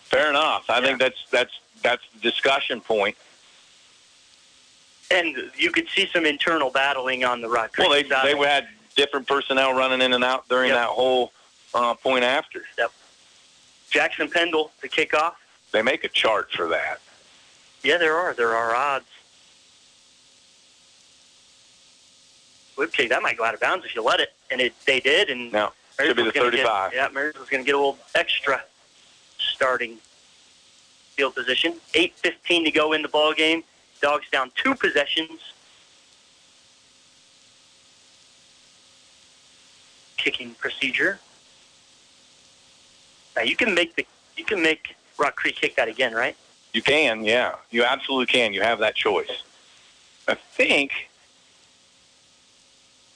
Fair enough. I think that's the discussion point. And you could see some internal battling on the Rock Creek side. Well, they had different personnel running in and out during that whole point after. Yep. Jackson Pendle, the kickoff. They make a chart for that. Yeah, there are odds. Whip kick, that might go out of bounds if you let it. And they did. And no, should be the 35. Marysville's going to get a little extra starting field position. 8:15 to go in the ball game. Dogs down 2 possessions. Kicking procedure. Now you can make Rock Creek kick that again, right? You can, yeah. You absolutely can. You have that choice. I think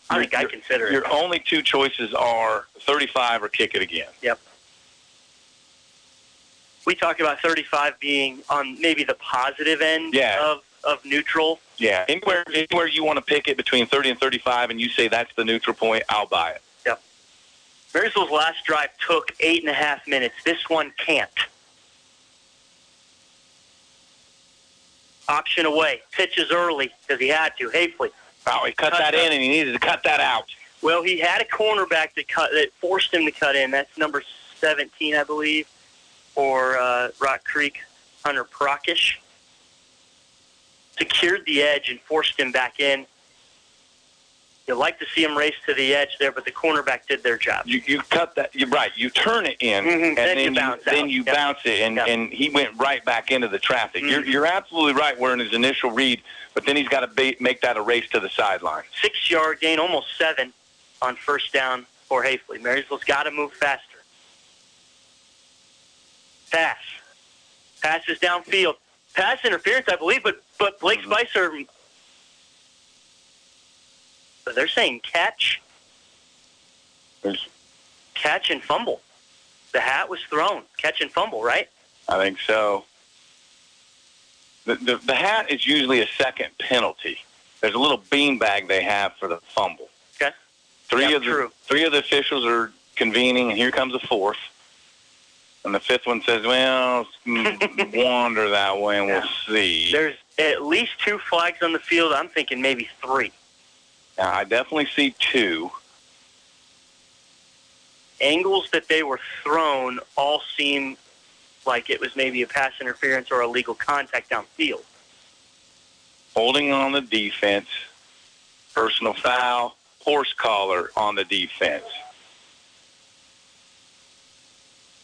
I'd consider it. Your only 2 choices are 35 or kick it again. Yep. We talk about 35 being on maybe the positive end of neutral. Yeah. Anywhere you want to pick it between 30 and 35 and you say that's the neutral point, I'll buy it. Yep. Marysville's last drive took 8.5 minutes. This one can't. Option away. Pitches early because he had to. Hafley. Oh, he cut that in and he needed to cut that out. Well, he had a cornerback that forced him to cut in. That's number 17, I believe, for Rock Creek, Hunter Procish. Secured the edge and forced him back in. You'd like to see him race to the edge there, but the cornerback did their job. You cut that. You're right. You turn it in, and then you bounce it, and he went right back into the traffic. You're absolutely right. We're in his initial read, but then he's got to make that a race to the sideline. 6-yard gain, almost 7 on first down for Hafley. Marysville's got to move faster. Pass is downfield. Pass interference, I believe, but Blake Spicer. They're saying catch and fumble. The hat was thrown. Catch and fumble, right? I think so. The hat is usually a second penalty. There's a little beanbag they have for the fumble. Okay. Three of the officials are convening, and here comes a 4th. And the 5th one says, well, wander that way and we'll see. There's at least 2 flags on the field. I'm thinking maybe 3. Now, I definitely see 2. Angles that they were thrown all seem like it was maybe a pass interference or illegal contact downfield. Holding on the defense, personal foul, horse collar on the defense.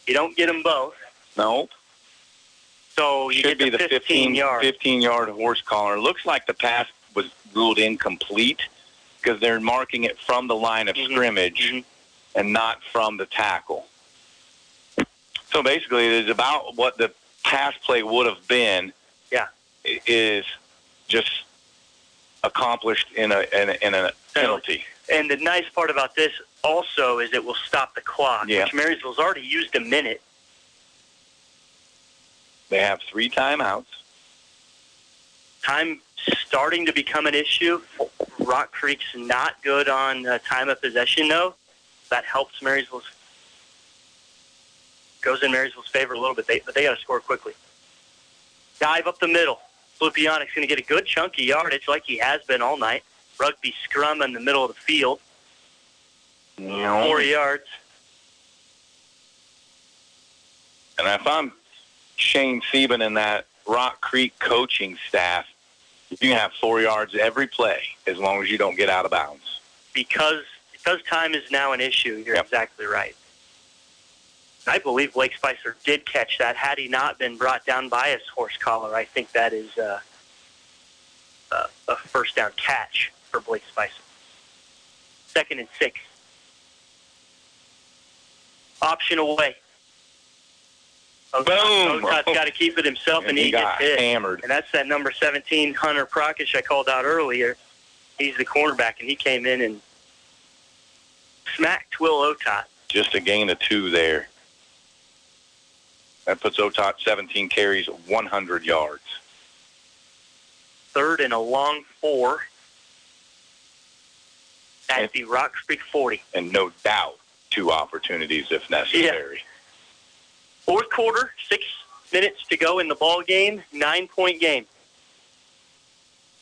You don't get them both. No. So you should get be the 15-yard horse collar. Looks like the pass was ruled incomplete because they're marking it from the line of scrimmage and not from the tackle. So basically, it is about what the pass play would have been. Yeah, is just accomplished in a penalty. And the nice part about this also is it will stop the clock, yeah. which Marysville's already used a minute. They have 3 timeouts. Time starting to become an issue. Rock Creek's not good on time of possession, though. That helps Marysville's goes in Marysville's favor a little bit, but they got to score quickly. Dive up the middle. Slupianik's going to get a good chunk of yardage like he has been all night. Rugby scrum in the middle of the field. 4 yards. And if I'm Shane Sieben and that Rock Creek coaching staff, you can have 4 yards every play as long as you don't get out of bounds. Because time is now an issue, you're exactly right. I believe Blake Spicer did catch that. Had he not been brought down by his horse collar, I think that is a first down catch for Blake Spicer. 2nd and 6. Option away. Boom! Otot's got to keep it himself, and he gets hit. Hammered. And that's that number 17, Hunter Prakash, I called out earlier. He's the cornerback, and he came in and smacked Will Otot. Just a gain of 2 there. That puts Otot 17 carries, 100 yards. 3rd and a long 4 at the Rock Creek 40. And no doubt 2 opportunities if necessary. Yeah. 4th quarter, 6 minutes to go in the ball game, 9-point game.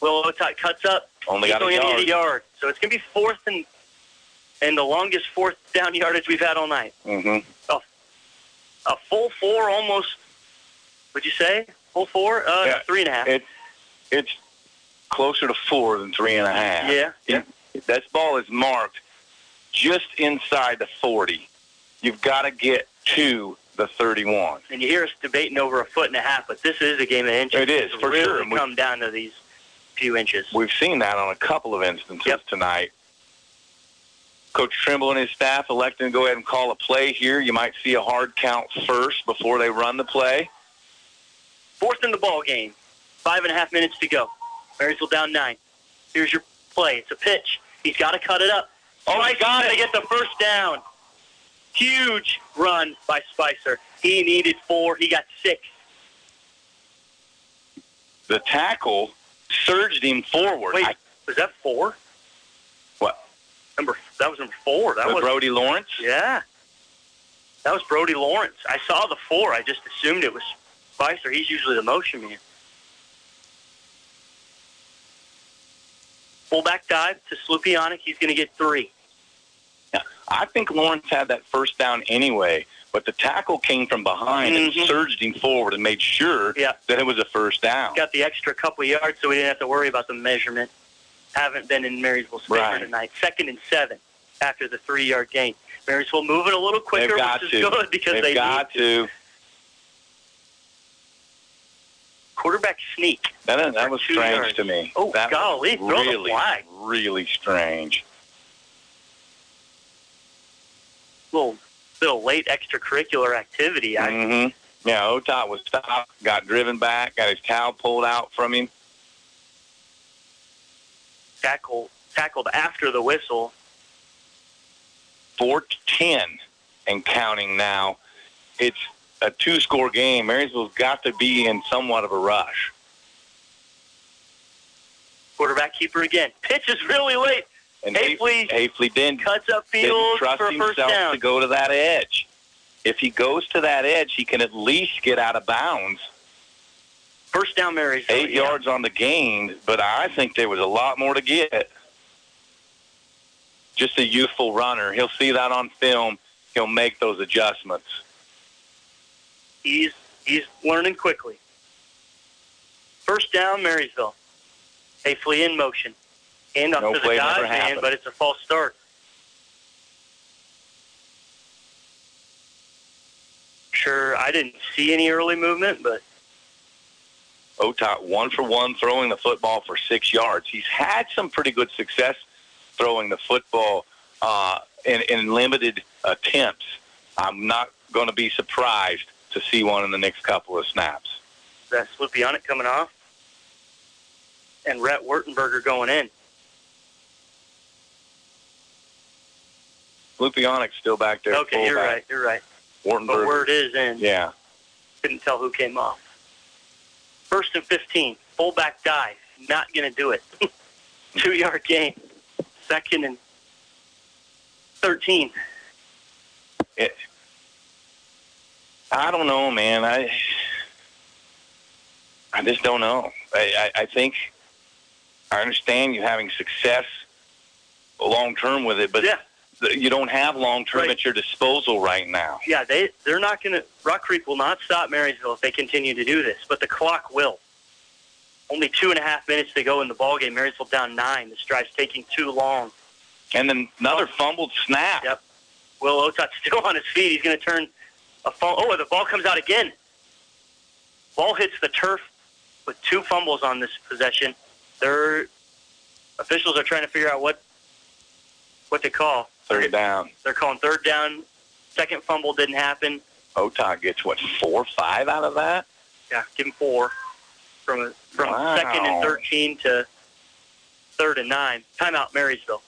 Will Otot cuts up. Only He's got only a going yard. to get a yard. So it's going to be 4th and the longest 4th down yardage we've had all night. Mm-hmm. A full 4 almost, would you say? Full 4? 3.5. It's closer to 4 than 3.5. Yeah. That ball is marked just inside the 40. You've got to get to the 31. And you hear us debating over a 1.5 feet, but this is a game of inches. It is, for really sure. It's come down to these few inches. We've seen that on a couple of instances tonight. Coach Trimble and his staff elected to go ahead and call a play here. You might see a hard count first before they run the play. 4th in the ball game. 5.5 minutes to go. Marysville down 9. Here's your play. It's a pitch. He's got to cut it up. Oh, my God, they get the first down. Huge run by Spicer. He needed 4. He got 6. The tackle surged him forward. Wait, was that 4? What? That was number 4. That was Brody Lawrence? Yeah. That was Brody Lawrence. I saw the 4. I just assumed it was Spicer. He's usually the motion man. Fullback dive to Slupianik. He's going to get 3. Yeah, I think Lawrence had that first down anyway, but the tackle came from behind and surged him forward and made sure that it was a first down. Got the extra couple yards so we didn't have to worry about the measurement. Haven't been in Marysville's favor tonight. 2nd and 7 after the 3-yard gain. Marysville moving a little quicker, which is good because they got to. Quarterback sneak. That was strange to me. Oh, that golly, throw the flag. Really strange. Little late extracurricular activity. Yeah, Otot was stopped, got driven back, got his towel pulled out from him. Tackled after the whistle. 4-10 and counting now. It's a 2-score game. Marysville's got to be in somewhat of a rush. Quarterback keeper again. Pitch is really late. And Hafley didn't cuts up field trust for a first himself down. to go to that edge. If he goes to that edge, he can at least get out of bounds. First down, Marysville. 8 yards on the gain, but I think there was a lot more to get. Just a youthful runner. He'll see that on film. He'll make those adjustments. He's learning quickly. First down, Marysville. Hafley in motion. Hand off to the dive man, but it's a false start. Sure, I didn't see any early movement, but Otot 1 for 1 throwing the football for 6 yards. He's had some pretty good success throwing the football in limited attempts. I'm not going to be surprised to see one in the next couple of snaps. That's Slupianik coming off, and Rhett Wurtenberger going in. Slupianik's still back there. Okay, you're right. Wurtenberger. But Word is in. Yeah. Couldn't tell who came off. 1st and 15. Fullback dive. Not going to do it. 2-yard gain. 2nd and 13. I don't know, man. I just don't know. I think I understand you having success long-term with it, but you don't have long-term at your disposal right now. Yeah, they're not going to – Rock Creek will not stop Marysville if they continue to do this, but the clock will. Only 2.5 minutes to go in the ballgame. Marysville down 9. This drive's taking too long. And then another fumbled snap. Yep. Will Otot's still on his feet. He's going to turn a fumble. Oh, the ball comes out again. Ball hits the turf with 2 fumbles on this possession. Their officials are trying to figure out what to call. Third down. They're calling third down. Second fumble didn't happen. Otot gets, 4 or 5 out of that? Yeah, give him 4. From second and 13 to third and 9. Timeout, Marysville.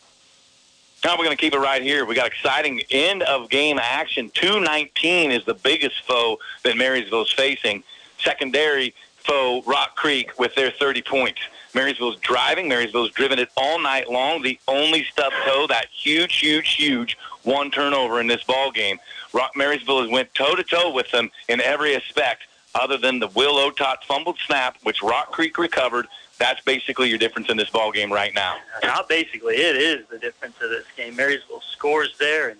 Now we're going to keep it right here. We got exciting end-of-game action. 2:19 is the biggest foe that Marysville's facing. Secondary foe, Rock Creek, with their 30 points. Marysville's driving. Marysville's driven it all night long. The only stub toe, that huge one turnover in this ball game. Marysville has went toe-to-toe with them in every aspect other than the Will Otot fumbled snap, which Rock Creek recovered. That's basically your difference in this ball game right now. Not basically. It is the difference of this game. Marysville scores there,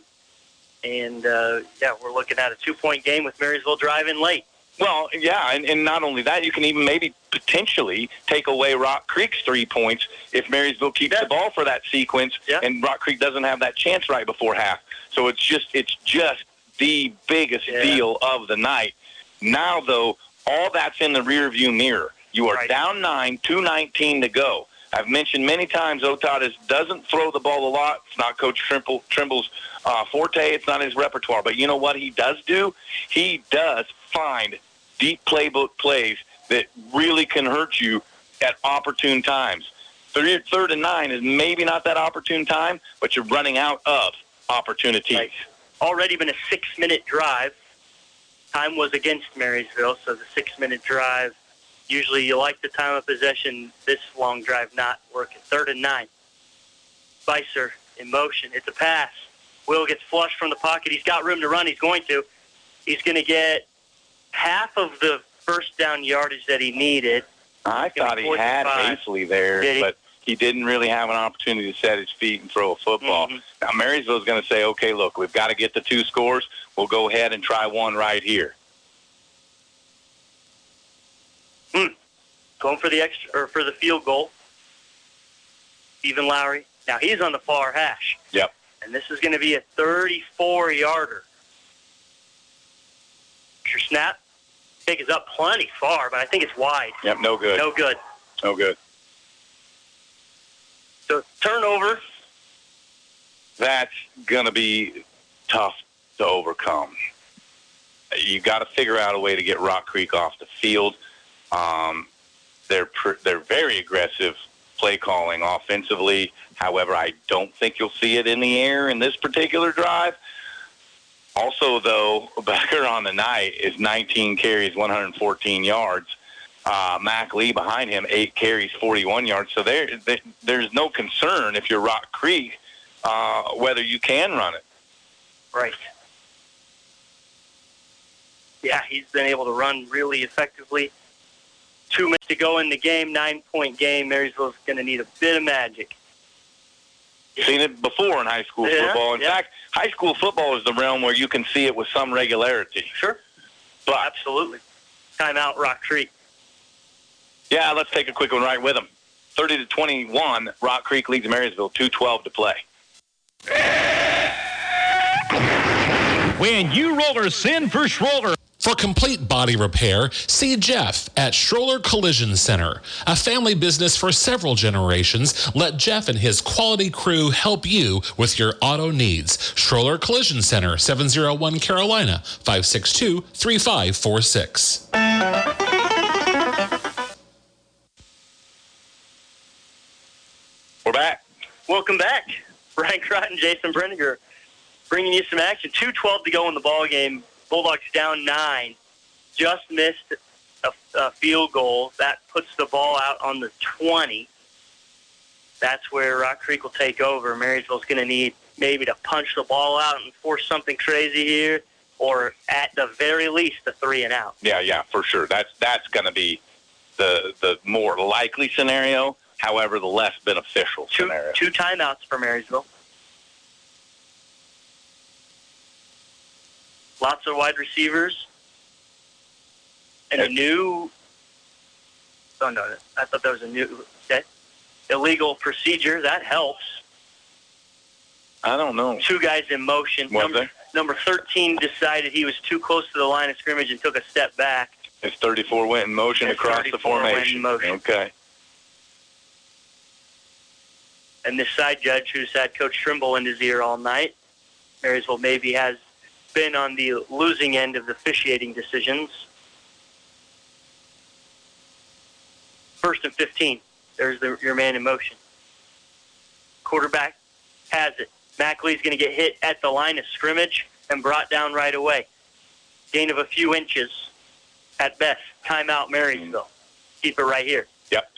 and we're looking at a 2-point game with Marysville driving late. Well, yeah, and not only that, you can even maybe potentially take away Rock Creek's 3 points if Marysville keeps the ball for that sequence, and Rock Creek doesn't have that chance right before half. So it's just the biggest deal of the night. Now, though, all that's in the rearview mirror. You are down 9, 2:19 to go. I've mentioned many times Otot doesn't throw the ball a lot. It's not Coach Trimble's forte. It's not his repertoire. But you know what he does do? He does find deep playbook plays that really can hurt you at opportune times. Third and 9 is maybe not that opportune time, but you're running out of opportunities. Right. Already been a 6-minute drive. Time was against Marysville, so the 6-minute drive. Usually you like the time of possession. This long drive not working. 3rd and 9. Spicer in motion. It's a pass. Will gets flushed from the pocket. He's got room to run. He's going to. He's going to get half of the first down yardage that he needed. I thought he had Haisley there, but he didn't really have an opportunity to set his feet and throw a football. Mm-hmm. Now, Marysville's going to say, okay, look, we've got to get the 2 scores. We'll go ahead and try one right here. Going for the field goal. Stephen Lowry. Now he's on the far hash. Yep. And this is going to be a 34-yarder. Your snap. Kick is up plenty far, but I think it's wide. Yep, no good. No good. No good. So turnover. That's going to be tough to overcome. You got to figure out a way to get Rock Creek off the field. They're very aggressive play calling offensively. However, I don't think you'll see it in the air in this particular drive. Also, though, backer on the night is 19 carries, 114 yards. Mac Lee behind him, 8 carries, 41 yards. So there's no concern if you're Rock Creek whether you can run it. Right. Yeah, he's been able to run really effectively. 2 minutes to go in the game, 9-point game. Marysville's going to need a bit of magic. Seen it before in high school football. In fact, high school football is the realm where you can see it with some regularity. Sure. But absolutely. Timeout, Rock Creek. Yeah, let's take a quick one right with them. 30-21, Rock Creek leads Marysville, 2:12 to play. When you roller, send for Schroller. For complete body repair, see Jeff at Schroller Collision Center. A family business for several generations, let Jeff and his quality crew help you with your auto needs. Schroller Collision Center, 701 Carolina, 562-3546. We're back. Welcome back. Brian Crott and Jason Brenniger bringing you some action. 2:12 to go in the ball game. Bulldogs down 9. Just missed a field goal. That puts the ball out on the 20. That's where Rock Creek will take over. Marysville's going to need maybe to punch the ball out and force something crazy here. or at the very least a 3-and-out. Yeah, for sure. That's going to be the more likely scenario. However, the less beneficial scenario. 2 timeouts for Marysville. Lots of wide receivers. And a new... Oh, no, I thought that was a new... Okay. Illegal procedure. That helps. I don't know. 2 guys in motion. Number 13 decided he was too close to the line of scrimmage and took a step back. His 34 went in motion across the formation. Okay. And this side judge, who's had Coach Trimble in his ear all night, Marysville maybe has been on the losing end of the officiating decisions. 1st and 15. There's your man in motion. Quarterback has it. Mackley's going to get hit at the line of scrimmage and brought down right away. Gain of a few inches at best. Timeout, Marysville. Keep it right here. Yep.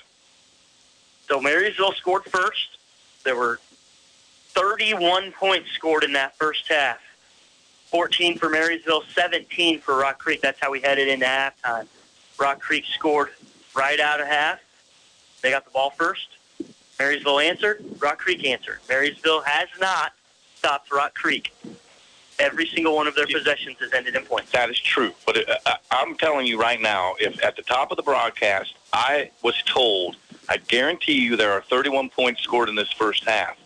So Marysville scored first. There were 31 points scored in that first half. 14 for Marysville, 17 for Rock Creek. That's how we headed into halftime. Rock Creek scored right out of half. They got the ball first. Marysville answered. Rock Creek answered. Marysville has not stopped Rock Creek. Every single one of their possessions has ended in points. That is true. But I'm telling you right now, if at the top of the broadcast I was told, I guarantee you there are 31 points scored in this first half,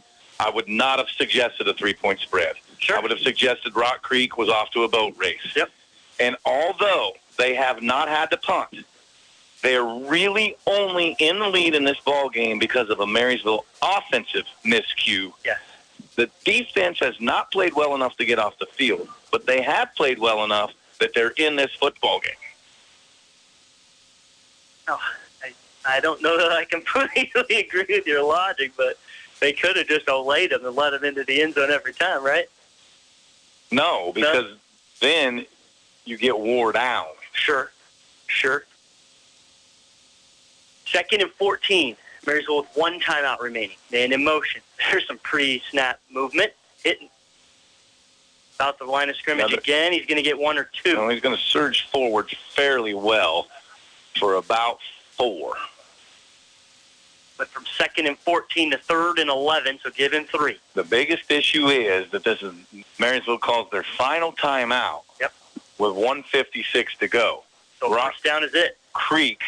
I would not have suggested a 3-point spread. Sure. I would have suggested Rock Creek was off to a boat race. Yep. And although they have not had to punt, they're really only in the lead in this ball game because of a Marysville offensive miscue. Yes. The defense has not played well enough to get off the field, but they have played well enough that they're in this football game. Oh, I don't know that I completely agree with your logic, but they could have just olayed them and let them into the end zone every time, right? No, because then you get wore down. Sure. 2nd and 14. Marysville with 1 timeout remaining. Man in motion. There's some pre-snap movement. Hitting about the line of scrimmage again. He's going to get 1 or 2. No, he's going to surge forward fairly well for about 4. But from 2nd and 14 to 3rd and 11, so give him 3. The biggest issue is that this is Marysville calls their final timeout. Yep. With 1:56 to go. So first down is it. Creek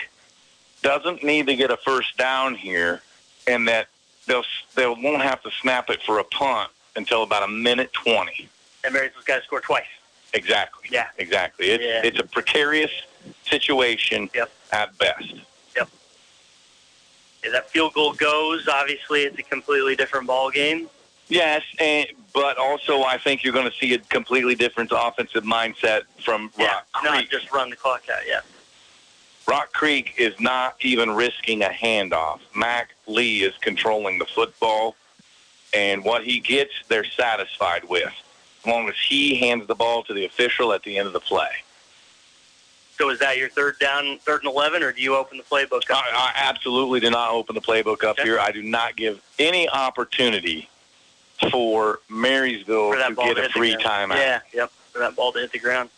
doesn't need to get a first down here, and that they won't have to snap it for a punt until about 1:20. And Marysville's got to score twice. Exactly. Yeah. Exactly. It's a precarious situation at best. Yep. If that field goal goes, obviously it's a completely different ball game. Yes, but also I think you're going to see a completely different offensive mindset from Rock Creek. Not just run the clock out, Rock Creek is not even risking a handoff. Mac Lee is controlling the football, and what he gets, they're satisfied with, as long as he hands the ball to the official at the end of the play. So is that your 3rd down, 3rd and 11, or do you open the playbook up? I absolutely do not open the playbook up here. I do not give any opportunity for Marysville to get a free timeout. For that ball to hit the ground.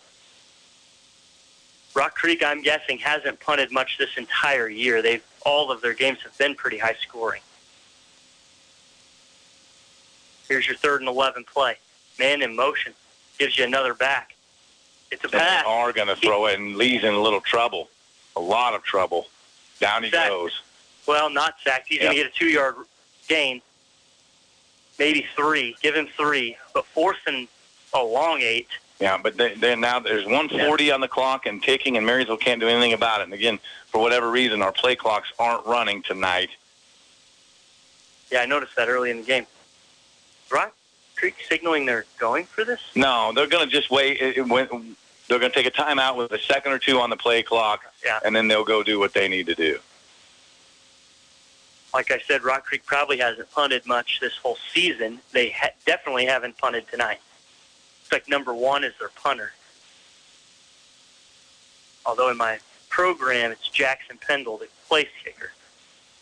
Rock Creek, I'm guessing, hasn't punted much this entire year. All of their games have been pretty high scoring. Here's your 3rd and 11 play. Man in motion. Gives you another back. It's a pass. They are going to throw it, and Lee's in a little trouble. A lot of trouble. Down he goes. Well, not sacked. He's going to get a 2-yard gain. Maybe 3. Give him 3. But 4th and a long 8. Yeah, but then now there's 1:40 on the clock and ticking, and Marysville can't do anything about it. And again, for whatever reason, our play clocks aren't running tonight. Yeah, I noticed that early in the game. Rock Creek signaling they're going for this? No, they're going to just wait. They're going to take a timeout with a second or two on the play clock, and then they'll go do what they need to do. Like I said, Rock Creek probably hasn't punted much this whole season. They definitely haven't punted tonight. It's like number 1 is their punter. Although in my program, it's Jackson Pendle, the place kicker.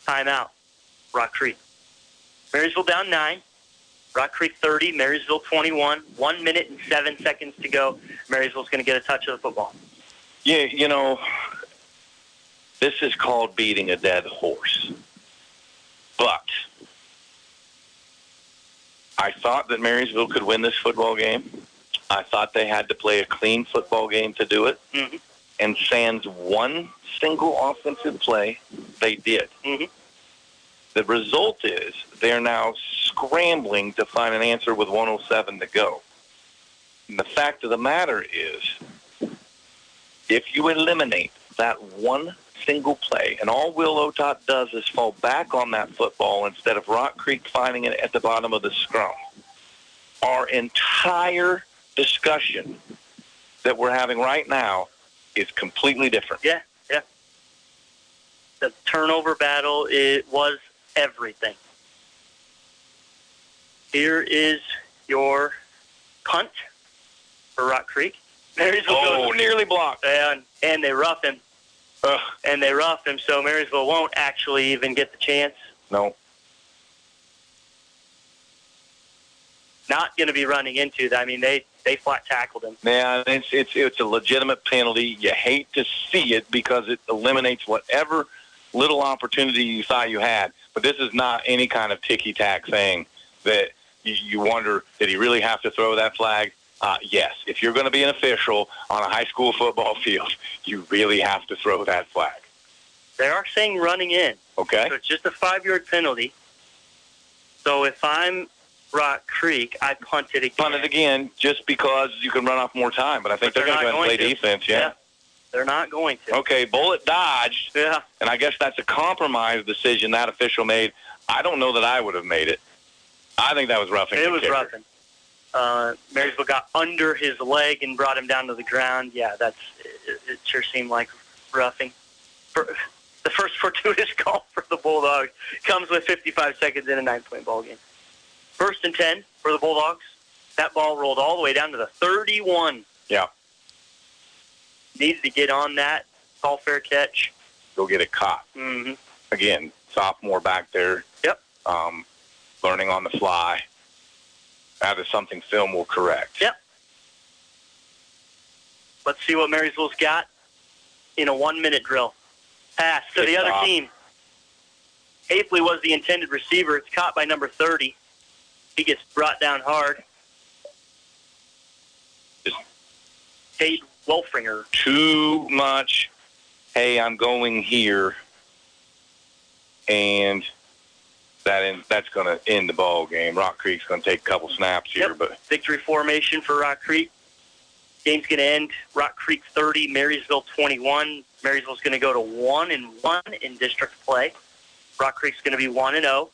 Timeout, Rock Creek. Marysville down 9. Rock Creek 30, Marysville 21. 1 minute and 7 seconds to go. Marysville's going to get a touch of the football. Yeah, you know, this is called beating a dead horse. But I thought that Marysville could win this football game. I thought they had to play a clean football game to do it. Mm-hmm. And sans one single offensive play, they did. Mm-hmm. The result is they're now scrambling to find an answer with 1:07 to go. And the fact of the matter is, if you eliminate that one single play, and all Will Otot does is fall back on that football instead of Rock Creek finding it at the bottom of the scrum, our entire discussion that we're having right now is completely different. Yeah. The turnover battle, it was everything. Here is your punt for Rock Creek. Marysville goes, nearly blocked. And they rough him. And they roughed him, so Marysville won't actually even get the chance. No. Not going to be running into that. I mean, they flat tackled him. Yeah, it's a legitimate penalty. You hate to see it because it eliminates whatever little opportunity you thought you had. But this is not any kind of ticky-tack thing that you wonder, did he really have to throw that flag? Yes. If you're going to be an official on a high school football field, you really have to throw that flag. They are saying running in. Okay. So it's just a 5-yard penalty. So if I'm Rock Creek, I punt it again. Punt it again just because you can run off more time. But I think they're going to go and play defense, yeah. They're not going to. Okay, bullet dodged. Yeah. And I guess that's a compromise decision that official made. I don't know that I would have made it. I think that was roughing. It was roughing. Marysville got under his leg and brought him down to the ground. Yeah, it sure seemed like roughing. The first fortuitous call for the Bulldogs comes with 55 seconds in a 9-point ball game. 1st and 10 for the Bulldogs. That ball rolled all the way down to the 31. Yeah. Needs to get on that. Call fair catch. Go get it caught. Mm-hmm. Again, sophomore back there. Yep. Learning on the fly. That is something film will correct. Yep. Let's see what Marysville's got in a 1-minute drill. Pass to the other team. Hafley was the intended receiver. It's caught by number 30. He gets brought down hard. Cade Wolfringer. Too much, hey, I'm going here, and that's going to end the ball game. Rock Creek's going to take a couple snaps here. But victory formation for Rock Creek. Game's going to end Rock Creek 30, Marysville 21. Marysville's going to go to 1-1 in district play. Rock Creek's going to be 1-0.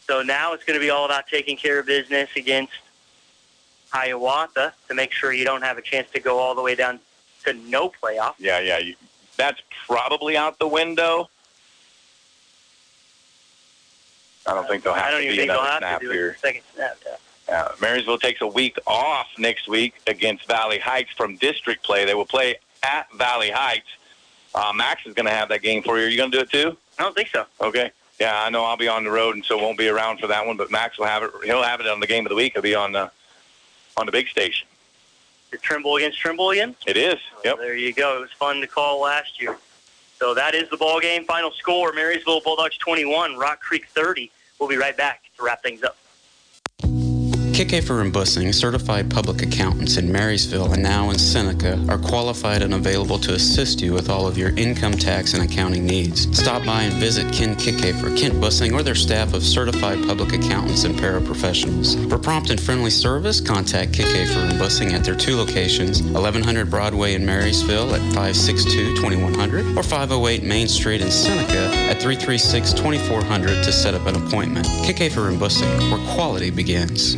So now it's going to be all about taking care of business against Hiawatha to make sure you don't have a chance to go all the way down to no playoff. Yeah. That's probably out the window. I don't think they'll have to be another snap here. Second snap, Marysville takes a week off next week against Valley Heights from district play. They will play at Valley Heights. Max is going to have that game for you. Are you going to do it too? I don't think so. Okay. Yeah, I know I'll be on the road, and so won't be around for that one. But Max will have it. He'll have it on the game of the week. He'll be on the big station. Is Trimble against Trimble again? It is. Yep. There you go. It was fun to call last year. So that is the ball game. Final score: Marysville Bulldogs 21, Rock Creek 30. We'll be right back to wrap things up. Kickafer and Bussing, certified public accountants in Marysville and now in Seneca, are qualified and available to assist you with all of your income tax and accounting needs. Stop by and visit Ken Kickafer, Kent Bussing, or their staff of certified public accountants and paraprofessionals. For prompt and friendly service, contact Kickafer and Bussing at their 2 locations, 1100 Broadway in Marysville at 562-2100 or 508 Main Street in Seneca at 336-2400 to set up an appointment. Kickafer and Bussing, where quality begins.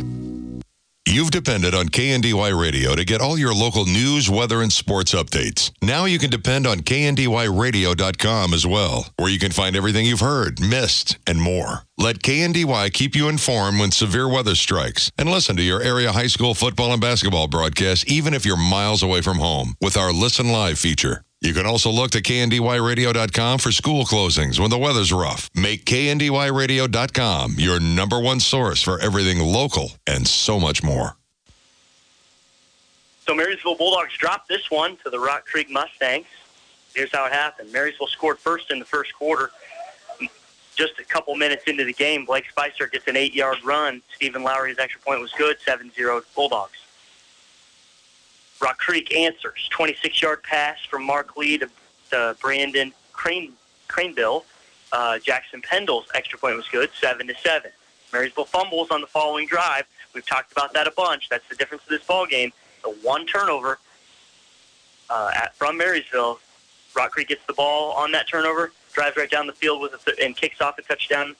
You've depended on KNDY Radio to get all your local news, weather, and sports updates. Now you can depend on KNDYradio.com as well, where you can find everything you've heard, missed, and more. Let KNDY keep you informed when severe weather strikes, and listen to your area high school football and basketball broadcasts even if you're miles away from home with our Listen Live feature. You can also look to KNDYradio.com for school closings when the weather's rough. Make KNDYradio.com your number one source for everything local and so much more. So Marysville Bulldogs dropped this one to the Rock Creek Mustangs. Here's how it happened. Marysville scored first in the first quarter. Just a couple minutes into the game, Blake Spicer gets an 8-yard run. Stephen Lowry's extra point was good, 7-0 Bulldogs. Rock Creek answers. 26-yard pass from Mark Lee to Brandon Craneville. Jackson Pendle's extra point was good, 7-7. Marysville fumbles on the following drive. We've talked about that a bunch. That's the difference of this ball game. The one turnover from Marysville. Rock Creek gets the ball on that turnover, drives right down the field and kicks off a touchdown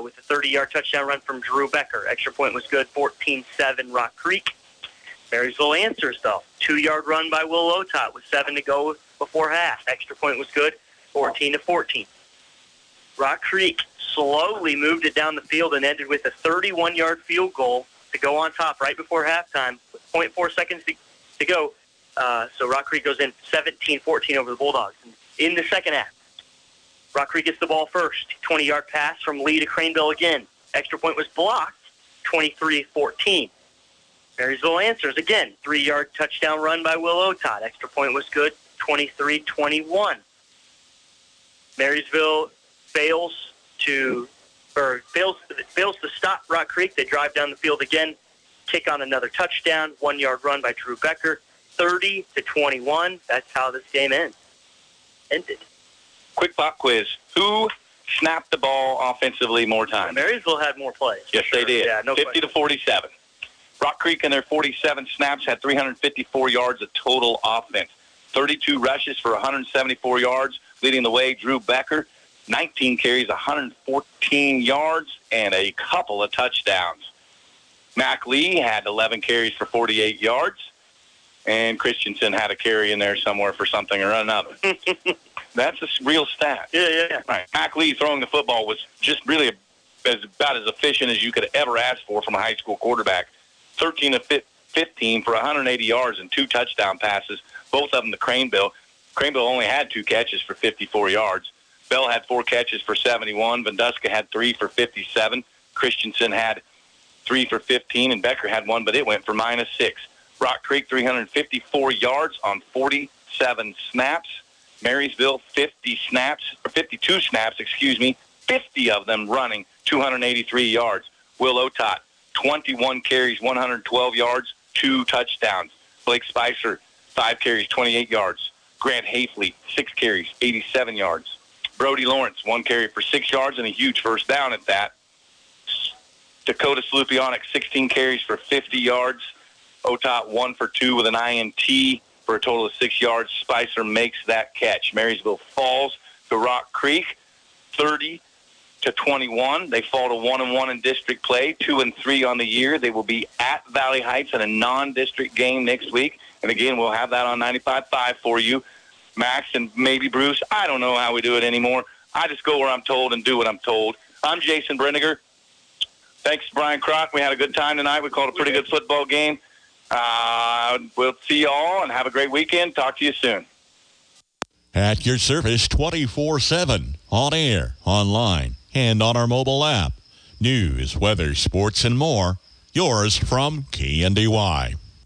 with a 30-yard touchdown run from Drew Becker. Extra point was good, 14-7 Rock Creek. Marysville answers, though. 2-yard run by Will Otot with 7 to go before half. Extra point was good, 14-14. Rock Creek slowly moved it down the field and ended with a 31-yard field goal to go on top right before halftime with 0.4 seconds to go. So Rock Creek goes in 17-14 over the Bulldogs. In the second half, Rock Creek gets the ball first. 20-yard pass from Lee to Craneville again. Extra point was blocked, 23-14. Marysville answers again. 3-yard touchdown run by Will Otot. Extra point was good, 23-21. Marysville fails to stop Rock Creek. They drive down the field again, kick on another touchdown. 1-yard run by Drew Becker, 30-21. That's how this game ended. Quick pop quiz. Who snapped the ball offensively more times? Marysville had more plays. Yes, sure. They did. Yeah, no 50-47. Rock Creek in their 47 snaps had 354 yards of total offense. 32 rushes for 174 yards. Leading the way, Drew Becker, 19 carries, 114 yards, and a couple of touchdowns. Mac Lee had 11 carries for 48 yards, and Christensen had a carry in there somewhere for something or another. That's a real stat. Yeah. Right. Mac Lee throwing the football was just really about as efficient as you could ever ask for from a high school quarterback. 13 of 15 for 180 yards and 2 touchdown passes, both of them to Craneville. Craneville only had 2 catches for 54 yards. Bell had 4 catches for 71. Vanduska had 3 for 57. Christensen had 3 for 15, and Becker had 1, but it went for -6. Rock Creek, 354 yards on 47 snaps. Marysville, 52 snaps, 50 of them running, 283 yards. Will Otot, 21 carries, 112 yards, 2 touchdowns. Blake Spicer, 5 carries, 28 yards. Grant Hafley, 6 carries, 87 yards. Brody Lawrence, 1 carry for 6 yards and a huge first down at that. Dakota Slupionic, 16 carries for 50 yards. Otot, 1 for 2 with an INT for a total of 6 yards. Spicer makes that catch. Marysville falls to Rock Creek, 30-21. They fall to 1-1 in district play, 2-3 on the year. They will be at Valley Heights in a non-district game next week. And again, we'll have that on 95.5 for you. Max and maybe Bruce, I don't know how we do it anymore. I just go where I'm told and do what I'm told. I'm Jason Brenniger. Thanks to Brian Kroc. We had a good time tonight. We called a pretty good football game. We'll see you all and have a great weekend. Talk to you soon. At your service 24/7, on air, online, and on our mobile app. News, weather, sports, and more. Yours from KNDY.